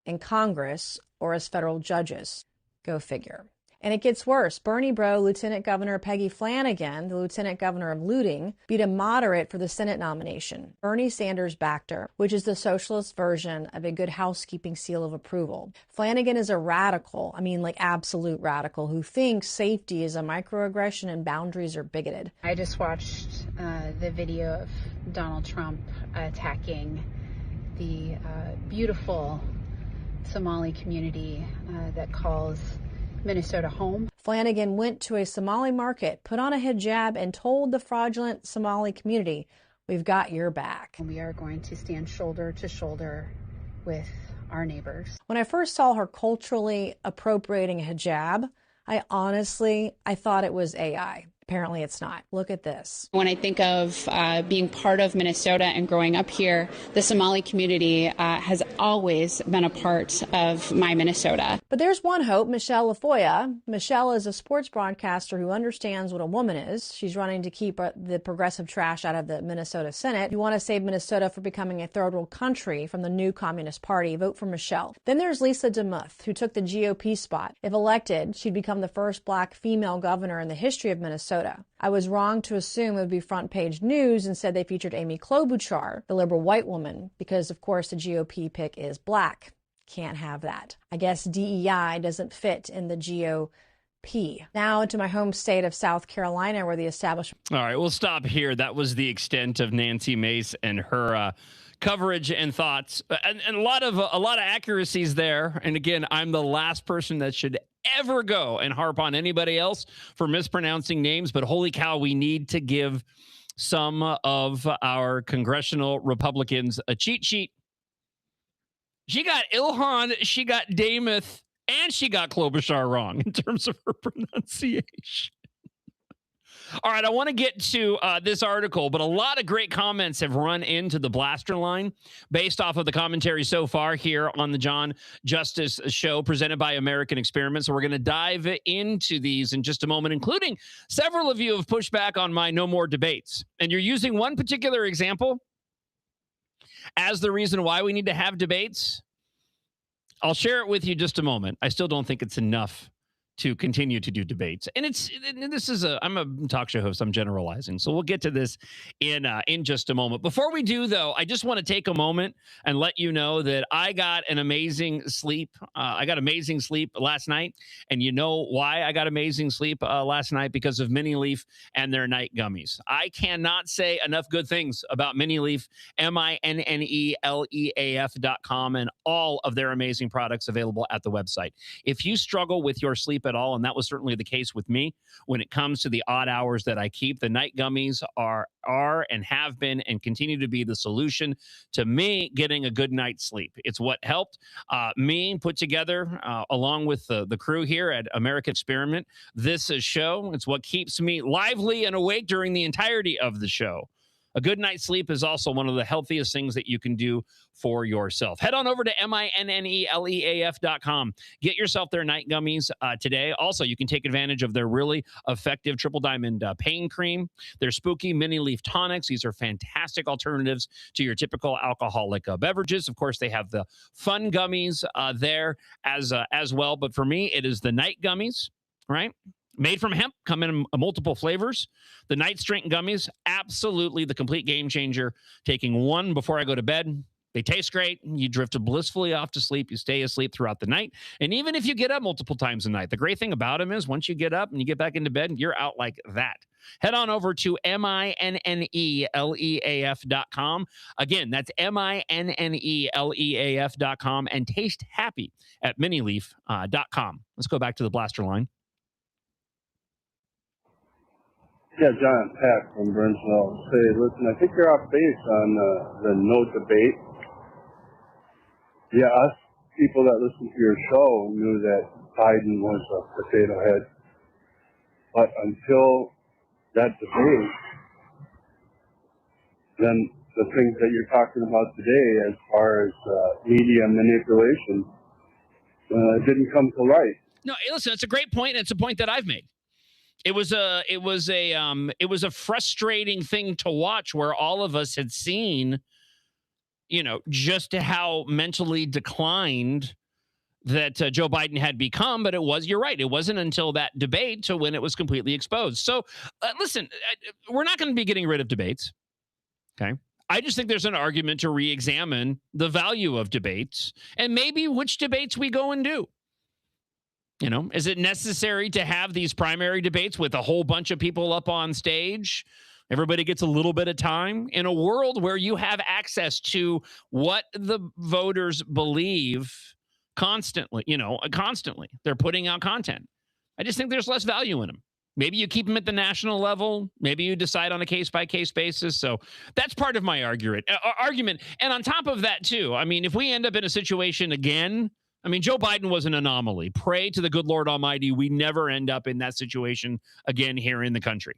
in Congress or as federal judges. Go figure. And it gets worse. Bernie Bro, Lieutenant Governor Peggy Flanagan, the Lieutenant Governor of looting, beat a moderate for the Senate nomination. Bernie Sanders backed her, which is the socialist version of a good housekeeping seal of approval. Flanagan is a radical, like absolute radical, who thinks safety is a microaggression and boundaries are bigoted. I just watched the video of Donald Trump attacking the beautiful Somali community that calls Minnesota home. Flanagan went to a Somali market, put on a hijab, and told the fraudulent Somali community, "We've got your back." We are going to stand shoulder to shoulder with our neighbors. When I first saw her culturally appropriating a hijab, I thought it was AI. Apparently it's not. Look at this. When I think of being part of Minnesota and growing up here, the Somali community has always been a part of my Minnesota. But there's one hope, Michelle LaFoya. Michelle is a sports broadcaster who understands what a woman is. She's running to keep the progressive trash out of the Minnesota Senate. You want to save Minnesota for becoming a third world country from the new Communist Party. Vote for Michelle. Then there's Lisa DeMuth, who took the GOP spot. If elected, she'd become the first black female governor in the history of Minnesota. I was wrong to assume it would be front page news. Instead, they featured Amy Klobuchar, the liberal white woman, because, of course, the GOP pick is black. Can't have that. I guess DEI doesn't fit in the GOP. Now into my home state of South Carolina, where the establishment... All right, we'll stop here. That was the extent of Nancy Mace and her coverage and thoughts, and a lot of accuracies there. And again, I'm the last person that should ever go and harp on anybody else for mispronouncing names, but holy cow, we need to give some of our congressional Republicans a cheat sheet. She got Ilhan, she got Demuth, and she got Klobuchar wrong in terms of her pronunciation. All right, I want to get to this article, but a lot of great comments have run into the blaster line based off of the commentary so far here on the John Justice Show presented by American Experiment. So we're going to dive into these in just a moment, including several of you have pushed back on my no more debates. And you're using one particular example as the reason why we need to have debates. I'll share it with you just a moment. I still don't think it's enough to continue to do debates. And I'm a talk show host. I'm generalizing. So we'll get to this in just a moment. Before we do, though, I just want to take a moment and let you know that I got an amazing sleep. I got amazing sleep last night. And you know why I got amazing sleep last night? Because of Mini Leaf and their night gummies. I cannot say enough good things about Mini Leaf, MINNELEAF.com, and all of their amazing products available at the website. If you struggle with your sleep at all, and that was certainly the case with me when it comes to the odd hours that I keep, the night gummies are and have been and continue to be the solution to me getting a good night's sleep. It's what helped me put together, along with the crew here at American Experiment, this show. It's what keeps me lively and awake during the entirety of the show. A good night's sleep is also one of the healthiest things that you can do for yourself. Head on over to MINNELEAF.com. Get yourself their night gummies today. Also, you can take advantage of their really effective Triple Diamond pain cream, their spooky Mini Leaf tonics. These are fantastic alternatives to your typical alcoholic beverages. Of course, they have the fun gummies there as well. But for me, it is the night gummies, right? Made from hemp, come in multiple flavors. The night strength gummies, absolutely the complete game changer. Taking one before I go to bed. They taste great. You drift blissfully off to sleep. You stay asleep throughout the night. And even if you get up multiple times a night, the great thing about them is once you get up and you get back into bed, you're out like that. Head on over to MINNELEAF.com. Again, that's MINNELEAF.com, and taste happy at minileaf.com. Let's go back to the blaster line. Yeah, John, Pat from Burnsville. Say, listen, I think you're off base on the no debate. Yeah, us people that listen to your show knew that Biden was a potato head. But until that debate, then the things that you're talking about today as far as media manipulation didn't come to light. No, hey, listen, it's a great point, and it's a point that I've made. It was a frustrating thing to watch where all of us had seen, just how mentally declined that Joe Biden had become, but you're right, it wasn't until that debate to when it was completely exposed. So listen, we're not going to be getting rid of debates. Okay. I just think there's an argument to re-examine the value of debates and maybe which debates we go and do. You know, is it necessary to have these primary debates with a whole bunch of people up on stage? Everybody gets a little bit of time in a world where you have access to what the voters believe constantly. They're putting out content. I just think there's less value in them. Maybe you keep them at the national level. Maybe you decide on a case-by-case basis. So that's part of my argument. And on top of that, too, I mean, if we end up in a situation again, I mean, Joe Biden was an anomaly. Pray to the good Lord Almighty we never end up in that situation again here in the country,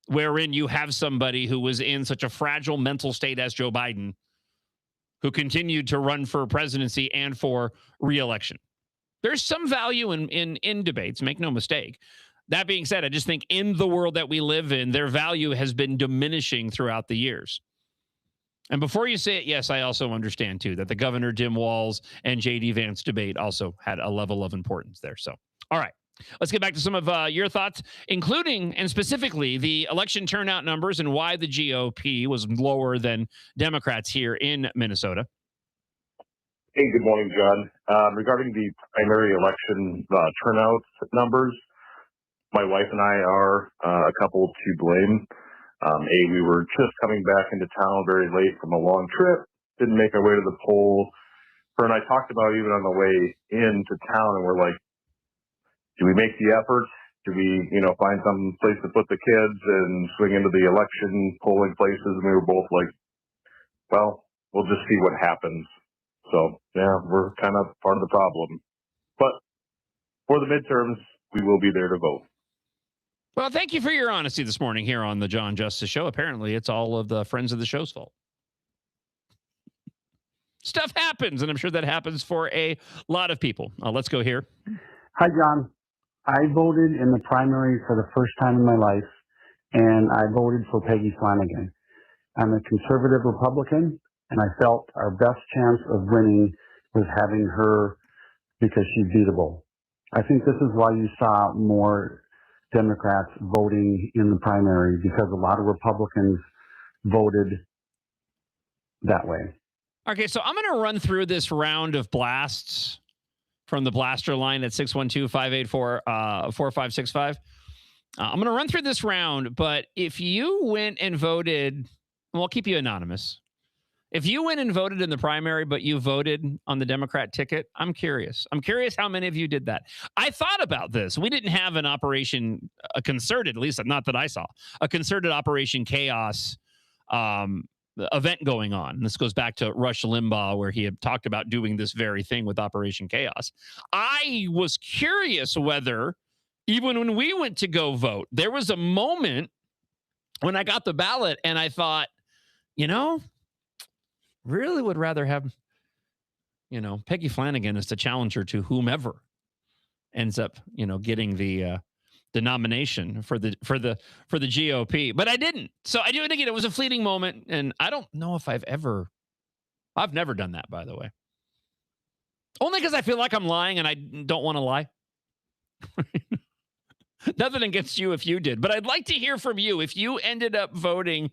wherein you have somebody who was in such a fragile mental state as Joe Biden, who continued to run for presidency and for re-election. There's some value in debates, make no mistake. That being said, I just think in the world that we live in, their value has been diminishing throughout the years. And before you say it, yes, I also understand, too, that the Governor Tim Walz and J.D. Vance debate also had a level of importance there. So, all right. Let's get back to some of your thoughts, including and specifically the election turnout numbers and why the GOP was lower than Democrats here in Minnesota. Hey, good morning, John. Regarding the primary election turnout numbers, my wife and I are a couple to blame. We were just coming back into town very late from a long trip, didn't make our way to the poll. Her and I talked about even on the way into town, and we're like, do we make the effort? Do we, find some place to put the kids and swing into the election polling places? And we were both like, well, we'll just see what happens. So, yeah, we're kind of part of the problem. But for the midterms, we will be there to vote. Well, thank you for your honesty this morning here on the John Justice Show. Apparently, it's all of the friends of the show's fault. Stuff happens, and I'm sure that happens for a lot of people. Let's go here. Hi, John. I voted in the primary for the first time in my life, and I voted for Peggy Flanagan. I'm a conservative Republican, and I felt our best chance of winning was having her because she's beatable. I think this is why you saw more Democrats voting in the primary, because a lot of Republicans voted that way. Okay, so I'm going to run through this round of blasts from the blaster line at 612-584-4565. I'm going to run through this round, but if you went and voted, well, I'll keep you anonymous. If you went and voted in the primary, but you voted on the Democrat ticket, I'm curious. I'm curious how many of you did that. I thought about this. We didn't have a concerted, at least not that I saw, a concerted Operation Chaos event going on. This goes back to Rush Limbaugh, where he had talked about doing this very thing with Operation Chaos. I was curious whether, even when we went to go vote, there was a moment when I got the ballot and I thought, really would rather have, Peggy Flanagan as the challenger to whomever ends up, getting the nomination for the GOP. But I didn't. So I do it again. It was a fleeting moment, and I don't know if I've never done that, by the way. Only because I feel like I'm lying and I don't want to lie. Nothing against you if you did, but I'd like to hear from you. If you ended up voting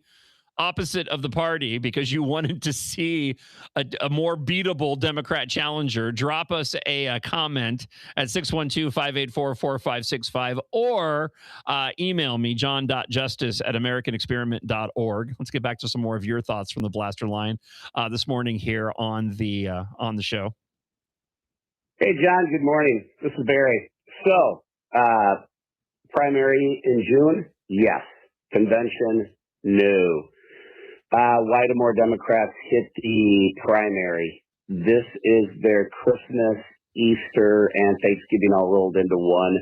opposite of the party because you wanted to see a more beatable Democrat challenger, drop us a comment at 612-584-4565 or email me, john.justice@americanexperiment.org. Let's get back to some more of your thoughts from the blaster line this morning here on the show. Hey, John, good morning. This is Barry. So, primary in June? Yes. Convention? No. Why do more Democrats hit the primary? This is their Christmas, Easter, and Thanksgiving all rolled into one.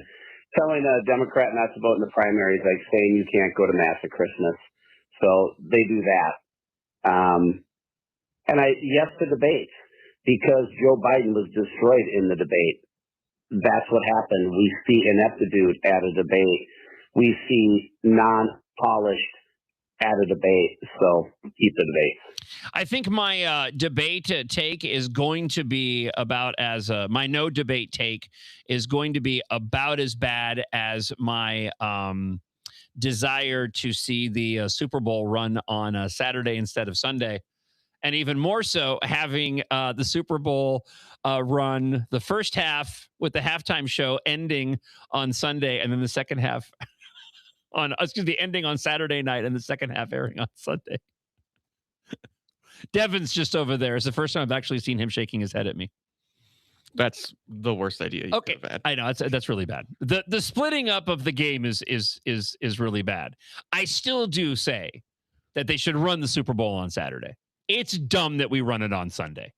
Telling a Democrat not to vote in the primary is like saying you can't go to Mass at Christmas. So they do that. Yes to debates, because Joe Biden was destroyed in the debate. That's what happened. We see ineptitude at a debate. We see non-polished at a debate. So keep the debate. I think my debate take is going to be about as my no debate take is going to be about as bad as my desire to see the Super Bowl run on Saturday instead of Sunday. And even more so, having the Super Bowl run the first half with the halftime show ending on Sunday, and then the second half ending on Saturday night, and the second half airing on Sunday. Devin's just over there. It's the first time I've actually seen him shaking his head at me. That's the worst idea you could have had. I know that's really bad. The splitting up of the game is really bad. I still do say that they should run the Super Bowl on Saturday. It's dumb that we run it on Sunday.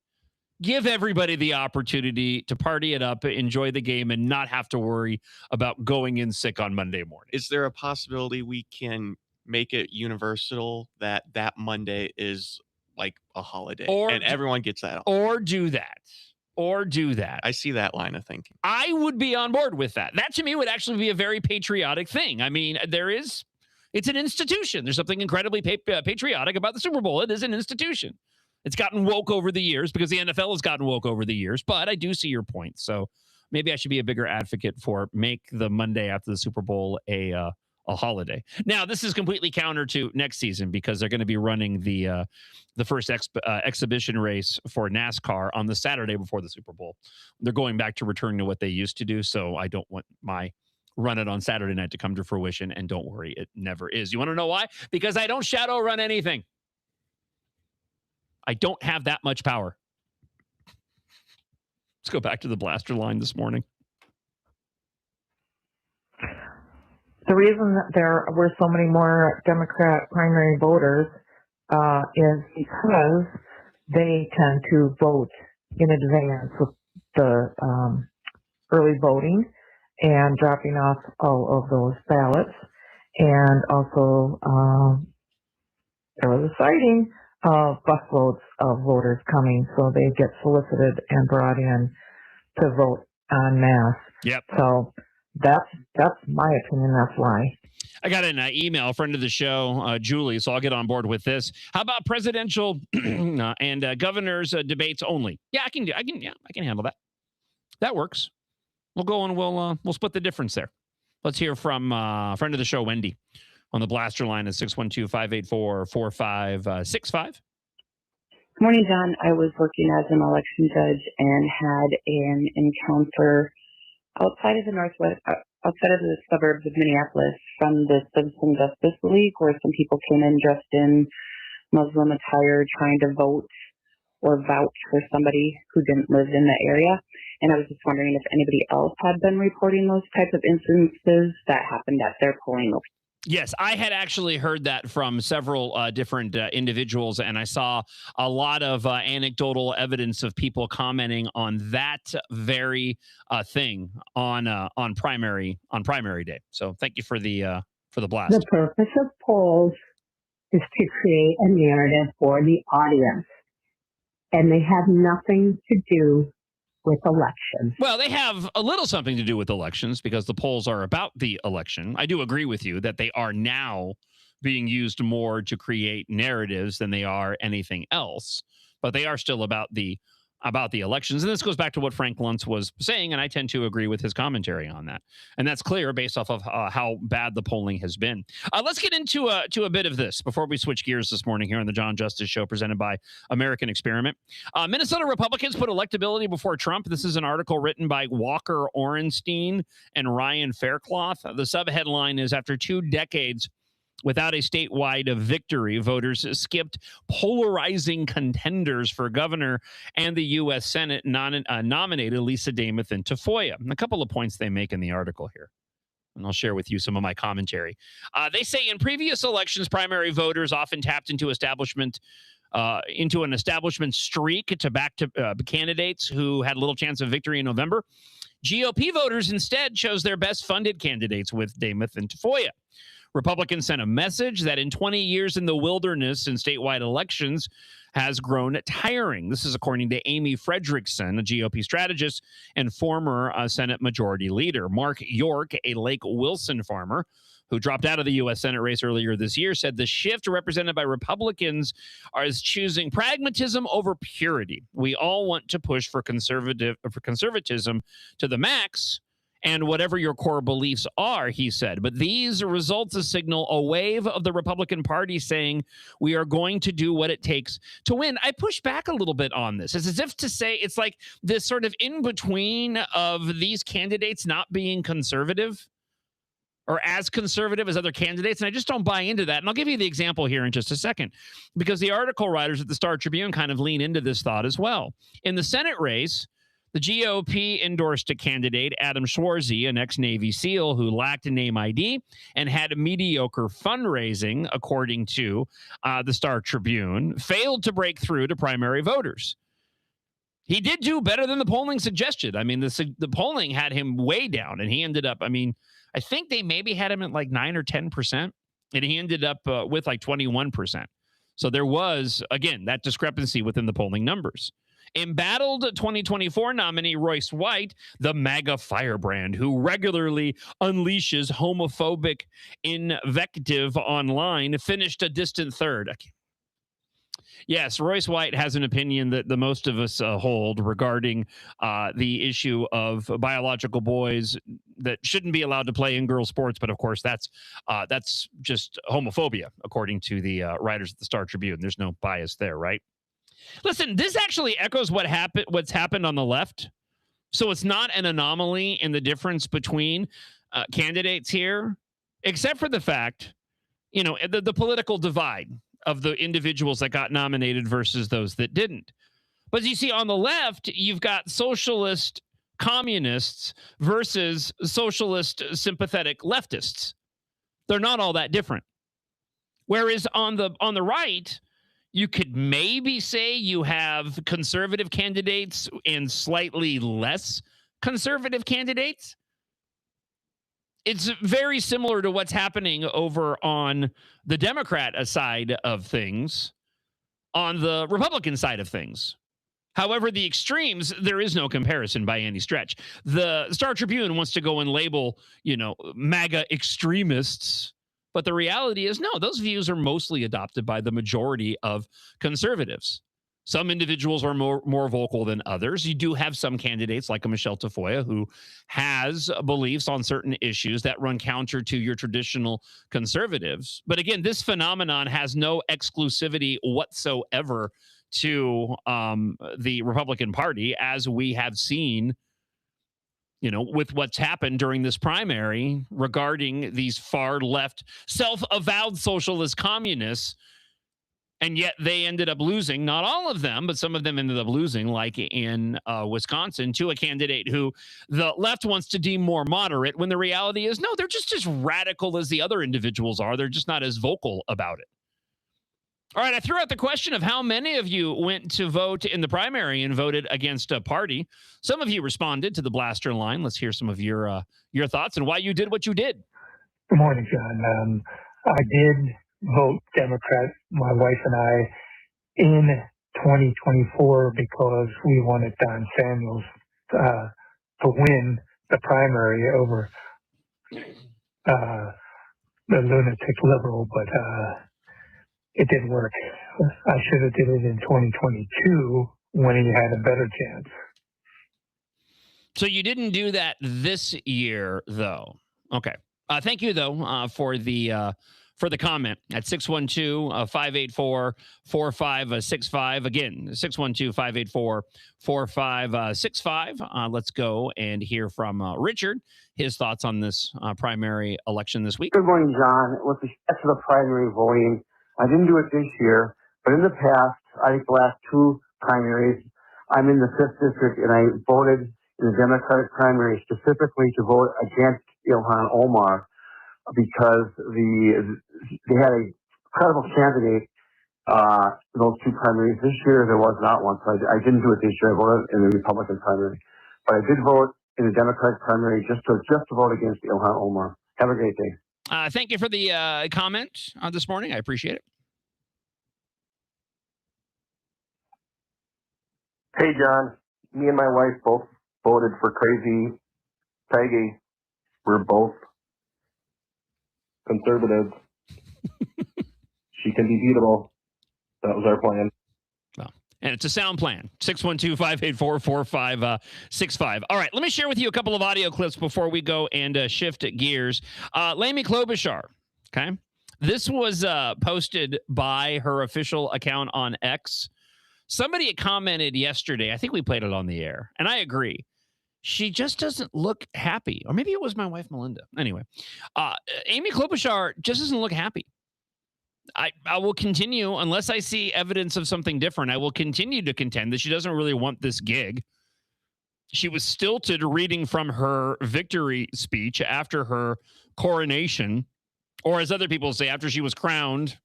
Give everybody the opportunity to party it up, enjoy the game, and not have to worry about going in sick on Monday morning. Is there a possibility we can make it universal that Monday is like a holiday and everyone gets that? Or do that. I see that line of thinking. I would be on board with that. That to me would actually be a very patriotic thing. I mean, it's an institution. There's something incredibly patriotic about the Super Bowl. It is an institution. It's gotten woke over the years because the NFL has gotten woke over the years, but I do see your point. So maybe I should be a bigger advocate for make the Monday after the Super Bowl a holiday. Now, this is completely counter to next season because they're going to be running the first exhibition race for NASCAR on the Saturday before the Super Bowl. They're going back to returning to what they used to do, so I don't want my run it on Saturday night to come to fruition, and don't worry, it never is. You want to know why? Because I don't shadow run anything. I don't have that much power. Let's go back to the blaster line this morning. The reason that there were so many more Democrat primary voters is because they tend to vote in advance with the early voting and dropping off all of those ballots. And also, there was a sighting of busloads of voters coming, so they get solicited and brought in to vote en masse. Yep. So that's my opinion. That's why. I got an email, a friend of the show, Julie, so I'll get on board with this. How about presidential and governors debates only? Yeah, I can handle that. That works. We'll go and we'll split the difference there. Let's hear from a friend of the show, Wendy, on the blaster line at 612-584-4565. Good morning, John. I was working as an election judge and had an encounter outside of the suburbs of Minneapolis from the Citizen Justice League, where some people came in dressed in Muslim attire trying to vote or vouch for somebody who didn't live in the area. And I was just wondering if anybody else had been reporting those types of instances that happened at their polling location. Yes, I had actually heard that from several different individuals, and I saw a lot of anecdotal evidence of people commenting on that very thing on primary day. So thank you for the blast. The purpose of polls is to create a narrative for the audience, and they have nothing to do with elections. Well, they have a little something to do with elections because the polls are about the election. I do agree with you that they are now being used more to create narratives than they are anything else, but they are still about the elections. And this goes back to what Frank Luntz was saying, and I tend to agree with his commentary on that. And that's clear based off of how bad the polling has been. Let's get into a bit of this before we switch gears this morning here on the John Justice Show presented by American Experiment. Minnesota Republicans put electability before Trump. This is an article written by Walker Orenstein and Ryan Faircloth. The subheadline is, after 2 decades without a statewide victory, voters skipped polarizing contenders for governor, and the U.S. Senate nominated Lisa Demuth and Tafoya. And a couple of points they make in the article here, and I'll share with you some of my commentary. They say in previous elections, primary voters often tapped into an establishment streak to back to candidates who had little chance of victory in November. GOP voters instead chose their best funded candidates with Demuth and Tafoya. Republicans sent a message that in 20 years in the wilderness in statewide elections has grown tiring. This is according to Amy Frederickson, a GOP strategist and former Senate Majority Leader. Mark York, a Lake Wilson farmer who dropped out of the U.S. Senate race earlier this year, said the shift represented by Republicans is choosing pragmatism over purity. We all want to push for conservatism to the max, and whatever your core beliefs are, he said. But these results signal a wave of the Republican Party saying we are going to do what it takes to win. I push back a little bit on this. It's as if to say it's like this sort of in-between of these candidates not being conservative or as conservative as other candidates, and I just don't buy into that. And I'll give you the example here in just a second, because the article writers at the Star Tribune kind of lean into this thought as well. In the Senate race, the GOP endorsed a candidate, Adam Schwarzy, an ex-Navy SEAL who lacked a name ID and had a mediocre fundraising, according to the Star Tribune, failed to break through to primary voters. He did do better than the polling suggested. I mean, the polling had him way down, and he ended up, I think they maybe had him at like 9 or 10%, and he ended up with like 21%. So there was, again, that discrepancy within the polling numbers. Embattled 2024 nominee Royce White, the MAGA firebrand who regularly unleashes homophobic invective online, finished a distant third. Yes, Royce White has an opinion that the most of us hold regarding the issue of biological boys that shouldn't be allowed to play in girls' sports. But of course, that's just homophobia, according to the writers at the Star Tribune. There's no bias there, right? Listen, this actually echoes what's happened on the left. So it's not an anomaly in the difference between candidates here, except for the fact, the political divide of the individuals that got nominated versus those that didn't. But you see, on the left, you've got socialist communists versus socialist sympathetic leftists. They're not all that different. Whereas on the right, you could maybe say you have conservative candidates and slightly less conservative candidates. It's very similar to what's happening over on the Democrat side of things, on the Republican side of things. However, the extremes, there is no comparison by any stretch. The Star Tribune wants to go and label, MAGA extremists. But the reality is, no, those views are mostly adopted by the majority of conservatives. Some individuals are more vocal than others. You do have some candidates like a Michelle Tafoya who has beliefs on certain issues that run counter to your traditional conservatives. But again, this phenomenon has no exclusivity whatsoever to the Republican Party, as we have seen with what's happened during this primary regarding these far left self-avowed socialist communists. And yet they ended up losing, not all of them, but some of them ended up losing, like in Wisconsin, to a candidate who the left wants to deem more moderate, when the reality is, no, they're just as radical as the other individuals are. They're just not as vocal about it. All right, I threw out the question of how many of you went to vote in the primary and voted against a party. Some of you responded to the blaster line. Let's hear some of your thoughts and why you did what you did. Good morning, John. I did vote Democrat, my wife and I, in 2024 because we wanted Don Samuels to win the primary over the lunatic liberal, but it didn't work. I should have did it in 2022 when he had a better chance. So you didn't do that this year, though. Okay. Thank you, though, for the comment at 612-584-4565. Again, 612-584-4565. Let's go and hear from Richard, his thoughts on this primary election this week. Good morning, John. With respect to the primary voting, I didn't do it this year, but in the past, I think the last two primaries, I'm in the 5th district, and I voted in the Democratic primary specifically to vote against Ilhan Omar because they had a credible candidate in those two primaries. This year, there was not one, so I didn't do it this year. I voted in the Republican primary. But I did vote in the Democratic primary just to vote against Ilhan Omar. Have a great day. Thank you for the comment this morning. I appreciate it. Hey, John. Me and my wife both voted for Crazy Peggy. We're both conservatives. She can be beatable. That was our plan. And it's a sound plan. 612-584-4565. All right, let me share with you a couple of audio clips before we go and shift gears. Laimi Klobuchar, okay? This was posted by her official account on X. Somebody had commented yesterday. I think we played it on the air, and I agree. She just doesn't look happy. Or maybe it was my wife, Melinda. Anyway, Amy Klobuchar just doesn't look happy. I will continue, unless I see evidence of something different, I will continue to contend that she doesn't really want this gig. She was stilted reading from her victory speech after her coronation, or as other people say, after she was crowned.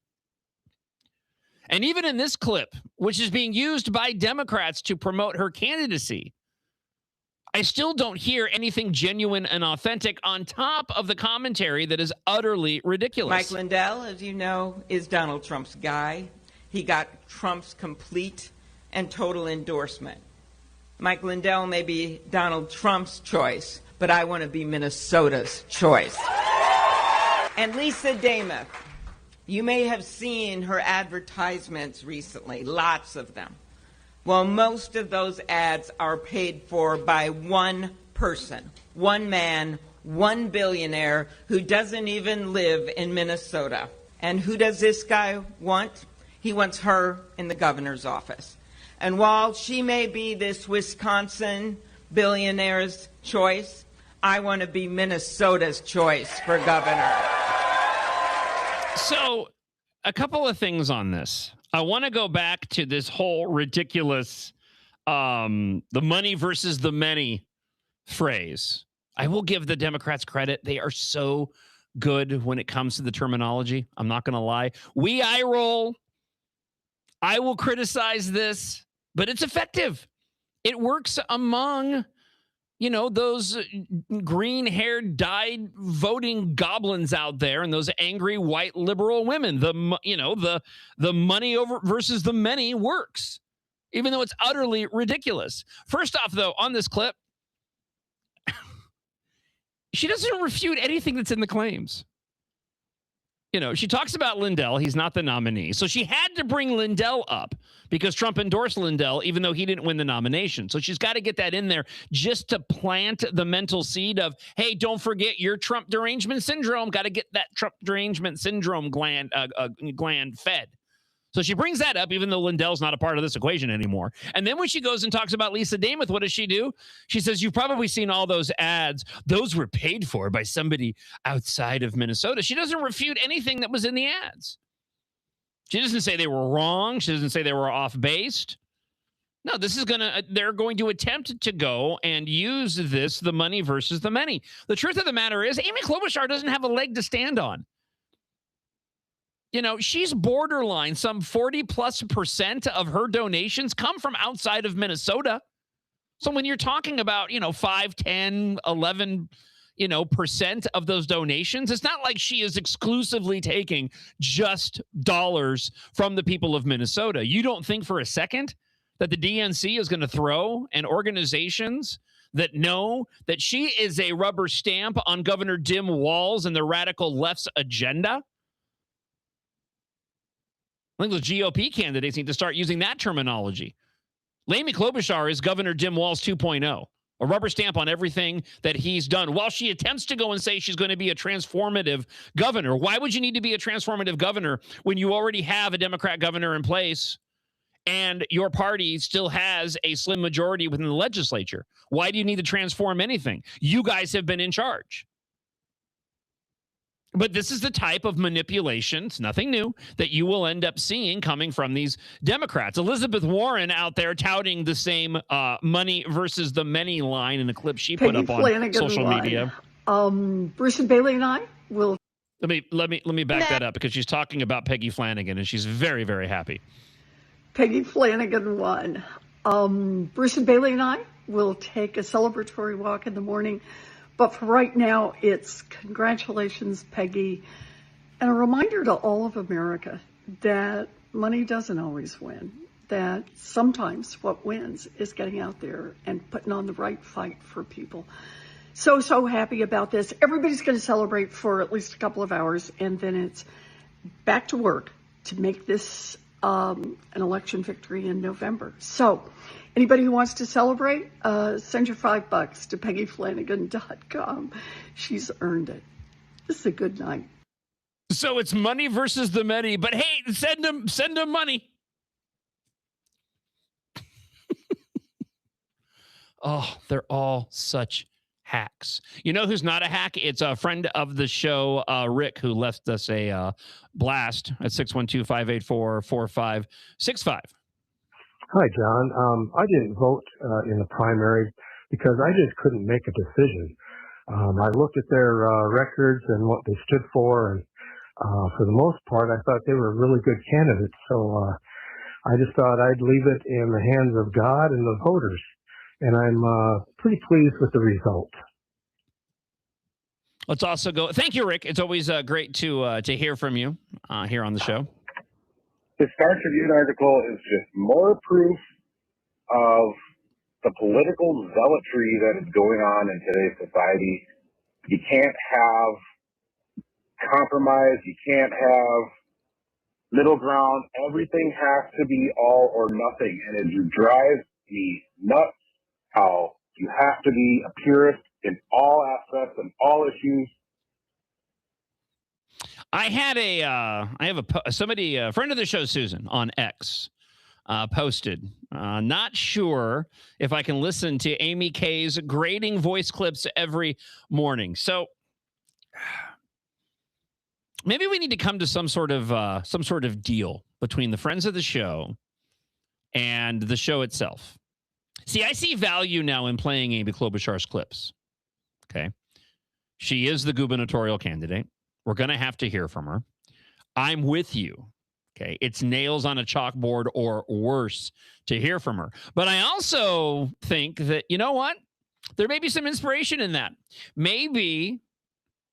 And even in this clip, which is being used by Democrats to promote her candidacy, I still don't hear anything genuine and authentic on top of the commentary that is utterly ridiculous. Mike Lindell, as you know, is Donald Trump's guy. He got Trump's complete and total endorsement. Mike Lindell may be Donald Trump's choice, but I want to be Minnesota's choice. And Lisa Demuth, you may have seen her advertisements recently, lots of them. Well, most of those ads are paid for by one person, one man, one billionaire who doesn't even live in Minnesota. And who does this guy want? He wants her in the governor's office. And while she may be this Wisconsin billionaire's choice, I want to be Minnesota's choice for governor. So, a couple of things on this. I want to go back to this whole ridiculous the money versus the many phrase. I will give the Democrats credit. They are so good when it comes to the terminology. I'm not going to lie. We eye roll. I will criticize this, but it's effective. It works among, you know, those green-haired, dyed voting goblins out there and those angry white liberal women. The money over versus the many works, even though it's utterly ridiculous. First off, though, on this clip, she doesn't refute anything that's in the claims. You know, she talks about Lindell. He's not the nominee. So she had to bring Lindell up because Trump endorsed Lindell, even though he didn't win the nomination. So she's got to get that in there just to plant the mental seed of, hey, don't forget your Trump derangement syndrome. Got to get that Trump derangement syndrome gland fed. So she brings that up, even though Lindell's not a part of this equation anymore. And then when she goes and talks about Lisa Demuth, what does she do? She says, you've probably seen all those ads. Those were paid for by somebody outside of Minnesota. She doesn't refute anything that was in the ads. She doesn't say they were wrong. She doesn't say they were off-based. No, they're going to attempt to go and use this, the money versus the many. The truth of the matter is, Amy Klobuchar doesn't have a leg to stand on. You know, she's borderline. Some 40+% of her donations come from outside of Minnesota. So when you're talking about, 5, 10, 11, percent of those donations, it's not like she is exclusively taking just dollars from the people of Minnesota. You don't think for a second that the DNC is going to throw and organizations that know that she is a rubber stamp on Governor Tim Walz and the radical left's agenda? I think those GOP candidates need to start using that terminology. Laimi Klobuchar is Governor Tim Walz 2.0, a rubber stamp on everything that he's done. While she attempts to go and say she's going to be a transformative governor, why would you need to be a transformative governor when you already have a Democrat governor in place and your party still has a slim majority within the legislature? Why do you need to transform anything? You guys have been in charge. But this is the type of manipulation, it's nothing new, that you will end up seeing coming from these Democrats. Elizabeth Warren out there touting the same money versus the many line in the clip she put up on social media. Bruce and Bailey and I will. Let me back that up because she's talking about Peggy Flanagan and she's very, very happy. Peggy Flanagan won. Bruce and Bailey and I will take a celebratory walk in the morning. But for right now, it's congratulations, Peggy, and a reminder to all of America that money doesn't always win, that sometimes what wins is getting out there and putting on the right fight for people. so happy about this. Everybody's going to celebrate for at least a couple of hours, and then it's back to work to make this an election victory in November. So anybody who wants to celebrate, send your $5 to PeggyFlanagan.com. She's earned it. This is a good night. So it's money versus the many, but hey, send them money. Oh, they're all such hacks. You know who's not a hack? It's a friend of the show, Rick, who left us a blast at 612-584-4565. Hi, John. I didn't vote in the primary because I just couldn't make a decision. I looked at their records and what they stood for, and for the most part, I thought they were really good candidates. So I just thought I'd leave it in the hands of God and the voters. And I'm pretty pleased with the result. Let's also go. Thank you, Rick. It's always great to hear from you here on the show. The Star Tribune article is just more proof of the political zealotry that is going on in today's society. You can't have compromise. You can't have middle ground. Everything has to be all or nothing. And it drives me nuts how you have to be a purist in all aspects and all issues. I have a friend of the show, Susan, on X, posted. Not sure if I can listen to Amy K's grading voice clips every morning. So maybe we need to come to some sort of deal between the friends of the show and the show itself. See, I see value now in playing Amy Klobuchar's clips. Okay. She is the gubernatorial candidate. We're going to have to hear from her. I'm with you. Okay. It's nails on a chalkboard or worse to hear from her. But I also think that, you know what? There may be some inspiration in that. Maybe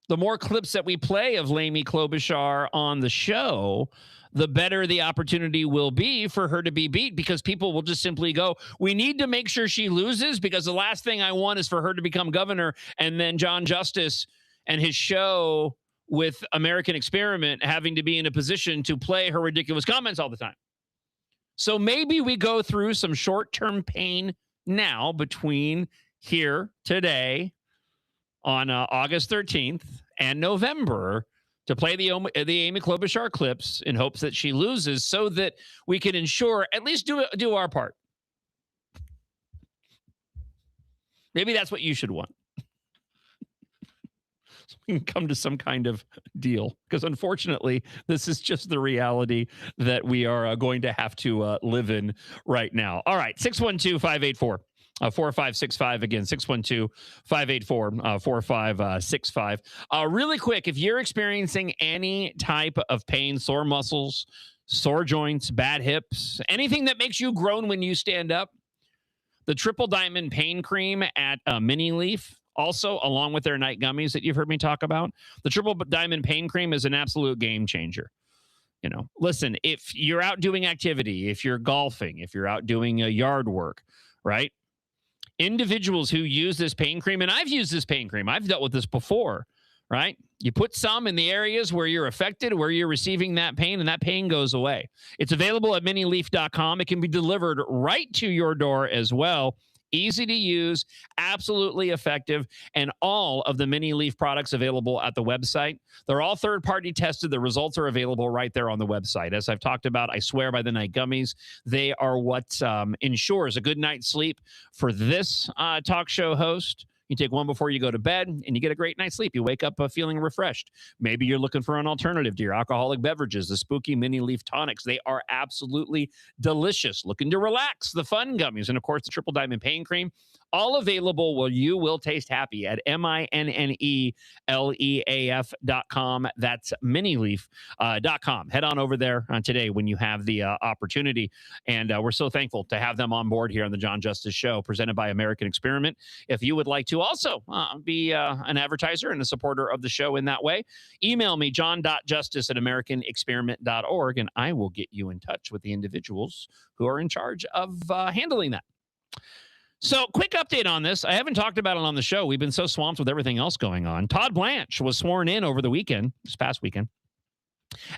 the more clips that we play of Amy Klobuchar on the show, the better the opportunity will be for her to be beat, because people will just simply go, we need to make sure she loses, because the last thing I want is for her to become governor and then John Justice and his show with American Experiment having to be in a position to play her ridiculous comments all the time. So maybe we go through some short-term pain now between here today on August 13th and November to play the Amy Klobuchar clips in hopes that she loses, so that we can ensure, at least do our part. Maybe that's what you should want. So we can come to some kind of deal, because unfortunately, this is just the reality that we are going to have to live in right now. All right, 612-584. 4565 again, 612-584-4565. Really quick, if you're experiencing any type of pain, sore muscles, sore joints, bad hips, anything that makes you groan when you stand up, the Triple Diamond Pain Cream at Mini Leaf, also along with their night gummies that you've heard me talk about, the Triple Diamond Pain Cream is an absolute game changer. You know, listen, if you're out doing activity, if you're golfing, if you're out doing yard work, right? Individuals who use this pain cream, and I've used this pain cream, I've dealt with this before, right? You put some in the areas where you're affected, where you're receiving that pain, and that pain goes away. It's available at minileaf.com. It can be delivered right to your door as well. Easy to use, absolutely effective, and all of the Mini Leaf products available at the website. They're all third-party tested. The results are available right there on the website. As I've talked about, I swear by the night gummies. They are what ensures a good night's sleep for this talk show host. You take one before you go to bed, and you get a great night's sleep. You wake up feeling refreshed. Maybe you're looking for an alternative to your alcoholic beverages, the spooky Mini Leaf tonics. They are absolutely delicious. Looking to relax, the fun gummies, and of course, the Triple Diamond Pain Cream. All available where you will taste happy at MINNELEAF.com. That's minileaf.com. Head on over there today when you have the opportunity. And we're so thankful to have them on board here on the John Justice Show, presented by American Experiment. If you would like to also be an advertiser and a supporter of the show in that way, email me, john.justice@americanexperiment.org, and I will get you in touch with the individuals who are in charge of handling that. So, quick update on this. I haven't talked about it on the show. We've been so swamped with everything else going on. Todd Blanche was sworn in over the weekend, this past weekend,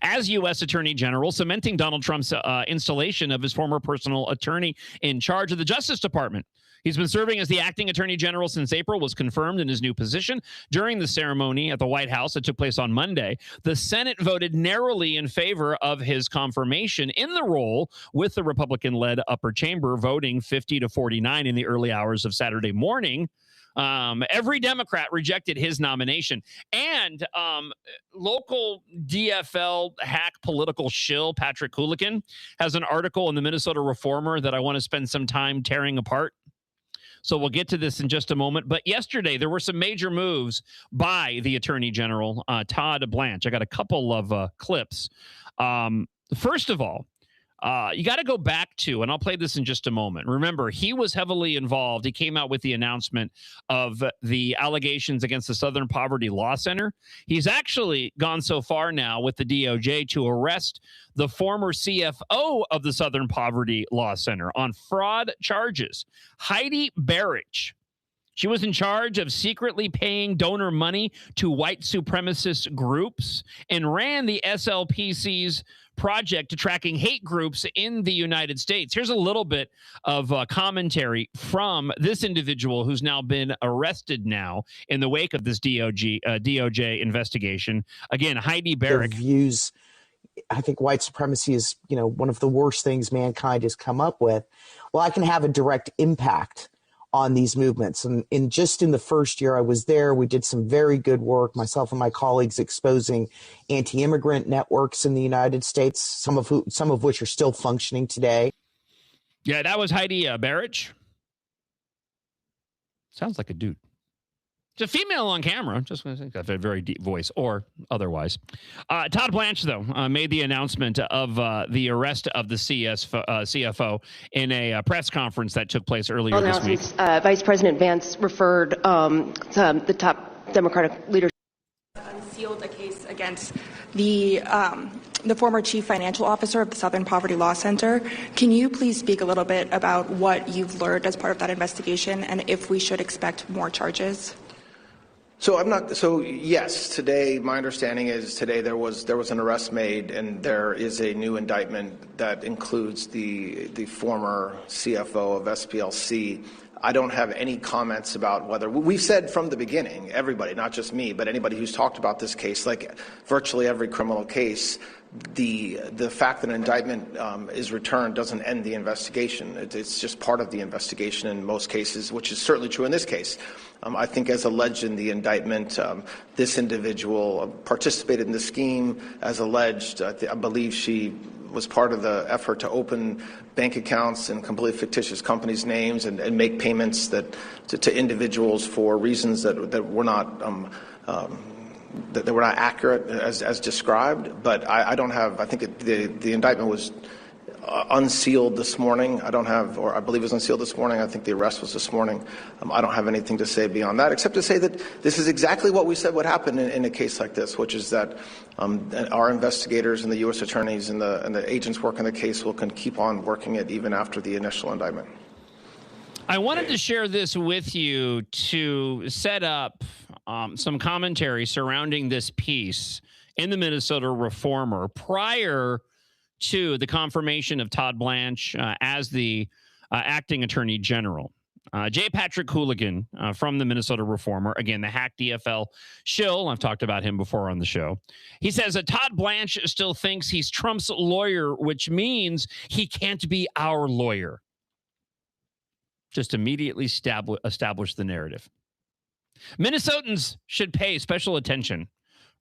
as U.S. Attorney General, cementing Donald Trump's installation of his former personal attorney in charge of the Justice Department. He's been serving as the acting attorney general since April, was confirmed in his new position during the ceremony at the White House that took place on Monday. The Senate voted narrowly in favor of his confirmation in the role, with the Republican-led upper chamber voting 50-49 in the early hours of Saturday morning. Every Democrat rejected his nomination. And local DFL hack political shill Patrick Hooligan has an article in the Minnesota Reformer that I want to spend some time tearing apart. So we'll get to this in just a moment. But yesterday, there were some major moves by the Attorney General, Todd Blanche. I got a couple of clips. First of all, you got to go back to, and I'll play this in just a moment. Remember, he was heavily involved. He came out with the announcement of the allegations against the Southern Poverty Law Center. He's actually gone so far now with the DOJ to arrest the former CFO of the Southern Poverty Law Center on fraud charges, Heidi Barrich. She was in charge of secretly paying donor money to white supremacist groups and ran the SLPC's project to tracking hate groups in the United States. Here's a little bit of commentary from this individual who's now been arrested now in the wake of this DOJ investigation. Again, Heidi Barrich. Views, I think white supremacy is, one of the worst things mankind has come up with. Well, I can have a direct impact on these movements. And in the first year I was there, we did some very good work, myself and my colleagues, exposing anti-immigrant networks in the United States, some of which are still functioning today. Yeah, that was Heidi Barrich. Sounds like a dude. It's a female on camera. Just going to think that's a very deep voice, or otherwise. Todd Blanche, though, made the announcement of the arrest of the CFO in a press conference that took place earlier this week. Vice President Vance referred the top Democratic leader unsealed a case against the former chief financial officer of the Southern Poverty Law Center. Can you please speak a little bit about what you've learned as part of that investigation, and if we should expect more charges? Yes, today, my understanding is today there was an arrest made, and there is a new indictment that includes the former CFO of SPLC. I don't have any comments about whether we've said from the beginning, everybody, not just me, but anybody who's talked about this case, like virtually every criminal case, the fact that an indictment is returned doesn't end the investigation. It's just part of the investigation in most cases, which is certainly true in this case. I think, as alleged in the indictment, this individual participated in the scheme as alleged. I believe she was part of the effort to open bank accounts in completely fictitious companies' names and make payments to individuals for reasons that were not that were not accurate as described. But I don't have. I think the indictment was unsealed this morning. I believe it was unsealed this morning. I think the arrest was this morning. I don't have anything to say beyond that, except to say that this is exactly what we said would happen in a case like this, which is that our investigators and the U.S. attorneys and the agents working the case can keep on working it even after the initial indictment. I wanted to share this with you to set up some commentary surrounding this piece in the Minnesota Reformer prior to the confirmation of Todd Blanche as the acting attorney general. J. Patrick Hooligan from the Minnesota Reformer, again, the hack DFL shill. I've talked about him before on the show. He says that Todd Blanche still thinks he's Trump's lawyer, which means he can't be our lawyer. Just immediately establish the narrative. Minnesotans should pay special attention,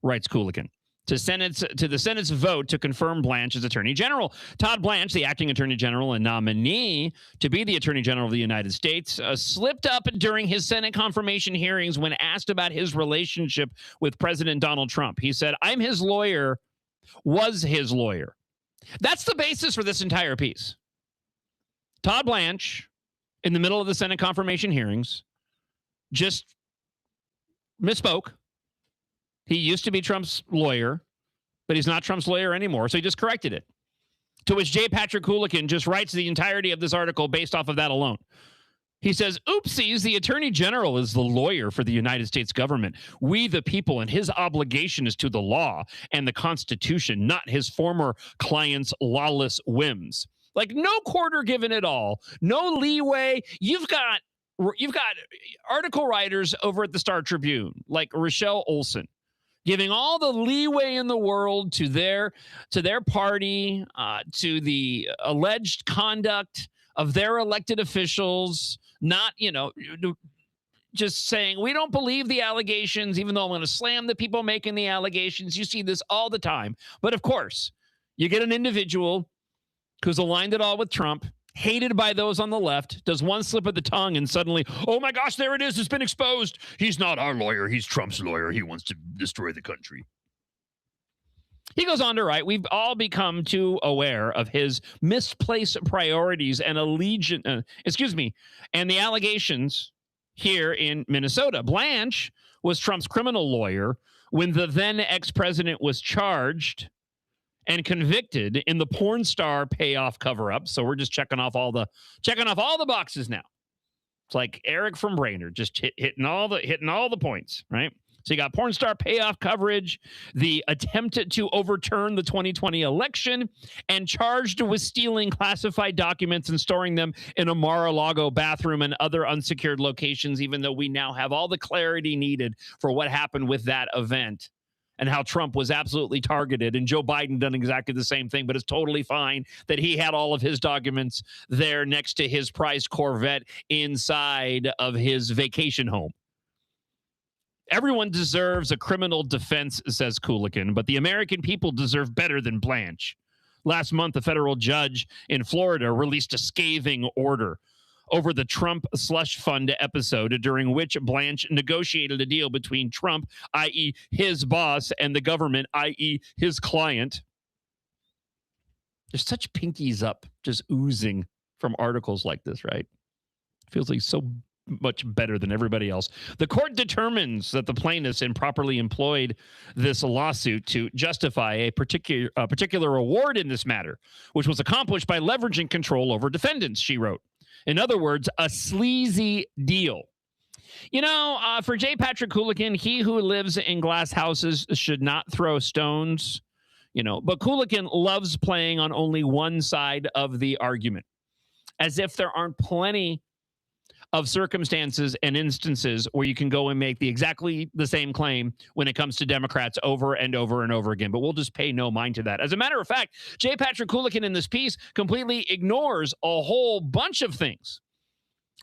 writes Hooligan, to the Senate's vote to confirm Blanche as Attorney General. Todd Blanche, the acting Attorney General and nominee to be the Attorney General of the United States, slipped up during his Senate confirmation hearings when asked about his relationship with President Donald Trump. He said, "I'm his lawyer, was his lawyer." That's the basis for this entire piece. Todd Blanche, in the middle of the Senate confirmation hearings, just misspoke. He used to be Trump's lawyer, but he's not Trump's lawyer anymore, so he just corrected it. To which J. Patrick Hooligan just writes the entirety of this article based off of that alone. He says, oopsies, the attorney general is the lawyer for the United States government. We, the people, and his obligation is to the law and the Constitution, not his former client's lawless whims. Like, no quarter given at all, no leeway. You've got article writers over at the Star Tribune, like Rochelle Olson, giving all the leeway in the world to their party, to the alleged conduct of their elected officials, not, just saying, we don't believe the allegations, even though I'm going to slam the people making the allegations. You see this all the time. But of course, you get an individual who's aligned it all with Trump, hated by those on the left, does one slip of the tongue, and suddenly, oh my gosh, there it is. It's been exposed. He's not our lawyer. He's Trump's lawyer. He wants to destroy the country. He goes on to write, we've all become too aware of his misplaced priorities and and the allegations here in Minnesota. Blanche was Trump's criminal lawyer when the then ex-president was charged and convicted in the porn star payoff cover-up. So we're just checking off all the boxes now. It's like Eric from Brainerd, just hitting all the points, right? So you got porn star payoff coverage, the attempt to overturn the 2020 election, and charged with stealing classified documents and storing them in a Mar-a-Lago bathroom and other unsecured locations, even though we now have all the clarity needed for what happened with that event and how Trump was absolutely targeted. And Joe Biden done exactly the same thing, but it's totally fine that he had all of his documents there next to his prized Corvette inside of his vacation home. Everyone deserves a criminal defense, says Coolican, but the American people deserve better than Blanche. Last month, a federal judge in Florida released a scathing order over the Trump slush fund episode, during which Blanche negotiated a deal between Trump, i.e. his boss, and the government, i.e. his client. There's such pinkies up just oozing from articles like this, right? Feels like so much better than everybody else. The court determines that the plaintiffs improperly employed this lawsuit to justify a particular award in this matter, which was accomplished by leveraging control over defendants, she wrote. In other words, a sleazy deal. For J. Patrick Coolican, he who lives in glass houses should not throw stones, but Coolican loves playing on only one side of the argument, as if there aren't plenty of circumstances and instances where you can go and make exactly the same claim when it comes to Democrats over and over and over again. But we'll just pay no mind to that. As a matter of fact, J. Patrick Coolican in this piece completely ignores a whole bunch of things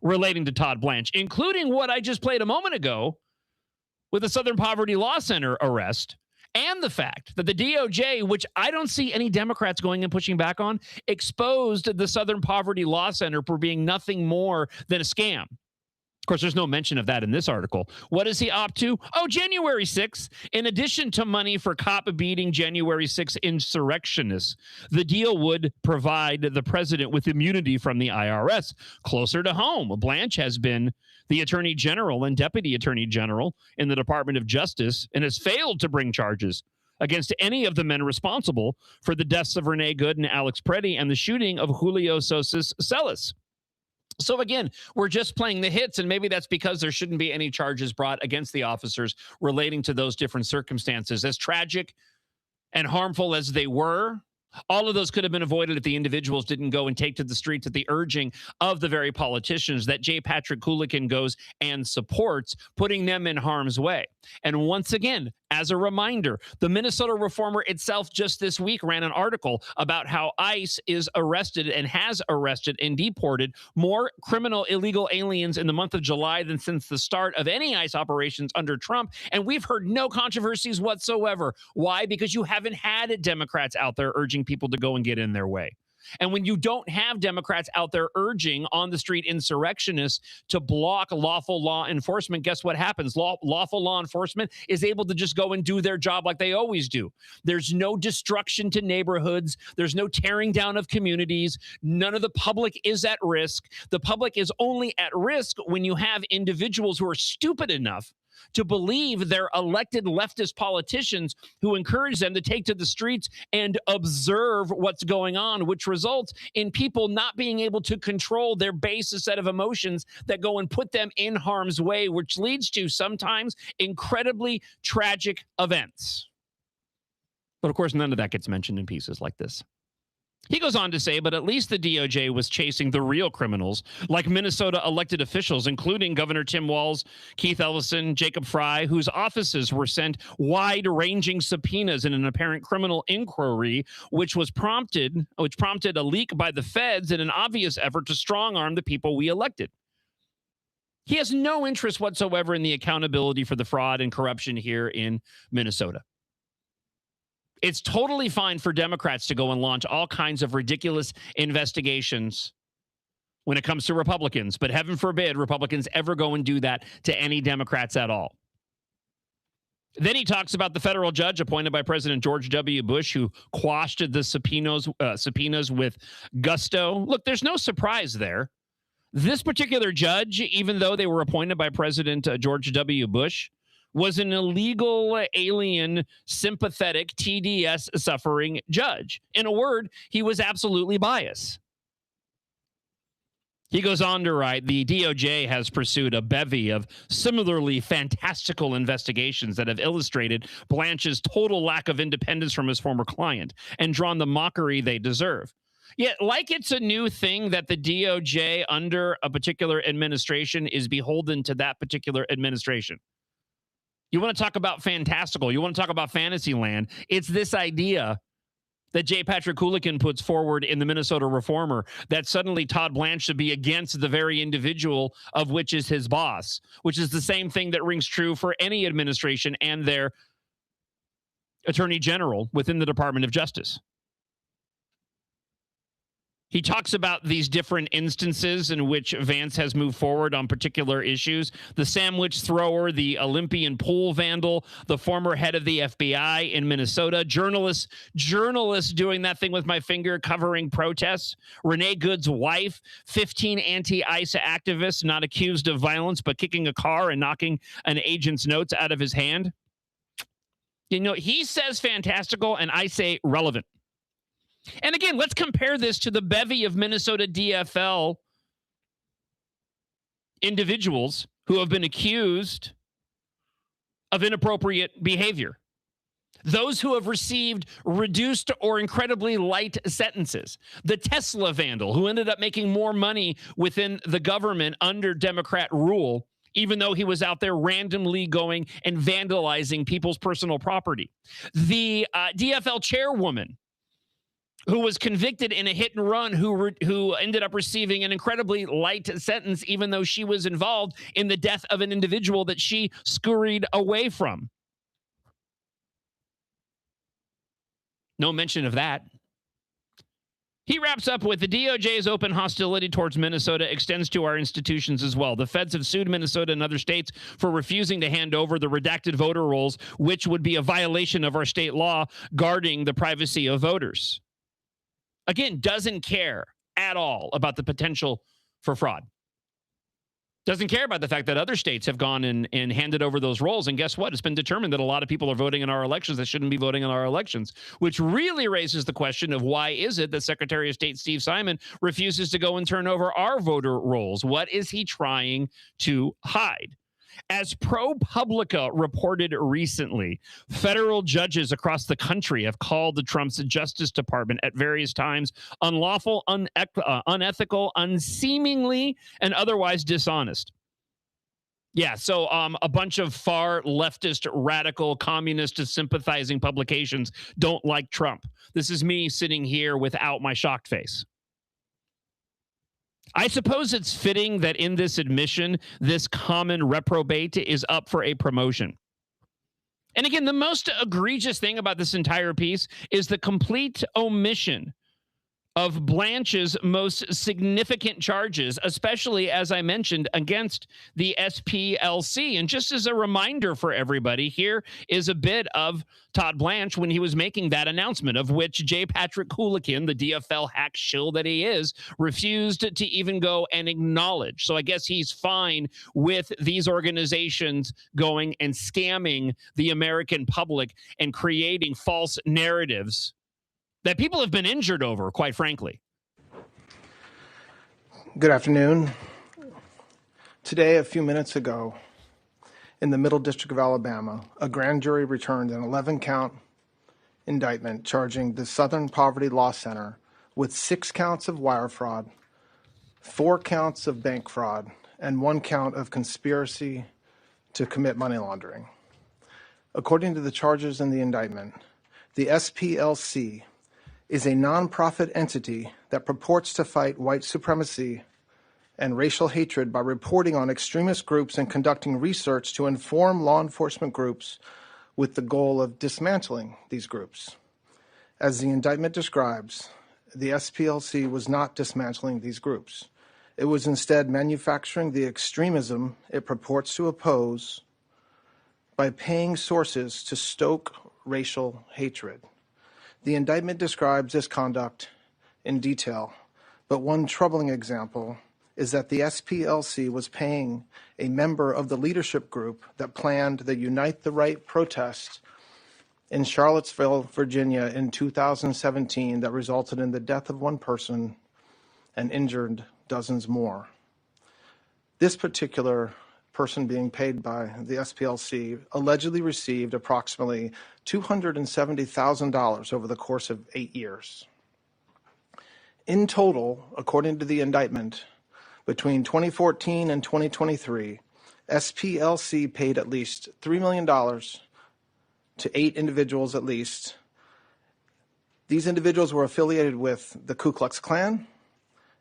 relating to Todd Blanche, including what I just played a moment ago with the Southern Poverty Law Center arrest, and the fact that the DOJ, which I don't see any Democrats going and pushing back on, exposed the Southern Poverty Law Center for being nothing more than a scam. Of course, there's no mention of that in this article. What is he up to? Oh, January 6th. In addition to money for cop-beating January 6th insurrectionists, the deal would provide the president with immunity from the IRS. Closer to home, Blanche has been the attorney general and deputy attorney general in the Department of Justice and has failed to bring charges against any of the men responsible for the deaths of Renee Good and Alex Preddy and the shooting of Julio Sosis Celis. So again, we're just playing the hits, and maybe that's because there shouldn't be any charges brought against the officers relating to those different circumstances. As tragic and harmful as they were, all of those could have been avoided if the individuals didn't go and take to the streets at the urging of the very politicians that J. Patrick Coolican goes and supports, putting them in harm's way. And once again, as a reminder, the Minnesota Reformer itself just this week ran an article about how ICE is arrested and has arrested and deported more criminal illegal aliens in the month of July than since the start of any ICE operations under Trump. And we've heard no controversies whatsoever. Why? Because you haven't had Democrats out there urging people to go and get in their way. And when you don't have Democrats out there urging on the street insurrectionists to block lawful law enforcement, guess what happens? Lawful law enforcement is able to just go and do their job like they always do. There's no destruction to neighborhoods. There's no tearing down of communities. None of the public is at risk. The public is only at risk when you have individuals who are stupid enough to believe they're elected leftist politicians who encourage them to take to the streets and observe what's going on, which results in people not being able to control their base set of emotions that go and put them in harm's way, which leads to sometimes incredibly tragic events. But of course, none of that gets mentioned in pieces like this. He goes on to say, but at least the DOJ was chasing the real criminals, like Minnesota elected officials, including Governor Tim Walz, Keith Ellison, Jacob Frey, whose offices were sent wide-ranging subpoenas in an apparent criminal inquiry, which prompted a leak by the feds in an obvious effort to strong-arm the people we elected. He has no interest whatsoever in the accountability for the fraud and corruption here in Minnesota. It's totally fine for Democrats to go and launch all kinds of ridiculous investigations when it comes to Republicans, but heaven forbid Republicans ever go and do that to any Democrats at all. Then he talks about the federal judge appointed by President George W. Bush who quashed the subpoenas with gusto. Look, there's no surprise there. This particular judge, even though they were appointed by President George W. Bush, was an illegal, alien, sympathetic, TDS-suffering judge. In a word, he was absolutely biased. He goes on to write, the DOJ has pursued a bevy of similarly fantastical investigations that have illustrated Blanche's total lack of independence from his former client and drawn the mockery they deserve. Yet, like it's a new thing that the DOJ under a particular administration is beholden to that particular administration. You want to talk about fantastical. You want to talk about fantasy land. It's this idea that J. Patrick Coolican puts forward in the Minnesota Reformer that suddenly Todd Blanche should be against the very individual of which is his boss, which is the same thing that rings true for any administration and their attorney general within the Department of Justice. He talks about these different instances in which Vance has moved forward on particular issues. The sandwich thrower, the Olympian pool vandal, the former head of the FBI in Minnesota, journalists doing that thing with my finger covering protests, Renee Good's wife, 15 anti-ICE activists not accused of violence but kicking a car and knocking an agent's notes out of his hand. You know, he says fantastical and I say relevant. And again, let's compare this to the bevy of Minnesota DFL individuals who have been accused of inappropriate behavior. Those who have received reduced or incredibly light sentences. The Tesla vandal who ended up making more money within the government under Democrat rule, even though he was out there randomly going and vandalizing people's personal property. The DFL chairwoman who was convicted in a hit and run, who ended up receiving an incredibly light sentence, even though she was involved in the death of an individual that she scurried away from. No mention of that. He wraps up with the DOJ's open hostility towards Minnesota extends to our institutions as well. The feds have sued Minnesota and other states for refusing to hand over the redacted voter rolls, which would be a violation of our state law guarding the privacy of voters. Again, doesn't care at all about the potential for fraud. Doesn't care about the fact that other states have gone and handed over those rolls. And guess what? It's been determined that a lot of people are voting in our elections that shouldn't be voting in our elections, which really raises the question of why is it that Secretary of State Steve Simon refuses to go and turn over our voter rolls? What is he trying to hide? As ProPublica reported recently, federal judges across the country have called the Trump's Justice Department at various times unlawful, unethical, unseemingly, and otherwise dishonest. Yeah, so a bunch of far leftist, radical, communist sympathizing publications don't like Trump. This is me sitting here without my shocked face. I suppose it's fitting that in this admission, this common reprobate is up for a promotion. And again, the most egregious thing about this entire piece is the complete omission of Blanche's most significant charges, especially, as I mentioned, against the SPLC. And just as a reminder for everybody, here is a bit of Todd Blanche when he was making that announcement, of which J. Patrick Coolican, the DFL hack shill that he is, refused to even go and acknowledge. So I guess he's fine with these organizations going and scamming the American public and creating false narratives that people have been injured over, quite frankly. Good afternoon. Today, a few minutes ago, in the Middle District of Alabama, a grand jury returned an 11-count indictment charging the Southern Poverty Law Center with 6 counts of wire fraud, 4 counts of bank fraud, and 1 count of conspiracy to commit money laundering. According to the charges in the indictment, the SPLC is a nonprofit entity that purports to fight white supremacy and racial hatred by reporting on extremist groups and conducting research to inform law enforcement groups with the goal of dismantling these groups. As the indictment describes, the SPLC was not dismantling these groups. It was instead manufacturing the extremism it purports to oppose by paying sources to stoke racial hatred. The indictment describes this conduct in detail, but one troubling example is that the SPLC was paying a member of the leadership group that planned the Unite the Right protest in Charlottesville, Virginia in 2017 that resulted in the death of 1 person and injured dozens more. This particular person being paid by the SPLC allegedly received approximately $270,000 over the course of 8 years. In total, according to the indictment, between 2014 and 2023, SPLC paid at least $3 million to 8 individuals at least. These individuals were affiliated with the Ku Klux Klan,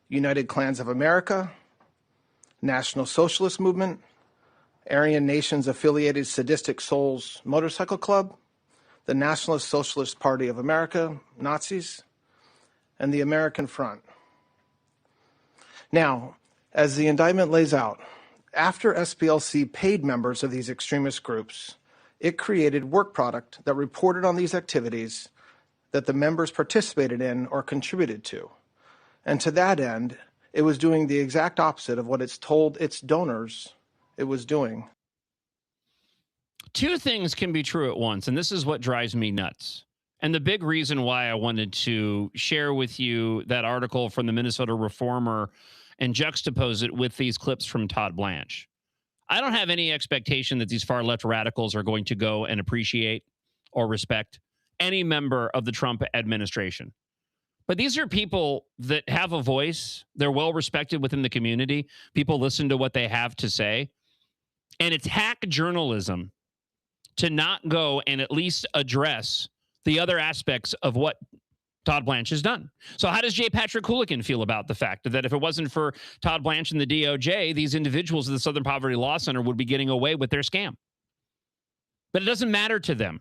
United Klans of America, National Socialist Movement, Aryan Nations affiliated Sadistic Souls Motorcycle Club, the Nationalist Socialist Party of America, Nazis, and the American Front. Now, as the indictment lays out, after SPLC paid members of these extremist groups, it created work product that reported on these activities that the members participated in or contributed to. And to that end, it was doing the exact opposite of what it's told its donors it was doing. 2 things can be true at once, and this is what drives me nuts. And the big reason why I wanted to share with you that article from the Minnesota Reformer and juxtapose it with these clips from Todd Blanche. I don't have any expectation that these far left radicals are going to go and appreciate or respect any member of the Trump administration. But these are people that have a voice. They're well respected within the community. People listen to what they have to say. And it's hack journalism to not go and at least address the other aspects of what Todd Blanche has done. So how does J. Patrick Coolican feel about the fact that if it wasn't for Todd Blanche and the DOJ, these individuals of the Southern Poverty Law Center would be getting away with their scam? But it doesn't matter to them.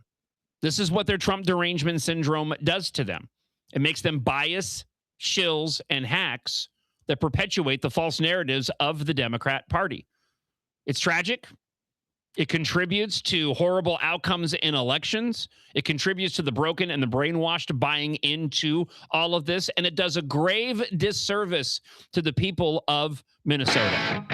This is what their Trump derangement syndrome does to them. It makes them bias, shills, and hacks that perpetuate the false narratives of the Democrat Party. It's tragic. It contributes to horrible outcomes in elections. It contributes to the broken and the brainwashed buying into all of this. And it does a grave disservice to the people of Minnesota.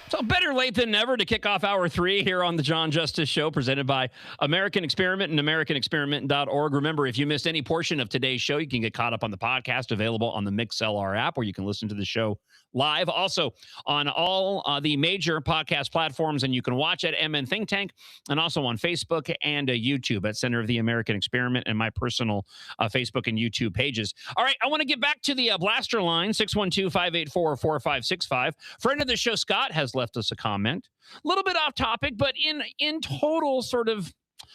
So better late than never to kick off hour 3 here on the John Justice Show, presented by American Experiment and AmericanExperiment.org. Remember, if you missed any portion of today's show, you can get caught up on the podcast available on the MixLR app, where you can listen to the show live. Also on all the major podcast platforms, and you can watch at MN Think Tank, and also on Facebook and YouTube at Center of the American Experiment, and my personal Facebook and YouTube pages. All right, I want to get back to the Blaster line, 612-584-4565. Friend of the show, Scott, has left us us a comment. A little bit off topic, but in total, sort of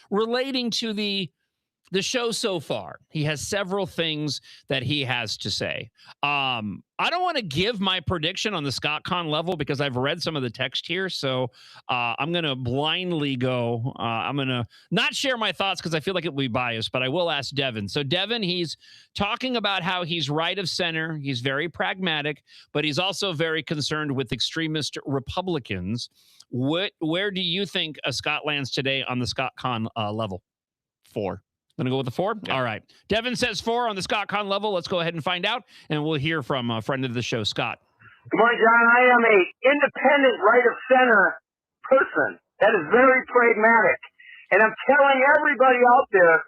relating to the show so far. He has several things that he has to say. I don't want to give my prediction on the Scott Conn level because I've read some of the text here. So I'm going to blindly go. I'm going to not share my thoughts because I feel like it will be biased, but I will ask Devin. So Devin, he's talking about how he's right of center. He's very pragmatic, but he's also very concerned with extremist Republicans. Where do you think Scott lands today on the Scott Conn level? 4. Going to go with the 4? Yeah. All right. Devin says 4 on the Scott Conn level. Let's go ahead and find out, and we'll hear from a friend of the show, Scott. Good morning, John. I am a independent right-of-center person that is very pragmatic. And I'm telling everybody out there,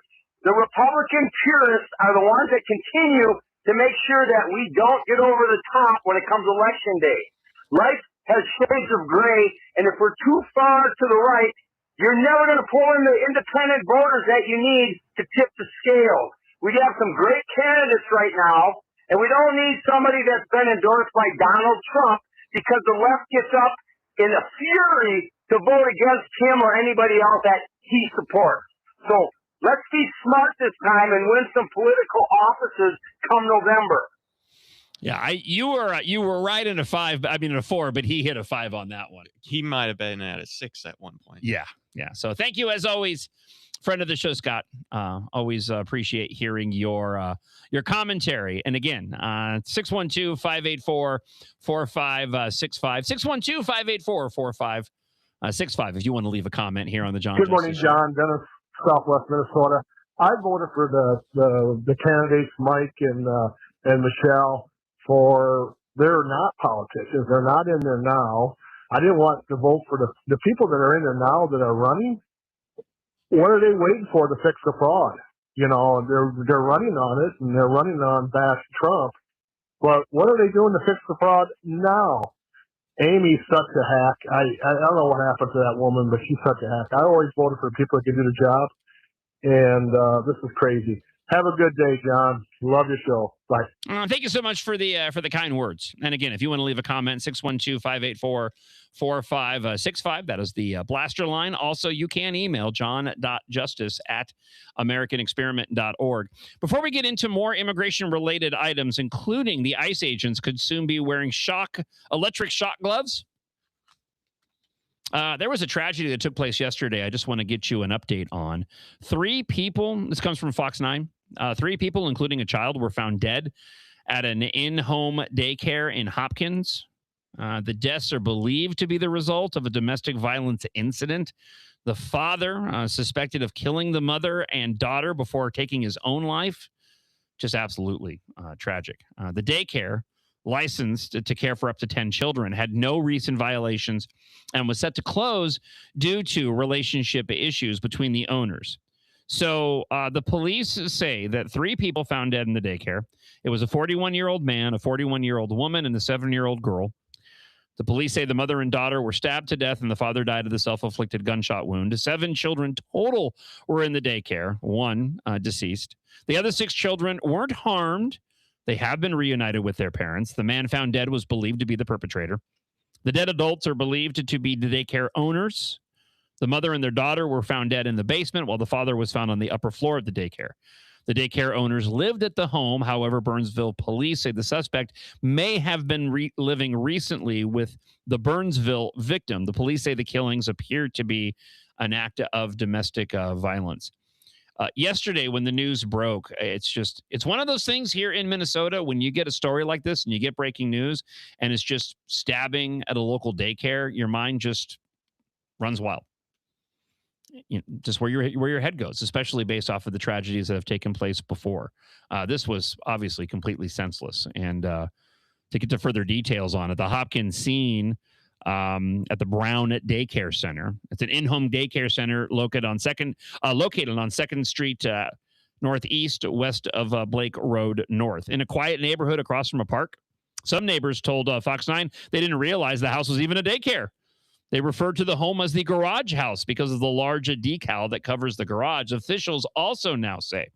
the Republican purists are the ones that continue to make sure that we don't get over the top when it comes election day. Life has shades of gray, and if we're too far to the right, you're never going to pull in the independent voters that you need to tip the scale. We have some great candidates right now, and we don't need somebody that's been endorsed by Donald Trump because the left gets up in a fury to vote against him or anybody else that he supports. So let's be smart this time and win some political offices come November. Yeah, you were right in a 5. I mean, in a 4, but he hit a 5 on that one. He might have been at a 6 at one point. Yeah. So thank you as always, friend of the show, Scott. Always appreciate hearing your commentary. And again, 612-584-4565, 612-584-4565. If you want to leave a comment here on the John. Good morning, Justice Show. John. Dennis, Southwest Minnesota. I voted for the candidates, Mike and Michelle, for they're not politicians. They're not in there now. I didn't want to vote for the people that are in there now that are running. What are they waiting for to fix the fraud? You know, they're running on it and they're running on bash Trump. But what are they doing to fix the fraud now? Amy's such a hack. I don't know what happened to that woman, but she's such a hack. I always voted for people that can do the job. And this is crazy. Have a good day, John. Love your show. Bye. Thank you so much for the kind words. And again, if you want to leave a comment, 612-584-4565. That is the blaster line. Also, you can email john.justice@americanexperiment.org. Before we get into more immigration-related items, including the ICE agents could soon be wearing electric shock gloves. There was a tragedy that took place yesterday. I just want to get you an update on. 3 people, this comes from Fox 9, 3 people, including a child, were found dead at an in-home daycare in Hopkins. The deaths are believed to be the result of a domestic violence incident. The father suspected of killing the mother and daughter before taking his own life. Just absolutely tragic. The daycare, licensed to care for up to 10 children, had no recent violations and was set to close due to relationship issues between the owners. So the police say that 3 people found dead in the daycare. It was a 41-year-old man, a 41-year-old woman, and a 7-year-old girl. The police say the mother and daughter were stabbed to death and the father died of the self-inflicted gunshot wound. 7 children total were in the daycare, 1 deceased. The other 6 children weren't harmed. They have been reunited with their parents. The man found dead was believed to be the perpetrator. The dead adults are believed to be the daycare owners. The mother and their daughter were found dead in the basement, while the father was found on the upper floor of the daycare. The daycare owners lived at the home. However, Burnsville police say the suspect may have been living recently with the Burnsville victim. The police say the killings appear to be an act of domestic violence. Yesterday, when the news broke, it's one of those things here in Minnesota when you get a story like this and you get breaking news and it's just stabbing at a local daycare, your mind just runs wild. Just where your head goes, especially based off of the tragedies that have taken place before. This was obviously completely senseless. And to get to further details on it, the Hopkins scene at the Brown Daycare Center. It's an in-home daycare center located on Second Street Northeast, west of Blake Road North, in a quiet neighborhood across from a park. Some neighbors told Fox 9 they didn't realize the house was even a daycare. They referred to the home as the garage house because of the large decal that covers the garage. Officials also now say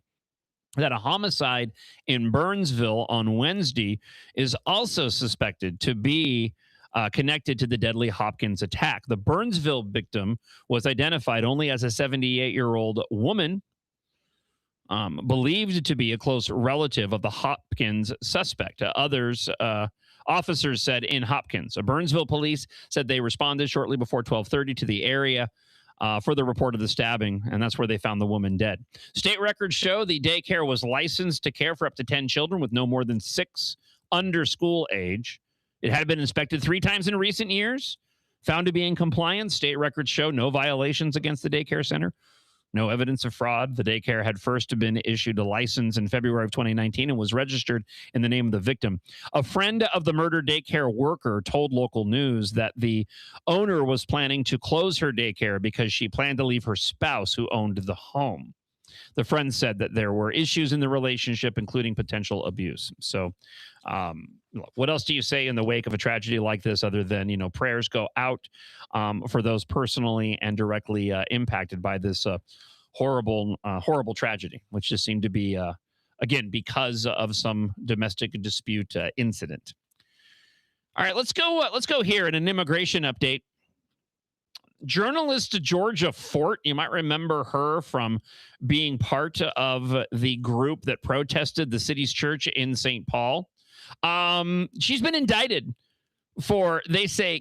that a homicide in Burnsville on Wednesday is also suspected to be connected to the deadly Hopkins attack. The Burnsville victim was identified only as a 78-year-old woman, believed to be a close relative of the Hopkins suspect. Officers said in Hopkins. Burnsville police said they responded shortly before 12:30 to the area for the report of the stabbing, and that's where they found the woman dead. State records show the daycare was licensed to care for up to 10 children with no more than 6 under school age. It had been inspected 3 times in recent years, found to be in compliance. State records show no violations against the daycare center. No evidence of fraud. The daycare had first been issued a license in February of 2019 and was registered in the name of the victim. A friend of the murdered daycare worker told local news that the owner was planning to close her daycare because she planned to leave her spouse who owned the home. The friend said that there were issues in the relationship, including potential abuse. So what else do you say in the wake of a tragedy like this other than, prayers go out for those personally and directly impacted by this horrible tragedy, which just seemed to be, again, because of some domestic dispute incident. All right, let's go here in an immigration update. Journalist Georgia Fort, you might remember her from being part of the group that protested the city's church in St. Paul. She's been indicted for, they say,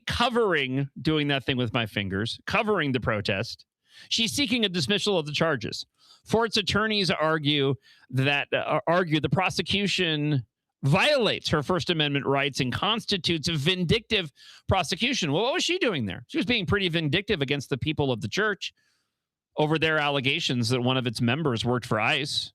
doing that thing with my fingers, covering the protest. She's seeking a dismissal of the charges. Fort's attorneys argue the prosecution violates her First Amendment rights and constitutes a vindictive prosecution. Well, what was she doing there? She was being pretty vindictive against the people of the church over their allegations that one of its members worked for ICE.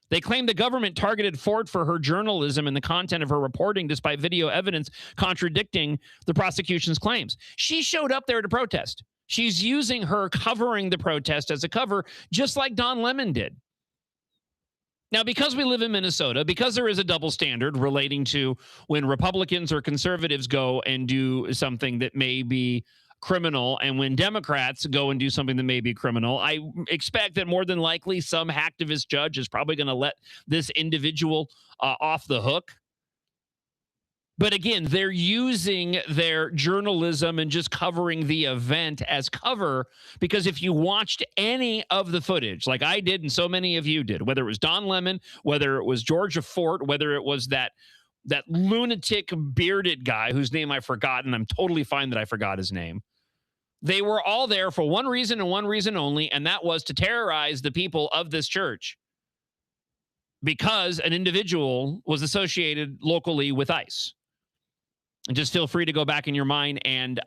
They claim the government targeted Fort for her journalism and the content of her reporting, despite video evidence contradicting the prosecution's claims. She showed up there to protest. She's using her covering the protest as a cover, just like Don Lemon did. Now, because we live in Minnesota, because there is a double standard relating to when Republicans or conservatives go and do something that may be criminal, and when Democrats go and do something that may be criminal, I expect that more than likely some hacktivist judge is probably going to let this individual off the hook. But again, they're using their journalism and just covering the event as cover, because if you watched any of the footage, like I did and so many of you did, whether it was Don Lemon, whether it was Georgia Fort, whether it was that lunatic bearded guy whose name I forgot, and I'm totally fine that I forgot his name, they were all there for one reason and one reason only, and that was to terrorize the people of this church because an individual was associated locally with ICE. And just feel free to go back in your mind and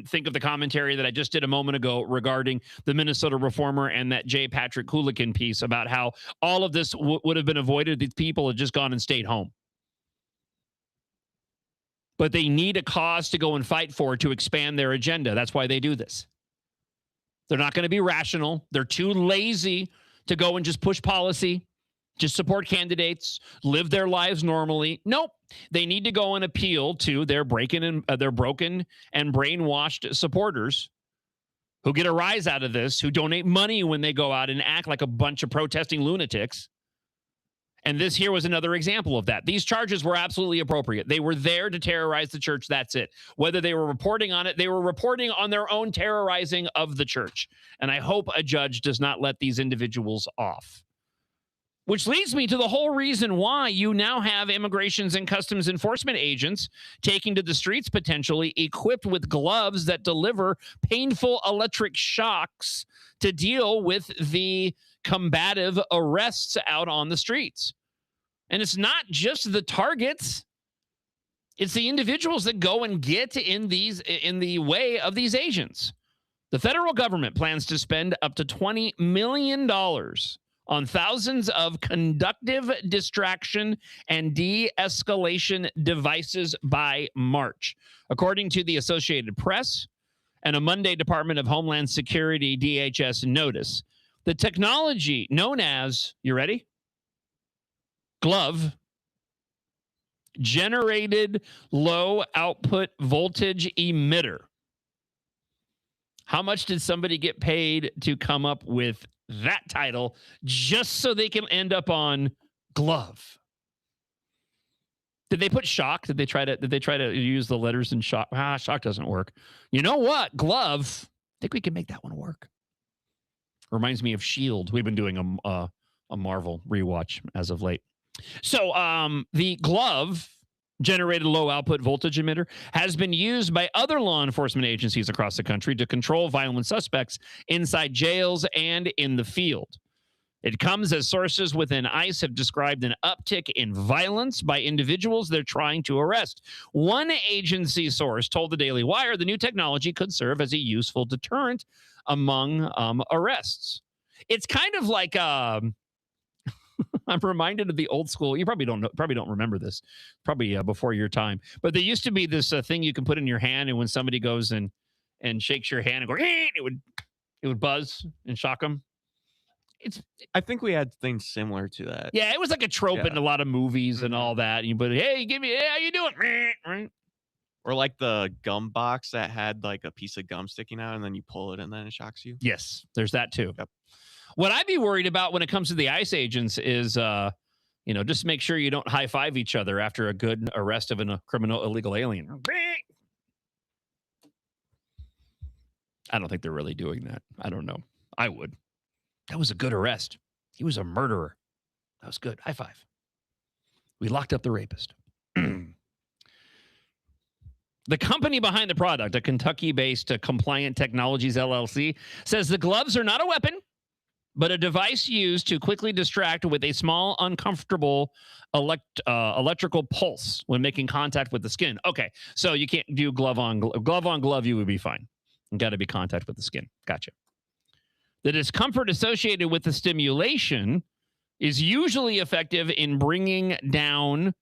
think of the commentary that I just did a moment ago regarding the Minnesota Reformer and that J. Patrick Coolican piece about how all of this would have been avoided. These people had just gone and stayed home. But they need a cause to go and fight for to expand their agenda. That's why they do this. They're not going to be rational. They're too lazy to go and just push policy, just support candidates, live their lives normally. Nope. They need to go and appeal to their broken and brainwashed supporters who get a rise out of this, who donate money when they go out and act like a bunch of protesting lunatics. And this here was another example of that. These charges were absolutely appropriate. They were there to terrorize the church. That's it. Whether they were reporting on it, they were reporting on their own terrorizing of the church. And I hope a judge does not let these individuals off. Which leads me to the whole reason why you now have immigrations and customs enforcement agents taking to the streets, potentially equipped with gloves that deliver painful electric shocks to deal with the combative arrests out on the streets. And it's not just the targets. It's the individuals that go and get in the way of these agents. The federal government plans to spend up to $20 million on thousands of conductive distraction and de-escalation devices by March, according to the Associated Press and a Monday Department of Homeland Security DHS notice. The technology known as, you ready? GLOVE, Generated Low Output Voltage Emitter. How much did somebody get paid to come up with that title just so they can end up on GLOVE? Did they put shock? Did they try to use the letters in shock? Shock doesn't work. You know what? Glove. I think we can make that one work. Reminds me of S.H.I.E.L.D. We've been doing a Marvel rewatch as of late. So the glove generated low output voltage emitter has been used by other law enforcement agencies across the country to control violent suspects inside jails and in the field. It comes as sources within ICE have described an uptick in violence by individuals they're trying to arrest. One agency source told the Daily Wire the new technology could serve as a useful deterrent among arrests. It's kind of like I'm reminded of the old school. You probably don't remember this, probably before your time. But there used to be this thing you can put in your hand, and when somebody goes and shakes your hand and go, it would buzz and shock them. I think we had things similar to that. Yeah, it was like a trope in a lot of movies and all that. But hey, how you doing? Right? Or like the gum box that had like a piece of gum sticking out, and then you pull it, and then it shocks you. Yes, there's that too. Yep. What I'd be worried about when it comes to the ICE agents is, just make sure you don't high five each other after a good arrest of a criminal illegal alien. I don't think they're really doing that. I don't know. I would. That was a good arrest. He was a murderer. That was good. High five. We locked up the rapist. The company behind the product, a Kentucky-based Compliant Technologies LLC, says the gloves are not a weapon, but a device used to quickly distract with a small, uncomfortable electrical pulse when making contact with the skin. Okay, so you can't do glove on glove. You would be fine. You got to be contact with the skin. Gotcha. The discomfort associated with the stimulation is usually effective in bringing down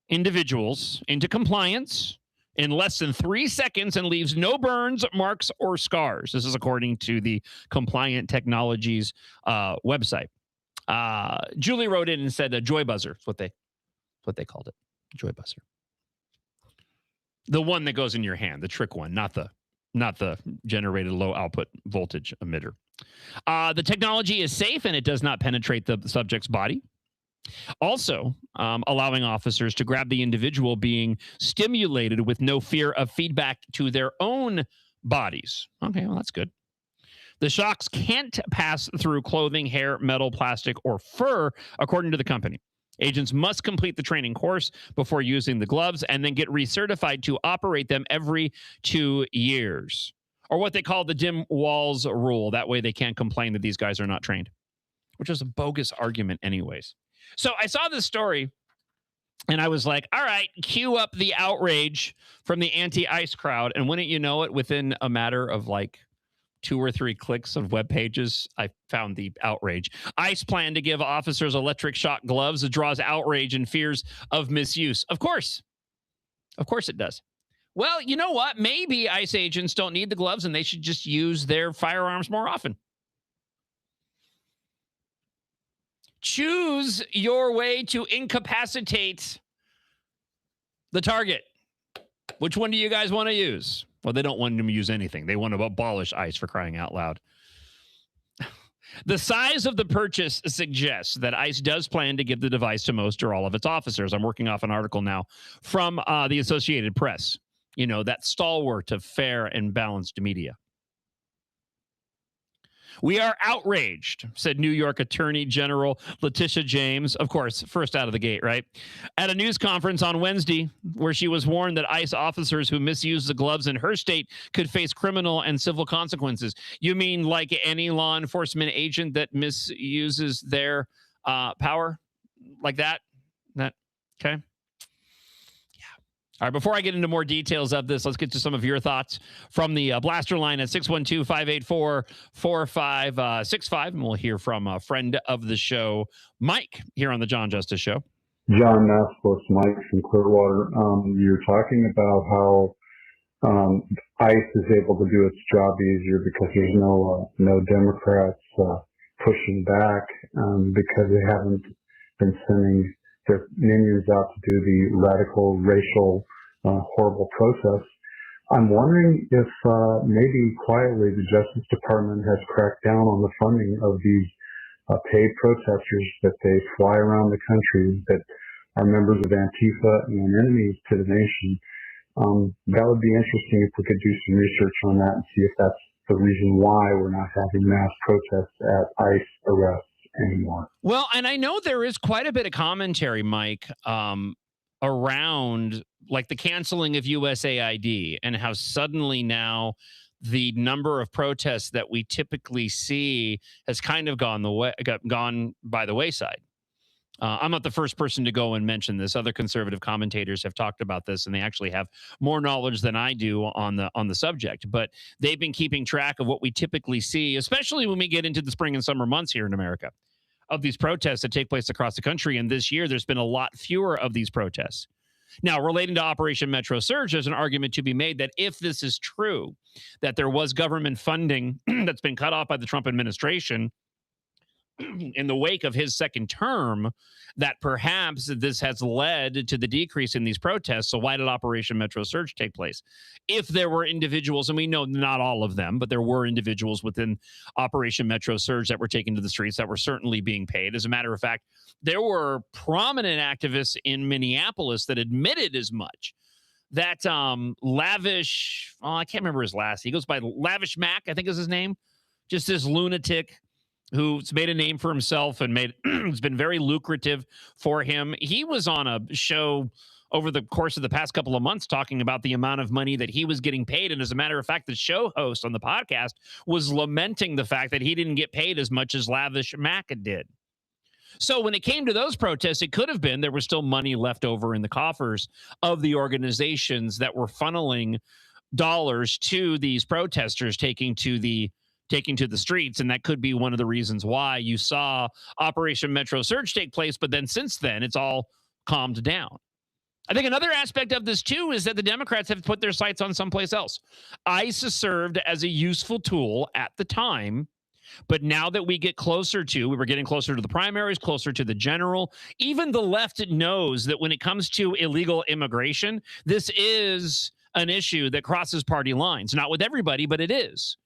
individuals into compliance in less than 3 seconds and leaves no burns, marks, or scars. This is according to the Compliant Technologies website. Julie wrote in and said a joy buzzer. That's what they called it. Joy buzzer. The one that goes in your hand, the trick one, not the generated low output voltage emitter. The technology is safe and it does not penetrate the subject's body. Also, allowing officers to grab the individual being stimulated with no fear of feedback to their own bodies. Okay, well, that's good. The shocks can't pass through clothing, hair, metal, plastic, or fur, according to the company. Agents must complete the training course before using the gloves and then get recertified to operate them every 2 years. Or what they call the dim walls rule. That way they can't complain that these guys are not trained, which is a bogus argument anyways. So I saw this story and I was like, all right, cue up the outrage from the anti-ICE crowd. And wouldn't you know it, within a matter of like 2 or 3 clicks of web pages, I found the outrage. ICE plan to give officers electric shock gloves. It draws outrage and fears of misuse. Of course it does. Well, you know what? Maybe ICE agents don't need the gloves and they should just use their firearms more often. Choose your way to incapacitate the target. Which one do you guys want to use? Well, they don't want them to use anything. They want to abolish ICE, for crying out loud. The size of the purchase suggests that ICE does plan to give the device to most or all of its officers. I'm working off an article now from the Associated Press. You know, that stalwart of fair and balanced media. We are outraged, said New York Attorney General Letitia James, of course, first out of the gate, right? At a news conference on Wednesday, where she was warned that ICE officers who misuse the gloves in her state could face criminal and civil consequences. You mean like any law enforcement agent that misuses their power like that? Okay? All right, before I get into more details of this, let's get to some of your thoughts from the Blaster line at 612-584-4565. And we'll hear from a friend of the show, Mike, here on the John Justice Show. John Naspos, Mike from Clearwater. You're talking about how ICE is able to do its job easier because there's no Democrats pushing back because they haven't been sending their minions out to do the radical, racial, horrible protests. I'm wondering if maybe quietly the Justice Department has cracked down on the funding of these paid protesters that they fly around the country that are members of Antifa and enemies to the nation. That would be interesting if we could do some research on that and see if that's the reason why we're not having mass protests at ICE arrests anymore. Well, and I know there is quite a bit of commentary, Mike, around like the canceling of USAID and how suddenly now the number of protests that we typically see has kind of gone by the wayside. I'm not the first person to go and mention this. Other conservative commentators have talked about this, and they actually have more knowledge than I do on the subject. But they've been keeping track of what we typically see, especially when we get into the spring and summer months here in America, of these protests that take place across the country. And this year, there's been a lot fewer of these protests. Now, relating to Operation Metro Surge, there's an argument to be made that if this is true, that there was government funding that's been cut off by the Trump administration in the wake of his second term, that perhaps this has led to the decrease in these protests. So why did Operation Metro Surge take place? If there were individuals, and we know not all of them, but there were individuals within Operation Metro Surge that were taken to the streets that were certainly being paid. As a matter of fact, there were prominent activists in Minneapolis that admitted as much. That Lavish, I can't remember his last. He goes by Lavish Mac, I think is his name. Just this lunatic who's made a name for himself and it's been very lucrative for him. He was on a show over the course of the past couple of months talking about the amount of money that he was getting paid. And as a matter of fact, the show host on the podcast was lamenting the fact that he didn't get paid as much as Lavish Mac did. So when it came to those protests, it could have been there was still money left over in the coffers of the organizations that were funneling dollars to these protesters taking to the streets. And that could be one of the reasons why you saw Operation Metro Surge take place. But then since then, it's all calmed down. I think another aspect of this, too, is that the Democrats have put their sights on someplace else. ICE served as a useful tool at the time. But now that we were getting closer to the primaries, closer to the general, even the left knows that when it comes to illegal immigration, this is an issue that crosses party lines. Not with everybody, but it is.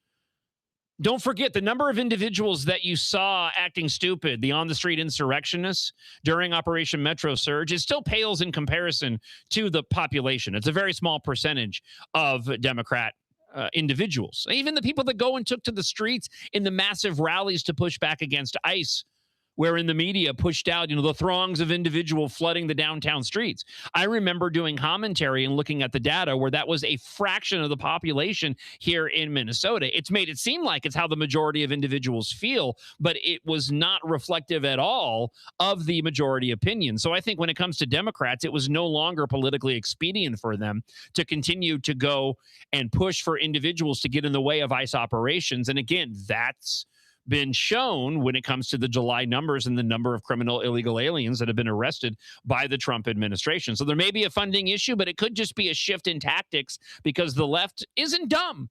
Don't forget the number of individuals that you saw acting stupid, the on-the-street insurrectionists during Operation Metro Surge. It still pales in comparison to the population. It's a very small percentage of Democrat individuals. Even the people that go and took to the streets in the massive rallies to push back against ICE, wherein the media pushed out, the throngs of individuals flooding the downtown streets. I remember doing commentary and looking at the data where that was a fraction of the population here in Minnesota. It's made it seem like it's how the majority of individuals feel, but it was not reflective at all of the majority opinion. So I think when it comes to Democrats, it was no longer politically expedient for them to continue to go and push for individuals to get in the way of ICE operations. And again, that's been shown when it comes to the July numbers and the number of criminal illegal aliens that have been arrested by the Trump administration. So there may be a funding issue, but it could just be a shift in tactics because the left isn't dumb.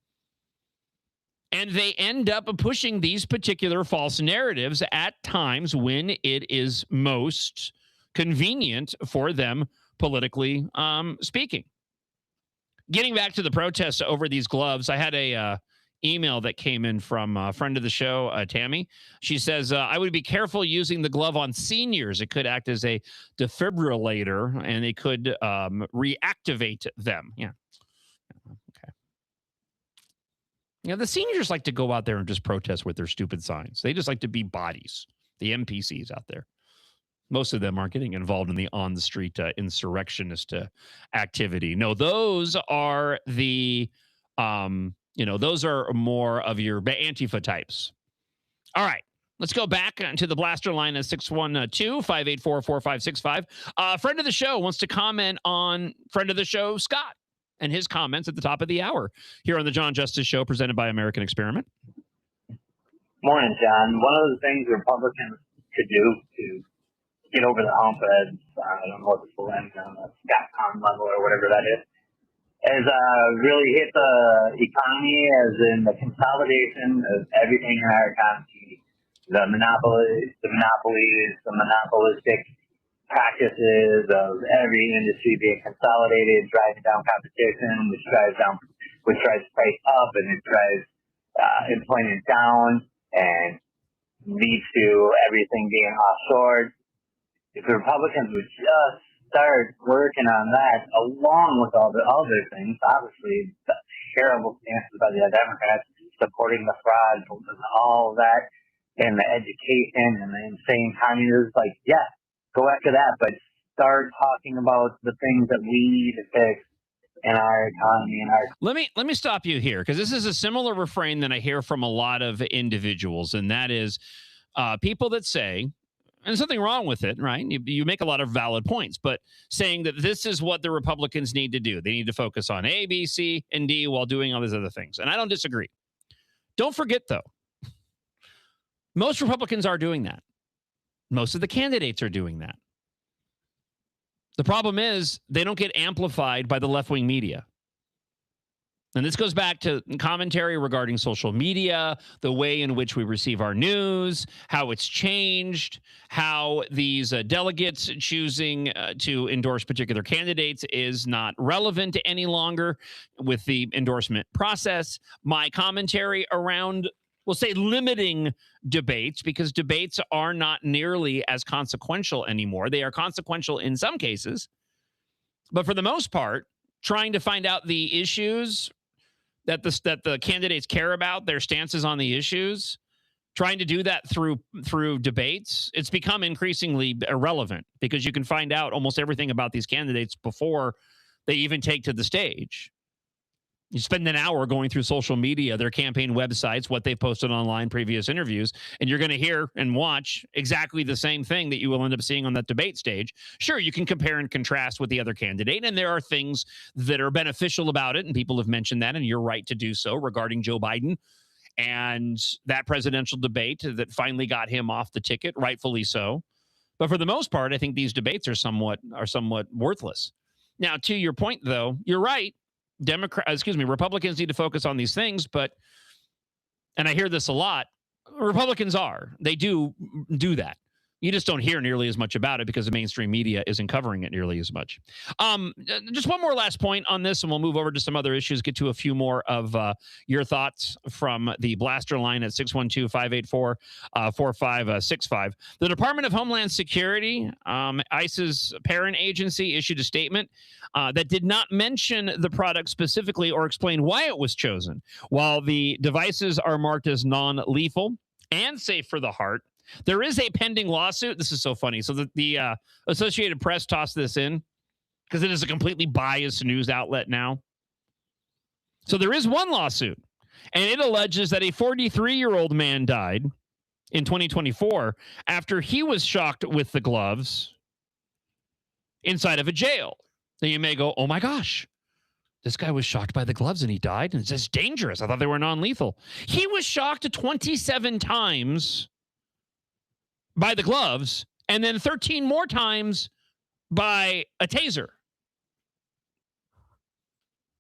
And they end up pushing these particular false narratives at times when it is most convenient for them politically speaking. Getting back to the protests over these gloves, I had a email that came in from a friend of the show, Tammy. She says, I would be careful using the glove on seniors. It could act as a defibrillator and it could reactivate them. Yeah. Okay. The seniors like to go out there and just protest with their stupid signs. They just like to be bodies, the NPCs out there. Most of them aren't getting involved in the on-the-street insurrectionist activity. No, those are the those are more of your Antifa types. All right, let's go back to the blaster line at 612-584-4565. Friend of the show wants to comment on friend of the show, Scott, and his comments at the top of the hour here on the John Justice Show presented by American Experiment. Morning, John. One of the things Republicans could do to get over the hump, as I don't know what the full end on the Scott Con level or whatever that is really hit the economy, as in the consolidation of everything in our economy, the monopolistic practices of every industry being consolidated, driving down competition, which drives price up, and it drives employment down, and leads to everything being offshored. if the Republicans would just start working on that, along with all the other things, obviously the terrible stances by the Democrats supporting the fraud and all of that, and the education and the insane communism, like, yeah, go after that, but start talking about the things that we need to fix in our economy and our. Let me stop you here, because this is a similar refrain that I hear from a lot of individuals, and that is people that say, and there's nothing wrong with it, right? You make a lot of valid points, but saying that this is what the Republicans need to do. They need to focus on A, B, C, and D while doing all these other things. And I don't disagree. Don't forget, though, most Republicans are doing that. Most of the candidates are doing that. The problem is they don't get amplified by the left-wing media. And this goes back to commentary regarding social media, the way in which we receive our news, how it's changed, how these delegates choosing to endorse particular candidates is not relevant any longer with the endorsement process. My commentary around, we'll say, limiting debates, because debates are not nearly as consequential anymore. They are consequential in some cases, but for the most part, trying to find out the issues that the candidates care about, their stances on the issues, trying to do that through debates, it's become increasingly irrelevant, because you can find out almost everything about these candidates before they even take to the stage. You spend an hour going through social media, their campaign websites, what they've posted online, previous interviews, and you're going to hear and watch exactly the same thing that you will end up seeing on that debate stage. Sure, you can compare and contrast with the other candidate, and there are things that are beneficial about it, and people have mentioned that, and you're right to do so regarding Joe Biden and that presidential debate that finally got him off the ticket, rightfully so. But for the most part, I think these debates are somewhat worthless. Now, to your point, though, you're right. Republicans need to focus on these things, and I hear this a lot, Republicans they do that. You just don't hear nearly as much about it because the mainstream media isn't covering it nearly as much. Just one more last point on this, and we'll move over to some other issues, get to a few more of your thoughts from the Blaster line at 612-584-4565. The Department of Homeland Security, ICE's parent agency, issued a statement that did not mention the product specifically or explain why it was chosen. While the devices are marked as non-lethal and safe for the heart, there is a pending lawsuit. This is so funny. So the Associated Press tossed this in because it is a completely biased news outlet now. So there is one lawsuit, and it alleges that a 43-year-old man died in 2024 after he was shocked with the gloves inside of a jail. Now you may go, oh my gosh, this guy was shocked by the gloves and he died, and it's just dangerous. I thought they were non-lethal. He was shocked 27 times by the gloves, and then 13 more times by a taser.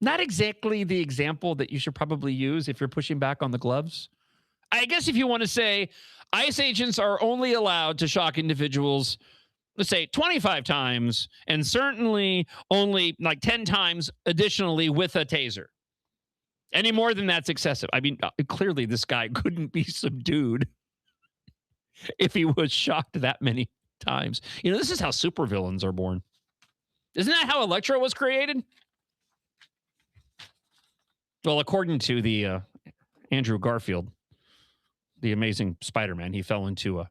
Not exactly the example that you should probably use if you're pushing back on the gloves. I guess if you want to say ICE agents are only allowed to shock individuals, let's say 25 times, and certainly only like 10 times additionally with a taser. Any more than that's excessive. I mean, clearly this guy couldn't be subdued if he was shocked that many times. You know, this is how supervillains are born. Isn't that how Electro was created? Well, according to the Andrew Garfield, the Amazing Spider-Man, he fell into a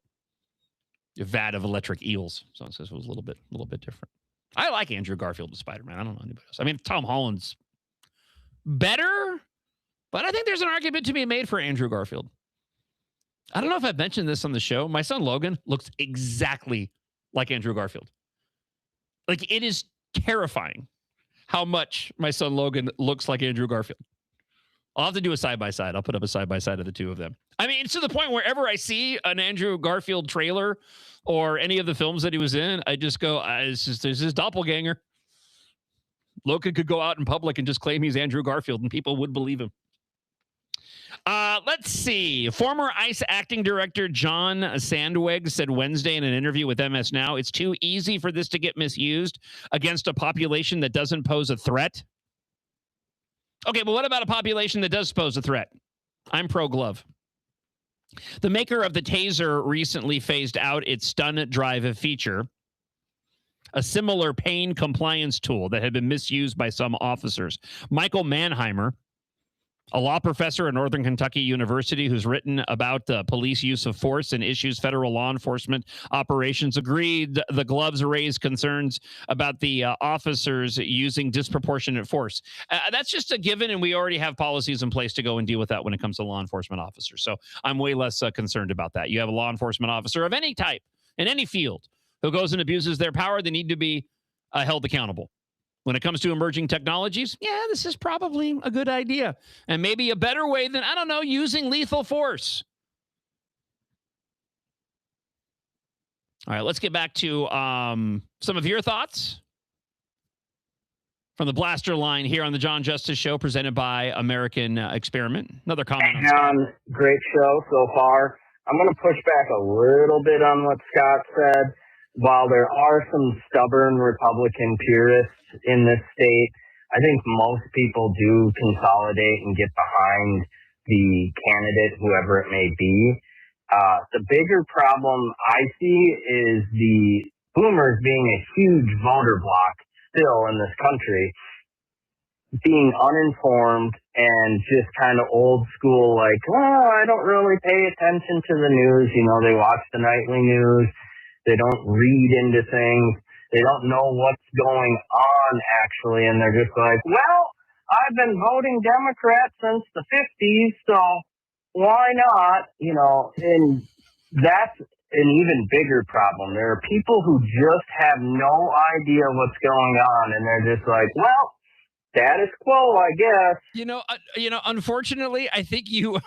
vat of electric eels. So it says it was a little bit different. I like Andrew Garfield as Spider-Man. I don't know anybody else. I mean, Tom Holland's better, but I think there's an argument to be made for Andrew Garfield. I don't know if I've mentioned this on the show. My son Logan looks exactly like Andrew Garfield. Like, it is terrifying how much my son Logan looks like Andrew Garfield. I'll have to do a side-by-side. I'll put up a side-by-side of the two of them. I mean, it's to the point wherever I see an Andrew Garfield trailer or any of the films that he was in, I just go, it's his doppelganger. Logan could go out in public and just claim he's Andrew Garfield, and people would believe him. Let's see. Former ICE acting director John Sandweg said Wednesday in an interview with MS Now, it's too easy for this to get misused against a population that doesn't pose a threat. Okay, but what about a population that does pose a threat? I'm pro-glove. The maker of the taser recently phased out its stun drive feature. a similar pain compliance tool that had been misused by some officers. Michael Mannheimer, a law professor at Northern Kentucky University who's written about police use of force and issues federal law enforcement operations, agreed the gloves raised concerns about the officers using disproportionate force. That's just a given, and we already have policies in place to go and deal with that when it comes to law enforcement officers. So I'm way less concerned about that. You have a law enforcement officer of any type in any field who goes and abuses their power, they need to be held accountable. When it comes to emerging technologies, yeah, this is probably a good idea. And maybe a better way than, I don't know, using lethal force. All right, let's get back to some of your thoughts from the Blaster line here on the John Justice Show, presented by American Experiment. Another comment. Hey, John, great show so far. I'm going to push back a little bit on what Scott said. While there are some stubborn Republican purists in this state, I think most people do consolidate and get behind the candidate, whoever it may be. The bigger problem I see is the boomers being a huge voter bloc still in this country, being uninformed and just kind of old school, like, oh, I don't really pay attention to the news. You know, they watch the nightly news. They don't read into things. They don't know what's going on, actually. And they're just like, well, I've been voting Democrat since the 50s, so why not? You know, and that's an even bigger problem. There are people who just have no idea what's going on, and they're just like, well, status quo, I guess. You know, unfortunately, I think you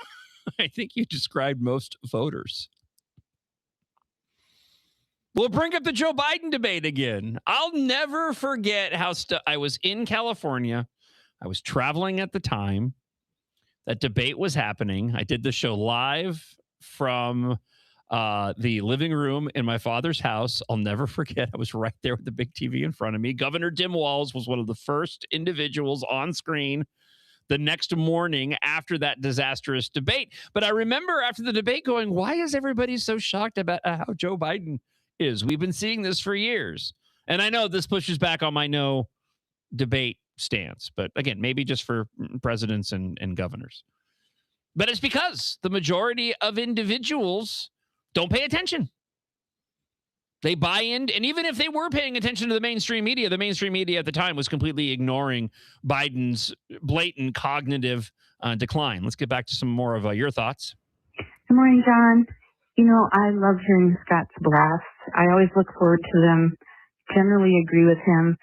described most voters. We'll bring up the Joe Biden debate again. I'll never forget how I was in California. I was traveling at the time. That debate was happening. I did the show live from the living room in my father's house. I'll never forget. I was right there with the big TV in front of me. Governor Tim Walz was one of the first individuals on screen the next morning after that disastrous debate. But I remember after the debate going, why is everybody so shocked about how Joe Biden is? We've been seeing this for years. And I know this pushes back on my no debate stance, but again, maybe just for presidents and governors. But it's because the majority of individuals don't pay attention. They buy in, and even if they were paying attention to the mainstream media at the time was completely ignoring Biden's blatant cognitive decline. Let's get back to some more of your thoughts. Good morning, John. You know, I love hearing Scott's blasts. I always look forward to them, generally agree with him.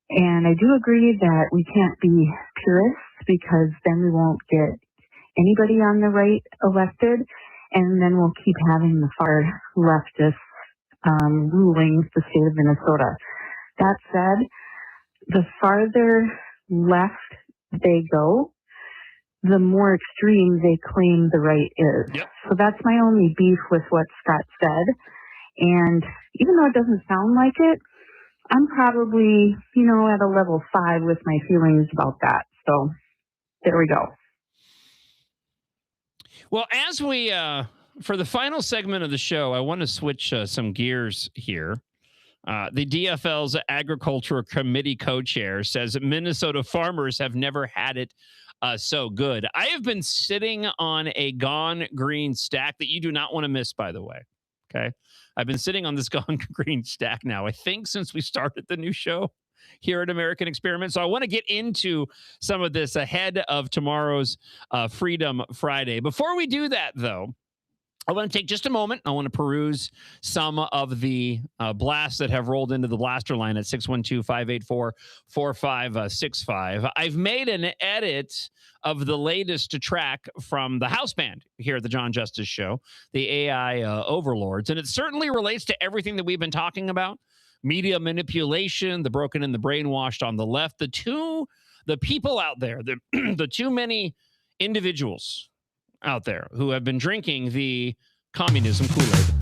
And I do agree that we can't be purists because then we won't get anybody on the right elected, and then we'll keep having the far leftists ruling the state of Minnesota. That said, the farther left they go, the more extreme they claim the right is. Yep. So that's my only beef with what Scott said. And even though it doesn't sound like it, I'm probably, you know, at a level 5 with my feelings about that. So there we go. Well, as we, for the final segment of the show, I want to switch some gears here. The DFL's Agriculture Committee co-chair says that Minnesota farmers have never had it so good. I have been sitting on a Gone Green stack that you do not want to miss, by the way. Okay. I've been sitting on this Gone Green stack now, I think, since we started the new show here at American Experiment. So I want to get into some of this ahead of tomorrow's Freedom Friday. Before we do that, though, I want to take just a moment. I want to peruse some of the blasts that have rolled into the blaster line at 612-584-4565. I've made an edit of the latest track from the house band here at the John Justice Show, the AI Overlords, and it certainly relates to everything that we've been talking about. Media manipulation, the broken and the brainwashed on the left, the people out there, the too many individuals out there who have been drinking the communism Kool-Aid.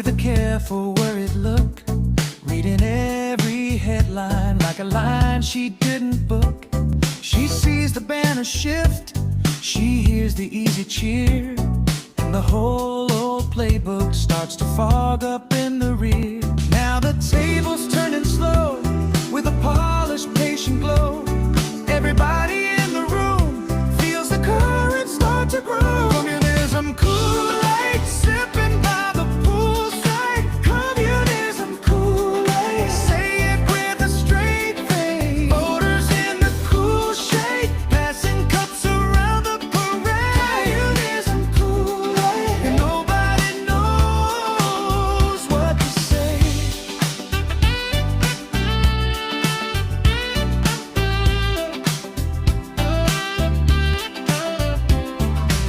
with a careful, worried look, reading every headline like a line she didn't book. She sees the banner shift, she hears the easy cheer, and the whole old playbook starts to fog up in the rear. Now the table's turning slow, with a polished, patient glow. Everybody in the room feels the current start to grow. Communism Kool-Aid, sipping by the poolside. Communism Kool-Aid, say it with a straight face. Voters in the cool shade, passing cups around the parade. Communism Kool-Aid, and nobody knows what to say.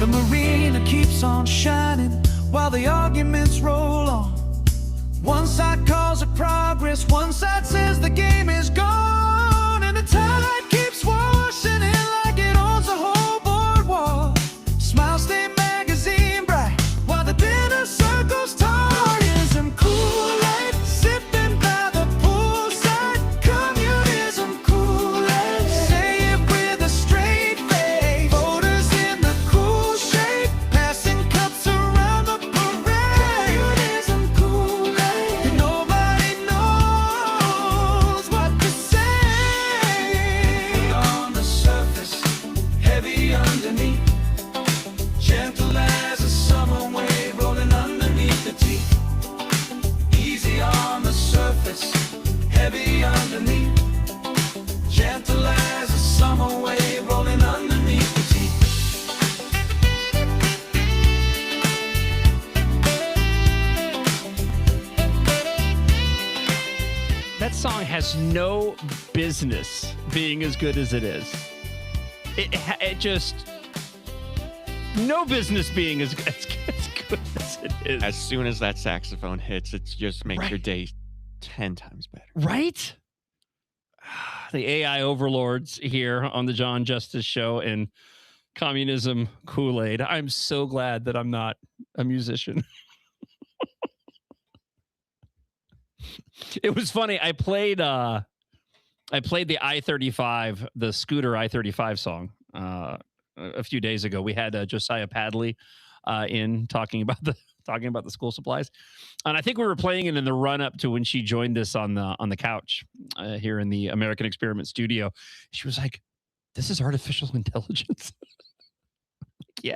The marina keeps on shining while the arguments roll on. One side calls it progress, one side says the game is gone, and the tide keeps washing in like it owns the whole boardwalk. Smile Stay magazine bright while the dinner circles tall. Communism Kool-Aid, sipping by the poolside. Communism Kool-Aid, say it with a straight face. Voters in the cool shade, passing cups around the parade. Communism Kool-Aid, and nobody knows what to say. On the surface, heavy underneath, gentle as a summer wave rolling underneath the teeth. Easy on the surface, heavy underneath, gentle as a summer wave rolling underneath the teeth. That song has no business being as good as it is. It just no business being as good as it is. As soon as that saxophone hits, it just makes Right. your day 10 times better. Right? The AI overlords here on the John Justice Show and Communism Kool-Aid. I'm so glad that I'm not a musician. It was funny. I played the I-35, the Scooter I-35 song a few days ago. We had Josiah Padley in talking about the school supplies, and I think we were playing it in the run up to when she joined us on the couch here in the American Experiment studio. She was like, "This is artificial intelligence." Yeah,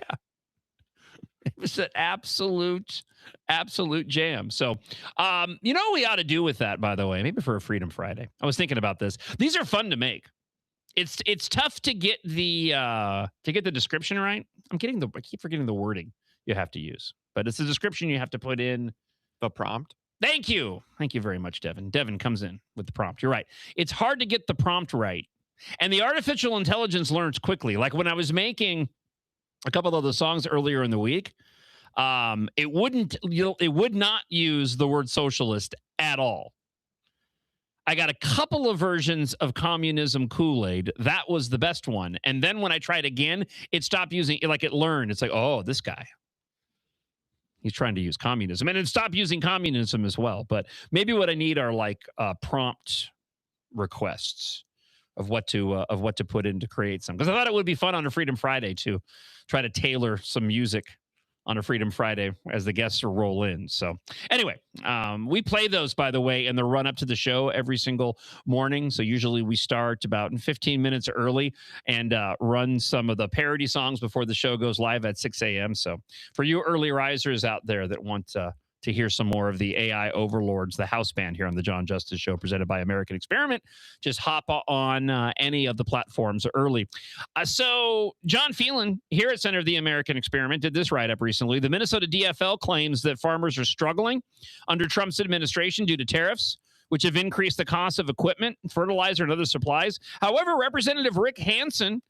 it was an absolute jam. So, you know what we ought to do with that, by the way, maybe for a Freedom Friday. I was thinking about this. These are fun to make. It's tough to get the description right. I keep forgetting the wording you have to use, but it's the description you have to put in the prompt. Thank you very much, Devin. Devin comes in with the prompt. You're right. It's hard to get the prompt right, and the artificial intelligence learns quickly. Like when I was making a couple of the songs earlier in the week, it would not use the word socialist at all. I got a couple of versions of Communism Kool-Aid. That was the best one. And then when I tried again, it stopped using it. Like it learned. It's like, oh, this guy, he's trying to use communism, and it stopped using communism as well. But maybe what I need are like prompt requests of what to put in to create some. Because I thought it would be fun on a Freedom Friday to try to tailor some music on a Freedom Friday as the guests roll in. So anyway, we play those, by the way, in the run up to the show every single morning. So usually we start about 15 minutes early and run some of the parody songs before the show goes live at 6 a.m. So for you early risers out there that want to hear some more of the AI overlords, the house band here on the John Justice Show presented by American Experiment, just hop on any of the platforms early. So John Phelan here at Center of the American Experiment did this write-up recently. The Minnesota DFL claims that farmers are struggling under Trump's administration due to tariffs, which have increased the cost of equipment, fertilizer, and other supplies. However, Representative Rick Hansen,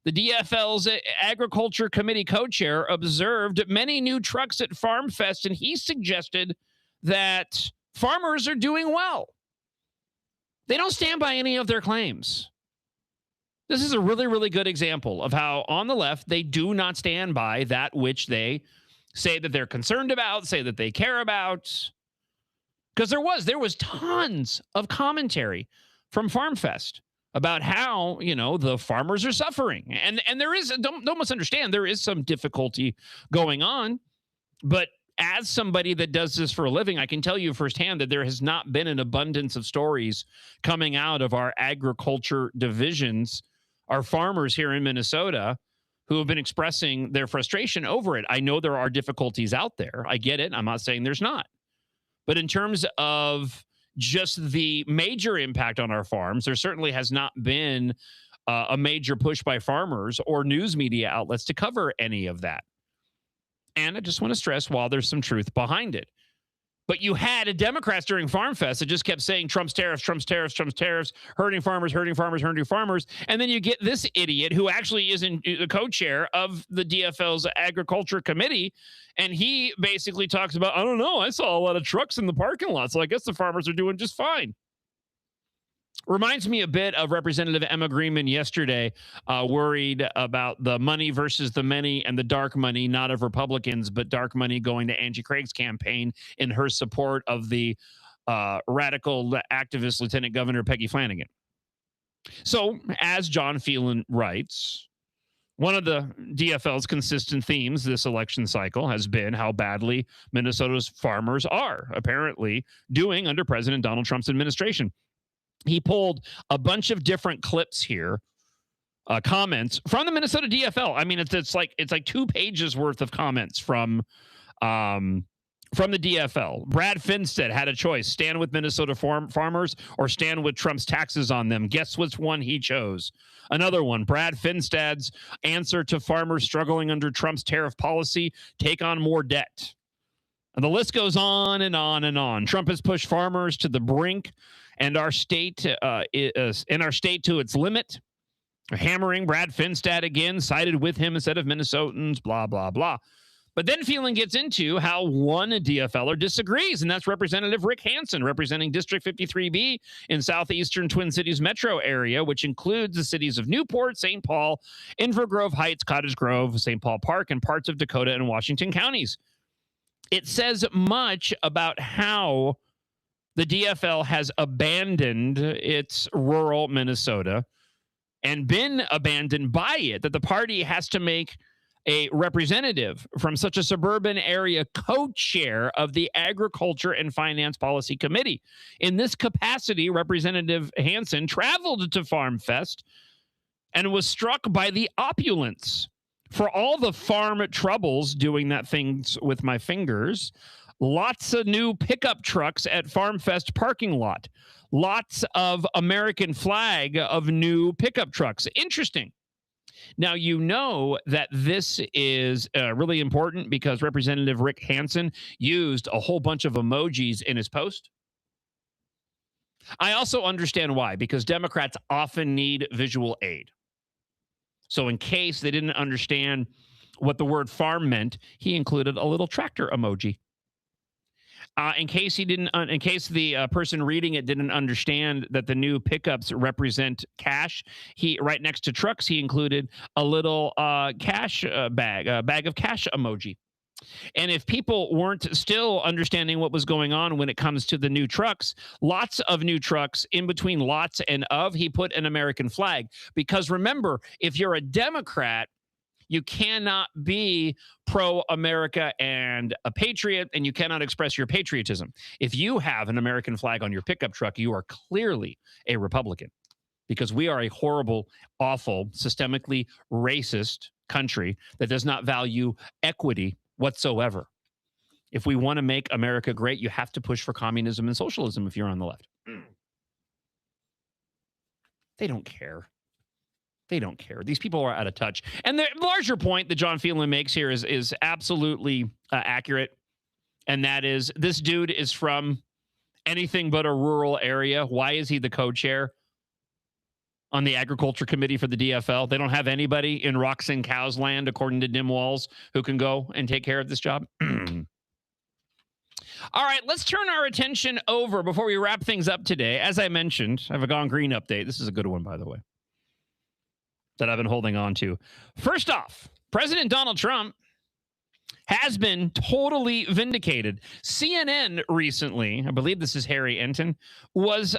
the DFL's Agriculture Committee co-chair, observed many new trucks at Farm Fest, and he suggested that farmers are doing well. They don't stand by any of their claims. This is a really, really good example of how on the left, they do not stand by that which they say that they're concerned about, say that they care about. Because there was tons of commentary from FarmFest about how, the farmers are suffering. And there is, don't misunderstand, there is some difficulty going on. But as somebody that does this for a living, I can tell you firsthand that there has not been an abundance of stories coming out of our agriculture divisions, our farmers here in Minnesota, who have been expressing their frustration over it. I know there are difficulties out there. I get it. I'm not saying there's not. But in terms of just the major impact on our farms, there certainly has not been a major push by farmers or news media outlets to cover any of that. And I just want to stress, while there's some truth behind it, but you had Democrats during FarmFest that just kept saying Trump's tariffs, Trump's tariffs, Trump's tariffs, hurting farmers, hurting farmers, hurting farmers. And then you get this idiot who actually is in the co-chair of the DFL's Agriculture Committee. And he basically talks about, I don't know, I saw a lot of trucks in the parking lot, so I guess the farmers are doing just fine. Reminds me a bit of Representative Emma Greenman yesterday, worried about the money versus the many and the dark money, not of Republicans, but dark money going to Angie Craig's campaign in her support of the radical activist Lieutenant Governor Peggy Flanagan. So, as John Phelan writes, one of the DFL's consistent themes this election cycle has been how badly Minnesota's farmers are apparently doing under President Donald Trump's administration. He pulled a bunch of different clips here, comments from the Minnesota DFL. I mean, it's like 2 pages worth of comments from the DFL. Brad Finstead had a choice: stand with Minnesota farmers or stand with Trump's taxes on them. Guess which one he chose? Another one, Brad Finstead's answer to farmers struggling under Trump's tariff policy: take on more debt. And the list goes on and on and on. Trump has pushed farmers to the brink and our state to its limit. Hammering Brad Finstad again, sided with him instead of Minnesotans, blah, blah, blah. But then Phelan gets into how one DFLer disagrees, and that's Representative Rick Hansen, representing District 53B in southeastern Twin Cities metro area, which includes the cities of Newport, St. Paul, Inver Grove Heights, Cottage Grove, St. Paul Park, and parts of Dakota and Washington counties. It says much about how the DFL has abandoned its rural Minnesota and been abandoned by it, that the party has to make a representative from such a suburban area co-chair of the Agriculture and Finance Policy Committee. In this capacity, Representative Hansen traveled to FarmFest and was struck by the opulence. For all the farm troubles, doing that things with my fingers, lots of new pickup trucks at FarmFest parking lot. Lots of American flag of new pickup trucks. Interesting. Now, you know that this is really important because Representative Rick Hansen used a whole bunch of emojis in his post. I also understand why, because Democrats often need visual aid. So in case they didn't understand what the word farm meant, he included a little tractor emoji. In case the person reading it didn't understand that the new pickups represent cash, right next to trucks, he included a little cash bag of cash emoji. And if people weren't still understanding what was going on when it comes to the new trucks, lots of new trucks, in between lots and of, he put an American flag. Because remember, if you're a Democrat, you cannot be pro-America and a patriot, and you cannot express your patriotism. If you have an American flag on your pickup truck, you are clearly a Republican, because we are a horrible, awful, systemically racist country that does not value equity whatsoever. If we want to make America great, you have to push for communism and socialism if you're on the left. They don't care. They don't care. These people are out of touch. And the larger point that John Phelan makes here is absolutely accurate. And that is, this dude is from anything but a rural area. Why is he the co-chair on the Agriculture Committee for the DFL? They don't have anybody in Rocks and Cows land, according to Dim Walls, who can go and take care of this job. All right, let's turn our attention over before we wrap things up today. As I mentioned, I have a Gone Green update. This is a good one, by the way, that I've been holding on to. First off, President Donald Trump has been totally vindicated. CNN recently, I believe this is Harry Enton, was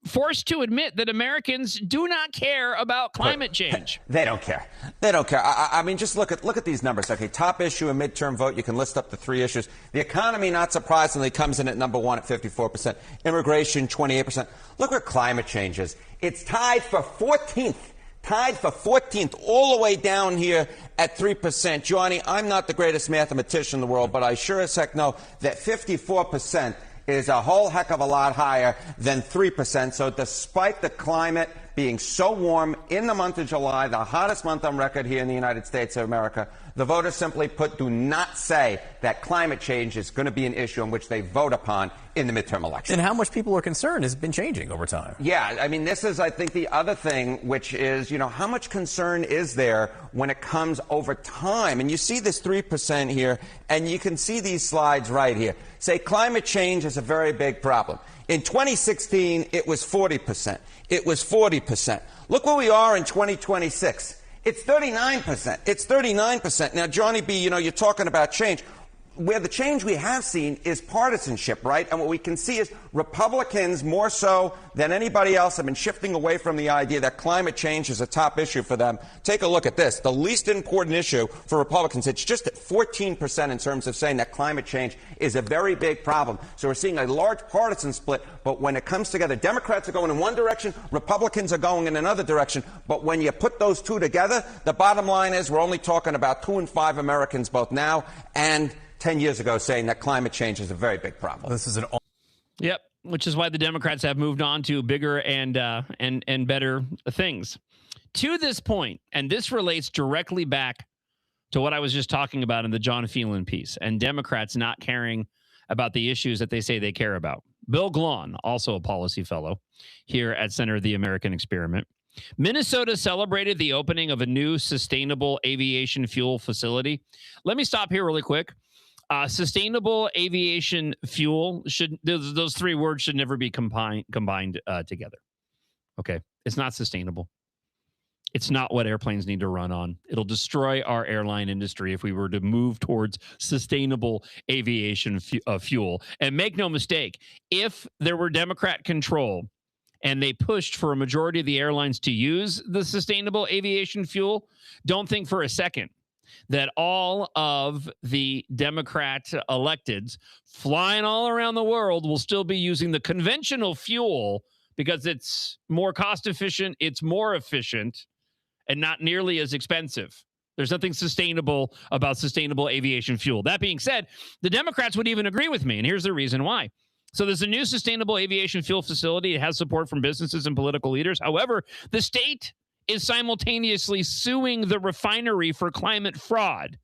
forced to admit that Americans do not care about climate change. They don't care. They don't care. I mean, just look at these numbers. Okay, top issue, a midterm vote. You can list up the 3 issues. The economy, not surprisingly, comes in at number 1 at 54%. Immigration, 28%. Look where climate change is. It's tied for 14th. Tied for 14th, all the way down here at 3%. Johnny, I'm not the greatest mathematician in the world, but I sure as heck know that 54% is a whole heck of a lot higher than 3%. So despite the climate being so warm in the month of July, the hottest month on record here in the United States of America, the voters simply put do not say that climate change is going to be an issue in which they vote upon in the midterm election. And how much people are concerned has been changing over time. Yeah, I mean, this is, I think, the other thing, which is, how much concern is there when it comes over time? And you see this 3% here, and you can see these slides right here. Say climate change is a very big problem. In 2016, it was 40%. It was 40%. Look where we are in 2026. It's 39%. It's 39%. Now, Johnny B., you're talking about change. Where the change we have seen is partisanship, right? And what we can see is Republicans, more so than anybody else, have been shifting away from the idea that climate change is a top issue for them. Take a look at this. The least important issue for Republicans, it's just at 14% in terms of saying that climate change is a very big problem. So we're seeing a large partisan split, but when it comes together, Democrats are going in one direction, Republicans are going in another direction. But when you put those two together, the bottom line is we're only talking about 2 in 5 Americans, both now and 10 years ago, saying that climate change is a very big problem. This is an Yep, which is why the Democrats have moved on to bigger and better things. To this point, and this relates directly back to what I was just talking about in the John Phelan piece, and Democrats not caring about the issues that they say they care about. Bill Glahn, also a policy fellow here at Center of the American Experiment. Minnesota celebrated the opening of a new sustainable aviation fuel facility. Let me stop here really quick. Sustainable aviation fuel those 3 words should never be combined together. Okay. It's not sustainable. It's not what airplanes need to run on. It'll destroy our airline industry if we were to move towards sustainable aviation fuel. And make no mistake, if there were Democrat control and they pushed for a majority of the airlines to use the sustainable aviation fuel, don't think for a second that all of the Democrat electeds flying all around the world will still be using the conventional fuel because it's more cost efficient, it's more efficient, and not nearly as expensive. There's nothing sustainable about sustainable aviation fuel. That being said, the Democrats would even agree with me, and here's the reason why. So there's a new sustainable aviation fuel facility. It has support from businesses and political leaders. However, the state is simultaneously suing the refinery for climate fraud,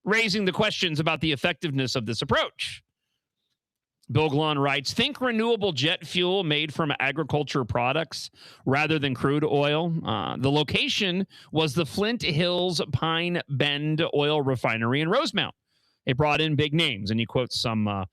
raising the questions about the effectiveness of this approach. Bill Glahn writes, think renewable jet fuel made from agriculture products rather than crude oil. The location was the Flint Hills Pine Bend oil refinery in Rosemount. It brought in big names, and he quotes some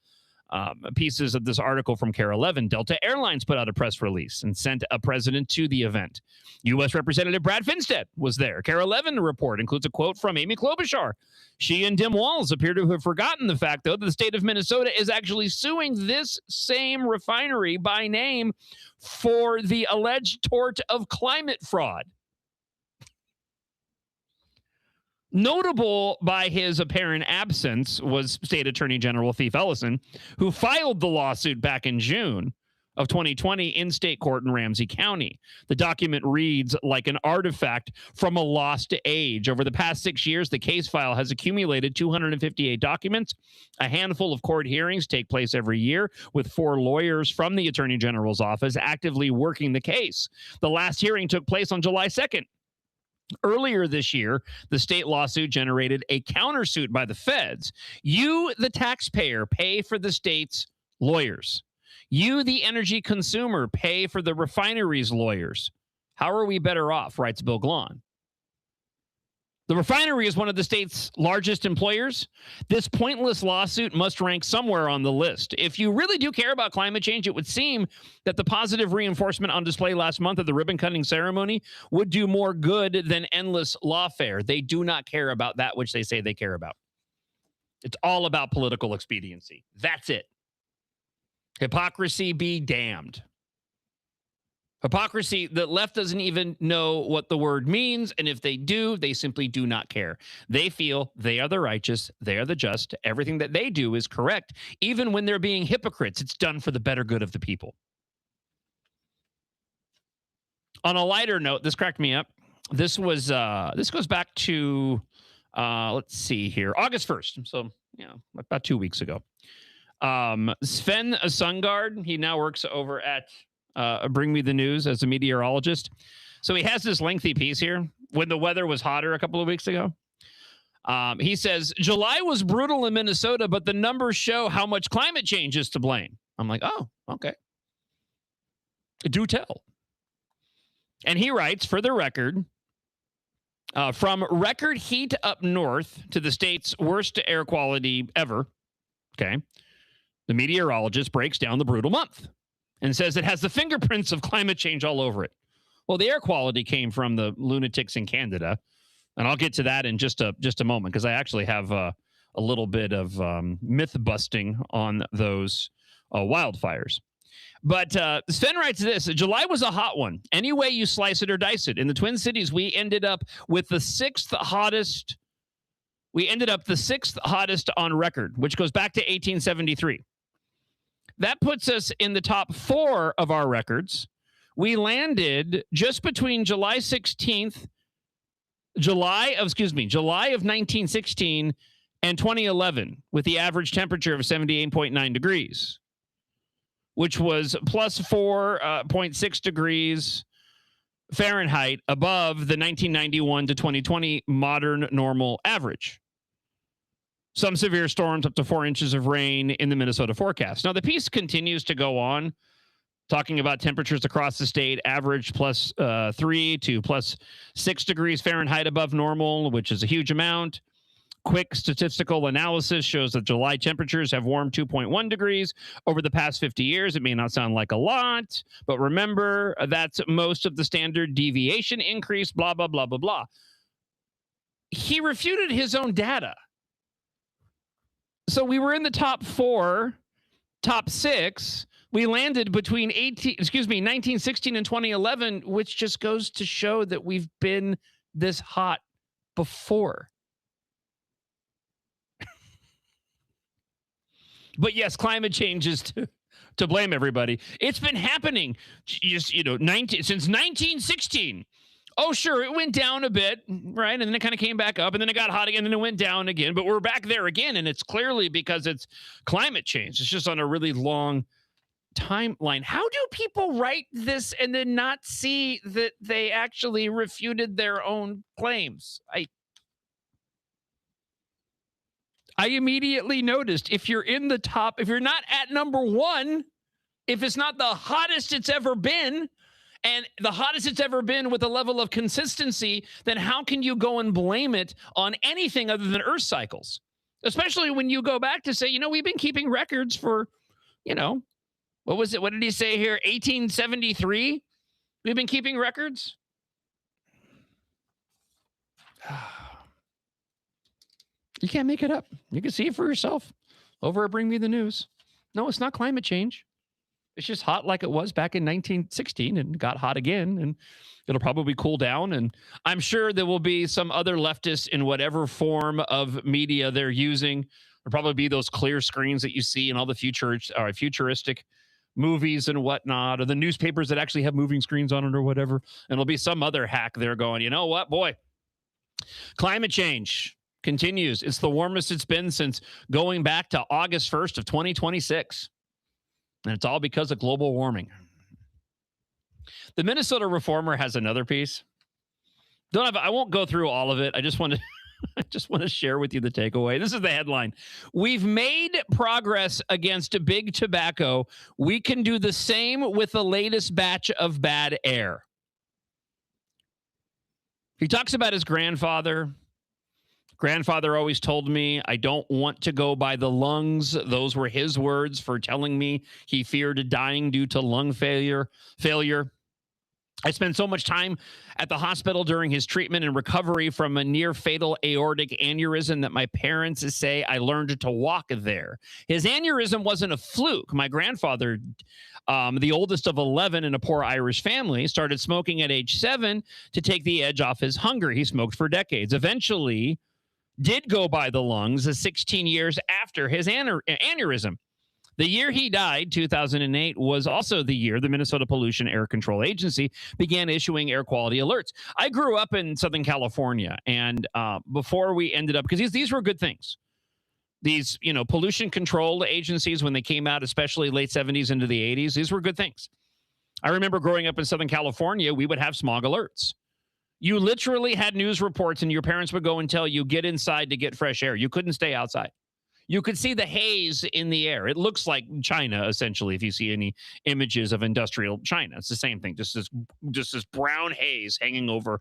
pieces of this article from KARE 11. Delta Airlines put out a press release and sent a president to the event. U.S. Representative Brad Finstead was there. KARE 11 report includes a quote from Amy Klobuchar. She and Tim Walz appear to have forgotten the fact, though, that the state of Minnesota is actually suing this same refinery by name for the alleged tort of climate fraud. Notable by his apparent absence was State Attorney General Thief Ellison, who filed the lawsuit back in June of 2020 in state court in Ramsey County. The document reads like an artifact from a lost age. Over the past 6 years, the case file has accumulated 258 documents. A handful of court hearings take place every year, with 4 lawyers from the Attorney General's office actively working the case. The last hearing took place on July 2nd. Earlier this year, the state lawsuit generated a countersuit by the feds. You, the taxpayer, pay for the state's lawyers. You, the energy consumer, pay for the refinery's lawyers. How are we better off, writes Bill Glahn. The refinery is one of the state's largest employers. This pointless lawsuit must rank somewhere on the list. If you really do care about climate change, it would seem that the positive reinforcement on display last month at the ribbon-cutting ceremony would do more good than endless lawfare. They do not care about that which they say they care about. It's all about political expediency. That's it. Hypocrisy be damned. Hypocrisy, the left doesn't even know what the word means, and if they do, they simply do not care. They feel they are the righteous, they are the just, everything that they do is correct. Even when they're being hypocrites, it's done for the better good of the people. On a lighter note, this cracked me up. This goes back to, let's see here, August 1st, so, about 2 weeks ago. Sven Sundgaard, he now works over at Bring Me the News as a meteorologist. So he has this lengthy piece here when the weather was hotter a couple of weeks ago. He says, July was brutal in Minnesota, but the numbers show how much climate change is to blame. I'm like, oh, okay. Do tell. And he writes, for the record, from record heat up north to the state's worst air quality ever, okay, the meteorologist breaks down the brutal month and says it has the fingerprints of climate change all over it. Well, the air quality came from the lunatics in Canada, and I'll get to that in just a moment because I actually have a little bit of myth busting on those wildfires. But Sven writes this: July was a hot one. Any way you slice it or dice it. In the Twin Cities, we ended up with the sixth hottest. We ended up the sixth hottest on record, which goes back to 1873. That puts us in the top 4 of our records. We landed just between July of 1916 and 2011 with the average temperature of 78.9 degrees, which was plus 4.6 degrees Fahrenheit above the 1991 to 2020 modern normal average. Some severe storms up to 4 inches of rain in the Minnesota forecast. Now, the piece continues to go on, talking about temperatures across the state, average plus 3 to plus 6 degrees Fahrenheit above normal, which is a huge amount. Quick statistical analysis shows that July temperatures have warmed 2.1 degrees over the past 50 years. It may not sound like a lot, but remember, that's most of the standard deviation increase, blah, blah, blah, blah, blah. He refuted his own data. So we were in the top 4, top 6. We landed between 1916 and 2011, which just goes to show that we've been this hot before. But yes, climate change is to blame, everybody. It's been happening since 1916. Oh, sure, it went down a bit, right? And then it kind of came back up, and then it got hot again, and then it went down again. But we're back there again, and it's clearly because it's climate change. It's just on a really long timeline. How do people write this and then not see that they actually refuted their own claims? I immediately noticed if you're in the top, if you're not at number 1, if it's not the hottest it's ever been, and the hottest it's ever been with a level of consistency, then how can you go and blame it on anything other than Earth cycles? Especially when you go back to say, we've been keeping records for, what was it? What did he say here? 1873? We've been keeping records? You can't make it up. You can see it for yourself over at Bring Me the News. No, it's not climate change. It's just hot like it was back in 1916 and got hot again, and it'll probably cool down. And I'm sure there will be some other leftists in whatever form of media they're using. There'll probably be those clear screens that you see in all the futuristic movies and whatnot, or the newspapers that actually have moving screens on it or whatever. And it'll be some other hack there going, you know what, boy, climate change continues. It's the warmest it's been since going back to August 1st of 2026. And it's all because of global warming. The Minnesota Reformer has another piece. I won't go through all of it. I just want to share with you the takeaway. This is the headline. We've made progress against big tobacco. We can do the same with the latest batch of bad air. He talks about his grandfather Grandfather always told me I don't want to go by the lungs. Those were his words for telling me he feared dying due to lung failure. I spent so much time at the hospital during his treatment and recovery from a near fatal aortic aneurysm that my parents say I learned to walk there. His aneurysm wasn't a fluke. My grandfather, the oldest of 11 in a poor Irish family, started smoking at age 7 to take the edge off his hunger. He smoked for decades. Eventually did go by the lungs 16 years after his aneurysm. The year he died, 2008, was also the year the Minnesota Pollution Air Control Agency began issuing air quality alerts. I grew up in Southern California, and before we ended up, because these were good things. These, pollution control agencies, when they came out, especially late 70s into the 80s, these were good things. I remember growing up in Southern California, we would have smog alerts. You literally had news reports, and your parents would go and tell you, get inside to get fresh air. You couldn't stay outside. You could see the haze in the air. It looks like China, essentially, if you see any images of industrial China. It's the same thing, just this brown haze hanging over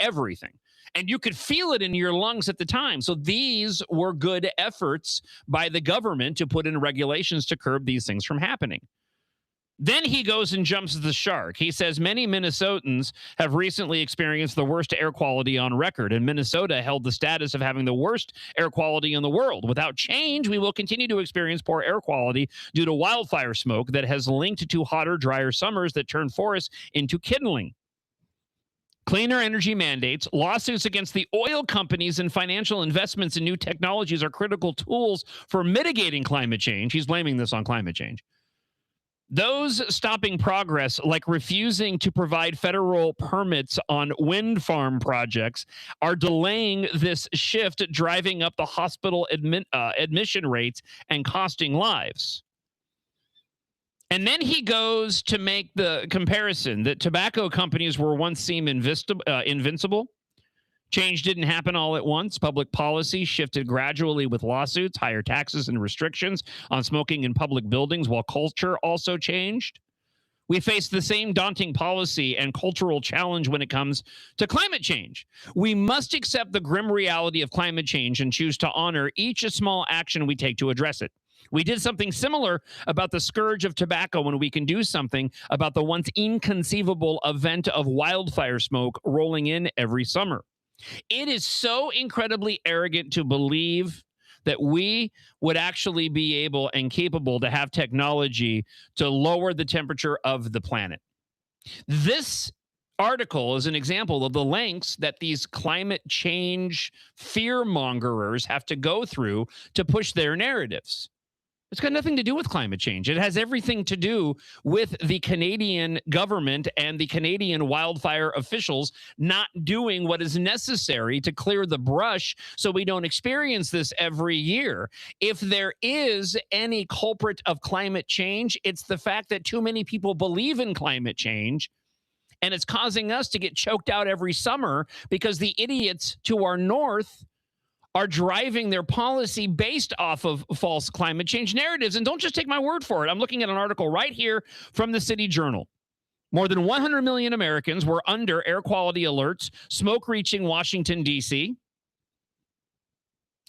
everything. And you could feel it in your lungs at the time. So these were good efforts by the government to put in regulations to curb these things from happening. Then he goes and jumps the shark. He says many Minnesotans have recently experienced the worst air quality on record, and Minnesota held the status of having the worst air quality in the world. Without change, we will continue to experience poor air quality due to wildfire smoke that has linked to hotter, drier summers that turn forests into kindling. Cleaner energy mandates, lawsuits against the oil companies, and financial investments in new technologies are critical tools for mitigating climate change. He's blaming this on climate change. Those stopping progress, like refusing to provide federal permits on wind farm projects, are delaying this shift, driving up the hospital admission rates and costing lives. And then he goes to make the comparison that tobacco companies were once seen invincible. Change didn't happen all at once. Public policy shifted gradually with lawsuits, higher taxes, and restrictions on smoking in public buildings, while culture also changed. We face the same daunting policy and cultural challenge when it comes to climate change. We must accept the grim reality of climate change and choose to honor each small action we take to address it. We did something similar about the scourge of tobacco when we can do something about the once inconceivable event of wildfire smoke rolling in every summer. It is so incredibly arrogant to believe that we would actually be able and capable to have technology to lower the temperature of the planet. This article is an example of the lengths that these climate change fear-mongers have to go through to push their narratives. It's got nothing to do with climate change. It has everything to do with the Canadian government and the Canadian wildfire officials not doing what is necessary to clear the brush so we don't experience this every year. If there is any culprit of climate change, it's the fact that too many people believe in climate change, and it's causing us to get choked out every summer because the idiots to our north are driving their policy based off of false climate change narratives. And don't just take my word for it. I'm looking at an article right here from the City Journal. More than 100 million Americans were under air quality alerts, smoke reaching Washington, D.C.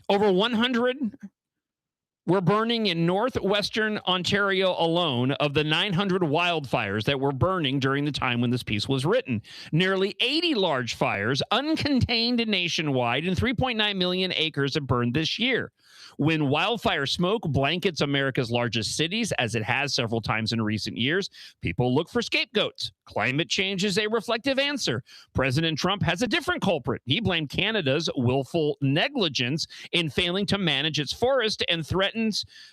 Over 100 were burning in northwestern Ontario alone of the 900 wildfires that were burning during the time when this piece was written. Nearly 80 large fires, uncontained nationwide, and 3.9 million acres have burned this year. When wildfire smoke blankets America's largest cities, as it has several times in recent years, people look for scapegoats. Climate change is a reflective answer. President Trump has a different culprit. He blamed Canada's willful negligence in failing to manage its forest and threatened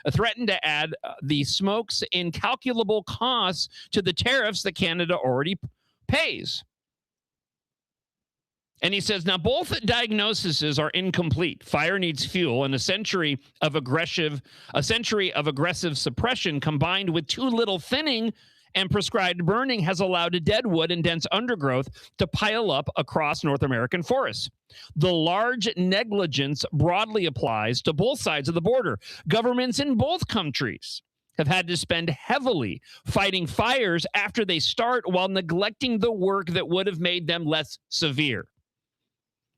to add the smoke's incalculable costs to the tariffs that Canada already pays. And he says, now both diagnoses are incomplete. Fire needs fuel, and a century of aggressive suppression combined with too little thinning and prescribed burning has allowed deadwood and dense undergrowth to pile up across North American forests. The large negligence broadly applies to both sides of the border. Governments in both countries have had to spend heavily fighting fires after they start while neglecting the work that would have made them less severe.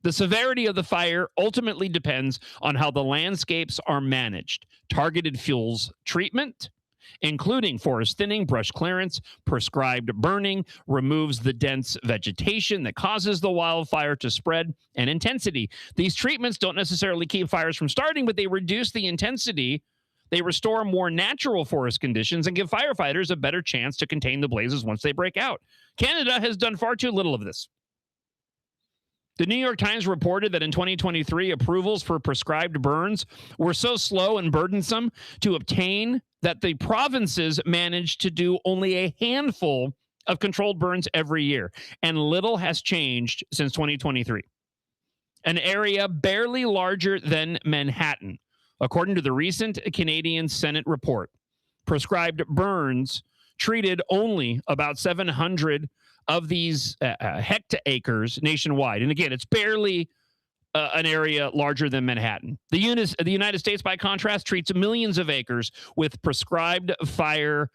The severity of the fire ultimately depends on how the landscapes are managed. Targeted fuels treatment, including forest thinning, brush clearance, prescribed burning, removes the dense vegetation that causes the wildfire to spread, and intensity. These treatments don't necessarily keep fires from starting, but they reduce the intensity. They restore more natural forest conditions and give firefighters a better chance to contain the blazes once they break out. Canada has done far too little of this. The New York Times reported that in 2023, approvals for prescribed burns were so slow and burdensome to obtain that the provinces managed to do only a handful of controlled burns every year, and little has changed since 2023. An area barely larger than Manhattan, according to the recent Canadian Senate report. Prescribed burns treated only about 700 of these hectaacres nationwide. And again, it's barely an area larger than Manhattan. The United States, by contrast, treats millions of acres with prescribed fire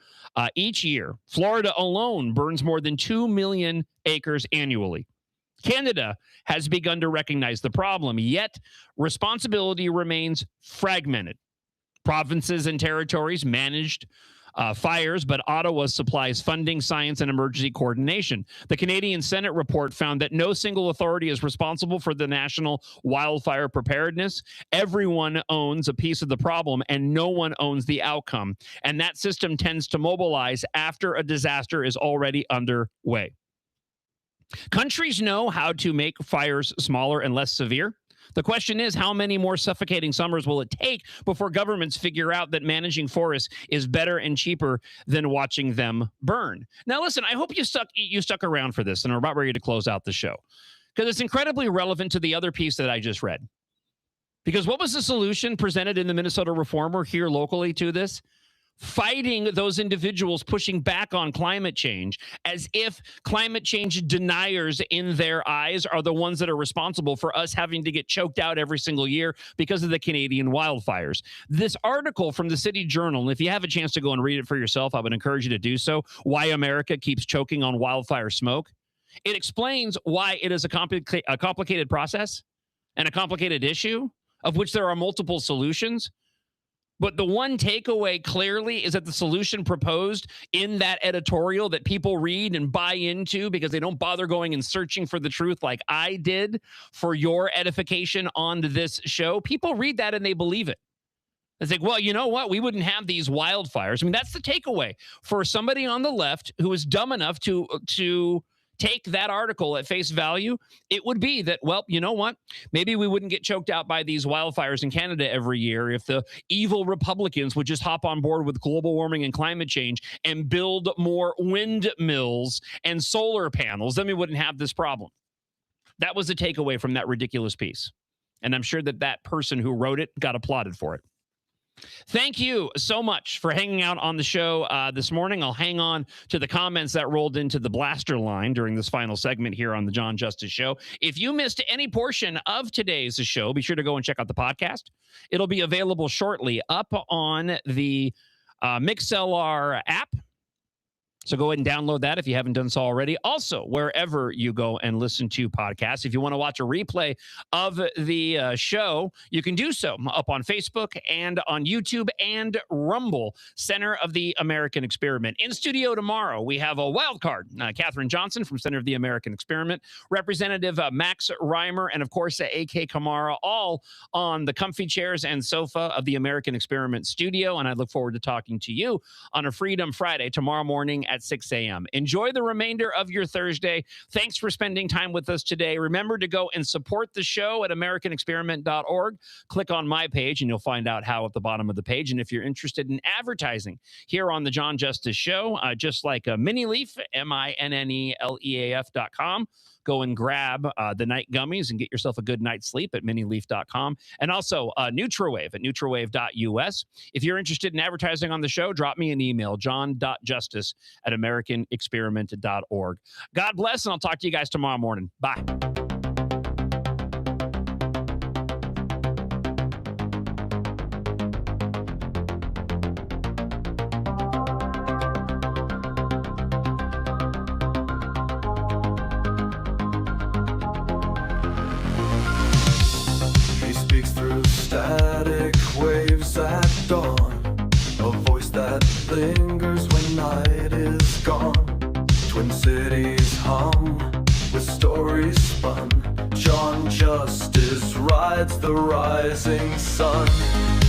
each year. Florida alone burns more than 2 million acres annually. Canada has begun to recognize the problem, yet responsibility remains fragmented. Provinces and territories managed fires, but Ottawa supplies funding, science, and emergency coordination. The Canadian Senate report found that no single authority is responsible for the national wildfire preparedness. Everyone owns a piece of the problem, and no one owns the outcome. And that system tends to mobilize after a disaster is already underway. Countries know how to make fires smaller and less severe. The question is, how many more suffocating summers will it take before governments figure out that managing forests is better and cheaper than watching them burn? Now, listen, I hope you stuck around for this, and we're about ready to close out the show, because it's incredibly relevant to the other piece that I just read. Because what was the solution presented in the Minnesota Reformer here locally to this? Fighting those individuals pushing back on climate change, as if climate change deniers in their eyes are the ones that are responsible for us having to get choked out every single year because of the Canadian wildfires. This article from the City Journal, and if you have a chance to go and read it for yourself, I would encourage you to do so, Why America Keeps Choking on Wildfire Smoke. It explains why it is a complicated process and a complicated issue, of which there are multiple solutions. But the one takeaway clearly is that the solution proposed in that editorial that people read and buy into because they don't bother going and searching for the truth like I did for your edification on this show, people read that and they believe it. It's like, well, you know what? We wouldn't have these wildfires. I mean, that's the takeaway for somebody on the left who is dumb enough to take that article at face value. It would be that, well, you know what? Maybe we wouldn't get choked out by these wildfires in Canada every year if the evil Republicans would just hop on board with global warming and climate change and build more windmills and solar panels. Then we wouldn't have this problem. That was the takeaway from that ridiculous piece. And I'm sure that that person who wrote it got applauded for it. Thank you so much for hanging out on the show this morning. I'll hang on to the comments that rolled into the blaster line during this final segment here on the John Justice Show. If you missed any portion of today's show, be sure to go and check out the podcast. It'll be available shortly up on the Mixlr app. So go ahead and download that if you haven't done so already. Also, wherever you go and listen to podcasts, if you want to watch a replay of the show, you can do so up on Facebook and on YouTube and Rumble, Center of the American Experiment. In studio tomorrow, we have a wild card, Katherine Johnson from Center of the American Experiment, Representative Max Reimer, and of course, A.K. Kamara, all on the comfy chairs and sofa of the American Experiment studio. And I look forward to talking to you on a Freedom Friday tomorrow morning at 6 a.m. Enjoy the remainder of your Thursday. Thanks for spending time with us today. Remember to go and support the show at americanexperiment.org. Click on my page and you'll find out how at the bottom of the page. And if you're interested in advertising here on the John Justice Show, just like MiniLeaf, MINNELEAF.com, go and grab the night gummies and get yourself a good night's sleep at minileaf.com. And also NutraWave at NutraWave.us. If you're interested in advertising on the show, drop me an email, john.justice@americanexperiment.org. God bless, and I'll talk to you guys tomorrow morning. Bye. that lingers when night is gone. Twin cities hum with stories spun. John Justice rides the rising sun.